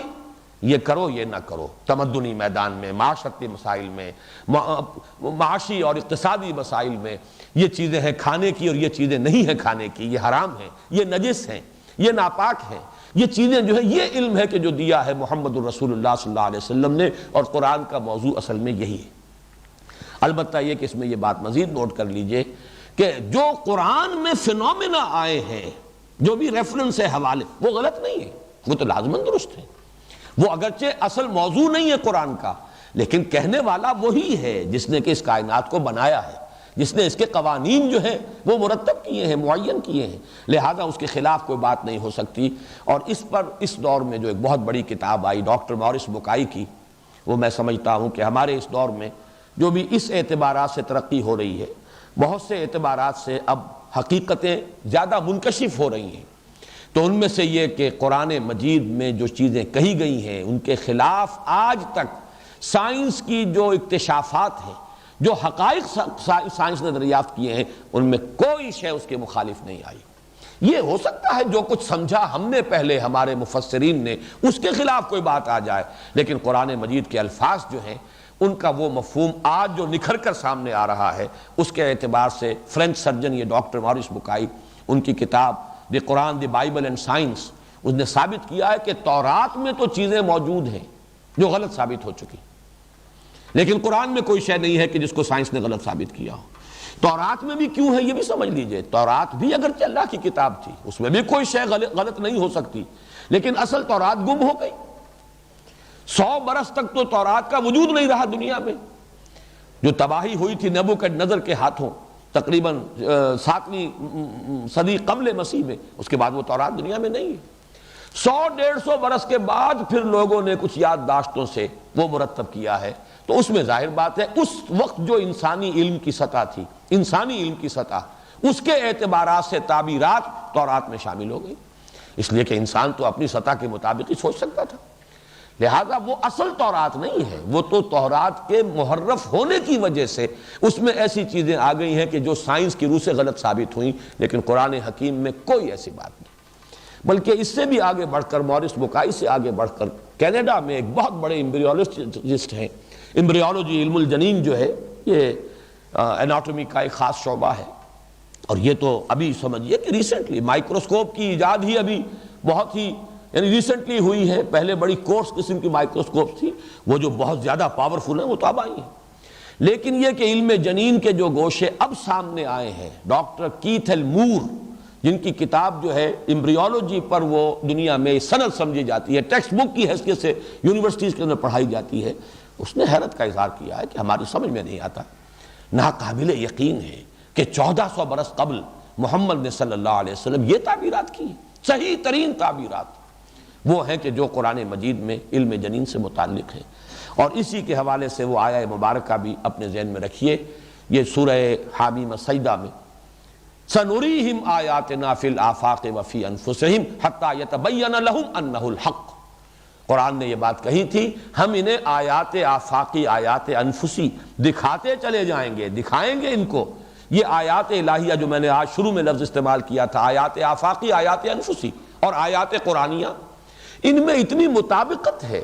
یہ کرو یہ نہ کرو، تمدنی میدان میں، معاشرتی مسائل میں، معاشی اور اقتصادی مسائل میں، یہ چیزیں ہیں کھانے کی اور یہ چیزیں نہیں ہیں کھانے کی، یہ حرام ہیں، یہ نجس ہیں، یہ ناپاک ہیں، یہ چیزیں جو ہے یہ علم ہے کہ جو دیا ہے محمد الرسول اللہ صلی اللہ علیہ وسلم نے، اور قرآن کا موضوع اصل میں یہی ہے۔ البتہ یہ کہ اس میں یہ بات مزید نوٹ کر لیجئے کہ جو قرآن میں فینومینا آئے ہیں، جو بھی ریفرنس ہے، حوالے، وہ غلط نہیں ہے، وہ تو لازماً درست ہے۔ وہ اگرچہ اصل موضوع نہیں ہے قرآن کا، لیکن کہنے والا وہی ہے جس نے کہ اس کائنات کو بنایا ہے، جس نے اس کے قوانین جو ہیں وہ مرتب کیے ہیں، معین کیے ہیں، لہذا اس کے خلاف کوئی بات نہیں ہو سکتی۔ اور اس پر اس دور میں جو ایک بہت بڑی کتاب آئی ڈاکٹر مورس بکائی کی، وہ میں سمجھتا ہوں کہ ہمارے اس دور میں جو بھی اس اعتبارات سے ترقی ہو رہی ہے، بہت سے اعتبارات سے اب حقیقتیں زیادہ منکشف ہو رہی ہیں، تو ان میں سے یہ کہ قرآن مجید میں جو چیزیں کہی گئی ہیں ان کے خلاف آج تک سائنس کی جو اکتشافات ہیں، جو حقائق سائنس نے دریافت کیے ہیں، ان میں کوئی شے اس کے مخالف نہیں آئی۔ یہ ہو سکتا ہے جو کچھ سمجھا ہم نے پہلے، ہمارے مفسرین نے، اس کے خلاف کوئی بات آ جائے، لیکن قرآن مجید کے الفاظ جو ہیں ان کا وہ مفہوم آج جو نکھر کر سامنے آ رہا ہے، اس کے اعتبار سے فرینچ سرجن یہ ڈاکٹر مورس بکائی، ان کی کتاب دی قرآن دی بائبل اینڈ سائنس، اس نے ثابت کیا ہے کہ تورات میں تو چیزیں موجود ہیں جو غلط ثابت ہو چکی، لیکن قرآن میں کوئی شے نہیں ہے کہ جس کو سائنس نے غلط ثابت کیا ہو۔ تورات میں بھی کیوں ہے یہ بھی سمجھ لیجئے، تورات بھی اگرچہ اللہ کی کتاب تھی، اس میں بھی کوئی شے غلط نہیں ہو سکتی، لیکن اصل تورات گم ہو گئی۔ 100 برس تک تو تورات کا وجود نہیں رہا دنیا میں، جو تباہی ہوئی تھی نبوکدنضر کے ہاتھوں تقریباً 7ویں صدی قبل مسیح میں، اس کے بعد وہ تورات دنیا میں نہیں ہے۔ 100-150 برس کے بعد پھر لوگوں نے کچھ یادداشتوں سے وہ مرتب کیا ہے، تو اس میں ظاہر بات ہے اس وقت جو انسانی علم کی سطح تھی، انسانی علم کی سطح، اس کے اعتبارات سے تعبیرات تورات میں شامل ہو گئی، اس لیے کہ انسان تو اپنی سطح کے مطابق ہی سوچ سکتا تھا، لہذا وہ اصل تورات نہیں ہے، وہ تو تورات کے محرف ہونے کی وجہ سے اس میں ایسی چیزیں آ گئی ہیں کہ جو سائنس کی روح سے غلط ثابت ہوئیں، لیکن قرآن حکیم میں کوئی ایسی بات نہیں۔ بلکہ اس سے بھی آگے بڑھ کر، مورس بکائی سے آگے بڑھ کر، کینیڈا میں ایک بہت بڑے ایمبریولوجسٹ ہیں، ایمبریولوجی، علم الجنین جو ہے، یہ اناٹومی کا ایک خاص شعبہ ہے، اور یہ تو ابھی سمجھیے کہ ریسنٹلی مائکروسکوپ کی ایجاد ہی ابھی بہت ہی یعنی ریسنٹلی ہوئی ہے، پہلے بڑی کورس قسم کی مائکروسکوپ تھی، وہ جو بہت زیادہ پاورفل ہیں وہ تو اب آئی ہیں، لیکن یہ کہ علم جنین کے جو گوشے اب سامنے آئے ہیں، ڈاکٹر کیتھ ایل مور، جن کی کتاب جو ہے ایمبریولوجی پر وہ دنیا میں سند سمجھی جاتی ہے، ٹیکسٹ بک کی حیثیت سے یونیورسٹیز کے اندر پڑھائی جاتی ہے، اس نے حیرت کا اظہار کیا ہے کہ ہماری سمجھ میں نہیں آتا، ناقابل یقین ہے کہ 1400 برس قبل محمد نے صلی اللہ علیہ وسلم یہ تعبیرات کی، صحیح ترین تعبیرات وہ ہیں کہ جو قرآن مجید میں علم جنین سے متعلق ہیں۔ اور اسی کے حوالے سے وہ آیہ مبارکہ بھی اپنے ذہن میں رکھیے، یہ سورہ حامیم سجدہ میں سَنُرِيهِمْ آیَاتِنَا فِي الْآفَاقِ وَفِي أَنفُسِهِمْ حَتَّى يَتَبَيَّنَ لَهُمْ أَنَّهُ الْحَقُّ۔ قرآن نے یہ بات کہی تھی، ہم انہیں آیات آفاقی، آیات انفسی دکھاتے چلے جائیں گے، دکھائیں گے ان کو۔ یہ آیات الہیہ جو میں نے آج شروع میں لفظ استعمال کیا تھا، آیات آفاقی، آیات انفسی اور آیات قرآنیہ، ان میں اتنی مطابقت ہے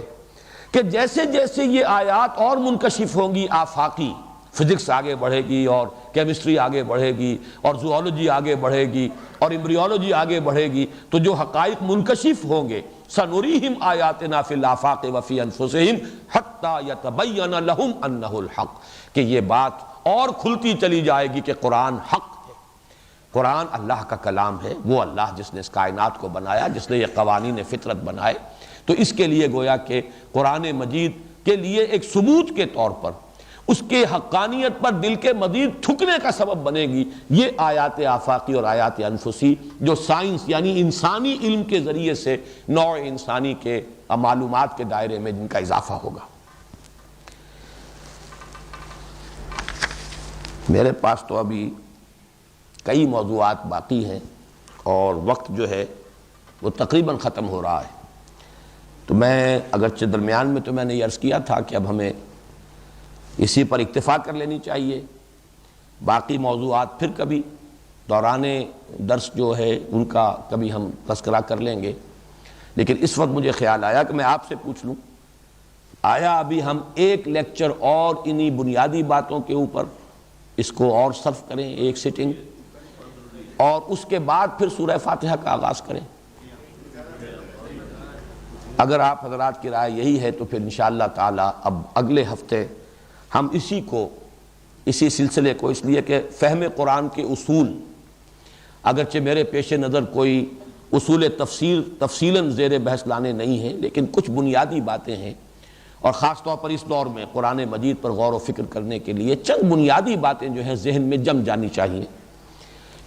کہ جیسے جیسے یہ آیات اور منکشف ہوں گی آفاقی، فزکس آگے بڑھے گی اور کیمسٹری آگے بڑھے گی اور زوالوجی آگے بڑھے گی اور ایمبریولوجی آگے بڑھے گی، تو جو حقائق منکشف ہوں گے، سنریہم آیاتنا فی الآفاق وفی انفسہم حتی یتبین لہم انہ الحق، کہ یہ بات اور کھلتی چلی جائے گی کہ قرآن حق ہے۔ قرآن اللہ کا کلام ہے، وہ اللہ جس نے اس کائنات کو بنایا، جس نے یہ قوانین فطرت بنائے، تو اس کے لیے گویا کہ قرآن مجید کے لیے ایک ثبوت کے طور پر اس کے حقانیت پر دل کے مزید تھکنے کا سبب بنے گی یہ آیات آفاقی اور آیات انفسی، جو سائنس یعنی انسانی علم کے ذریعے سے نوع انسانی کے معلومات کے دائرے میں جن کا اضافہ ہوگا۔ میرے پاس تو ابھی کئی موضوعات باقی ہیں اور وقت جو ہے وہ تقریباً ختم ہو رہا ہے، تو میں اگرچہ درمیان میں تو میں نے یہ عرض کیا تھا کہ اب ہمیں اسی پر اکتفا کر لینی چاہیے، باقی موضوعات پھر کبھی دوران درس جو ہے ان کا کبھی ہم تذکرہ کر لیں گے، لیکن اس وقت مجھے خیال آیا کہ میں آپ سے پوچھ لوں، آیا ابھی ہم ایک لیکچر اور انہی بنیادی باتوں کے اوپر اس کو اور صرف کریں، ایک سٹنگ، اور اس کے بعد پھر سورہ فاتحہ کا آغاز کریں؟ اگر آپ حضرات کی رائے یہی ہے تو پھر انشاءاللہ تعالی اب اگلے ہفتے ہم اسی سلسلے کو، اس لیے کہ فہم قرآن کے اصول اگرچہ میرے پیش نظر کوئی اصول تفصیلاً زیر بحث لانے نہیں ہیں، لیکن کچھ بنیادی باتیں ہیں، اور خاص طور پر اس دور میں قرآن مجید پر غور و فکر کرنے کے لیے چند بنیادی باتیں جو ہیں ذہن میں جم جانی چاہیے۔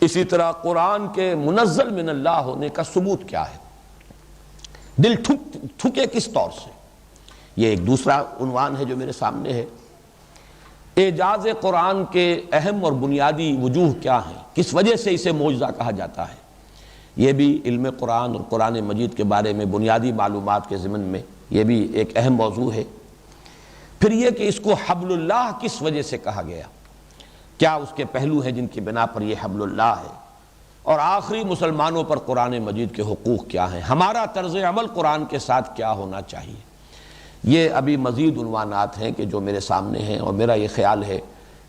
اسی طرح قرآن کے منزل من اللہ ہونے کا ثبوت کیا ہے، دل ٹھکے کس طور سے، یہ ایک دوسرا عنوان ہے جو میرے سامنے ہے۔ اعجاز قرآن کے اہم اور بنیادی وجوہ کیا ہیں، کس وجہ سے اسے معجزہ کہا جاتا ہے، یہ بھی علم قرآن اور قرآن مجید کے بارے میں بنیادی معلومات کے ضمن میں یہ بھی ایک اہم موضوع ہے۔ پھر یہ کہ اس کو حبل اللہ کس وجہ سے کہا گیا، کیا اس کے پہلو ہیں جن کی بنا پر یہ حبل اللہ ہے، اور آخری مسلمانوں پر قرآن مجید کے حقوق کیا ہیں، ہمارا طرز عمل قرآن کے ساتھ کیا ہونا چاہیے۔ یہ ابھی مزید عنوانات ہیں کہ جو میرے سامنے ہیں، اور میرا یہ خیال ہے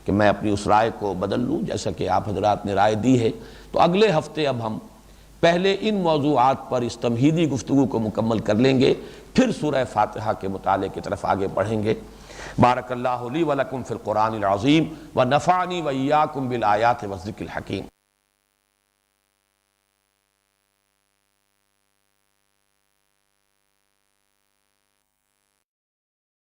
کہ میں اپنی اس رائے کو بدل لوں، جیسا کہ آپ حضرات نے رائے دی ہے، تو اگلے ہفتے اب ہم پہلے ان موضوعات پر اس تمہیدی گفتگو کو مکمل کر لیں گے، پھر سورہ فاتحہ کے مطالعے کی طرف آگے بڑھیں گے۔ بارک اللہ لی ولکم فی القرآن العظیم ونفعنی وإیاکم بالآیات والذکر الحکیم۔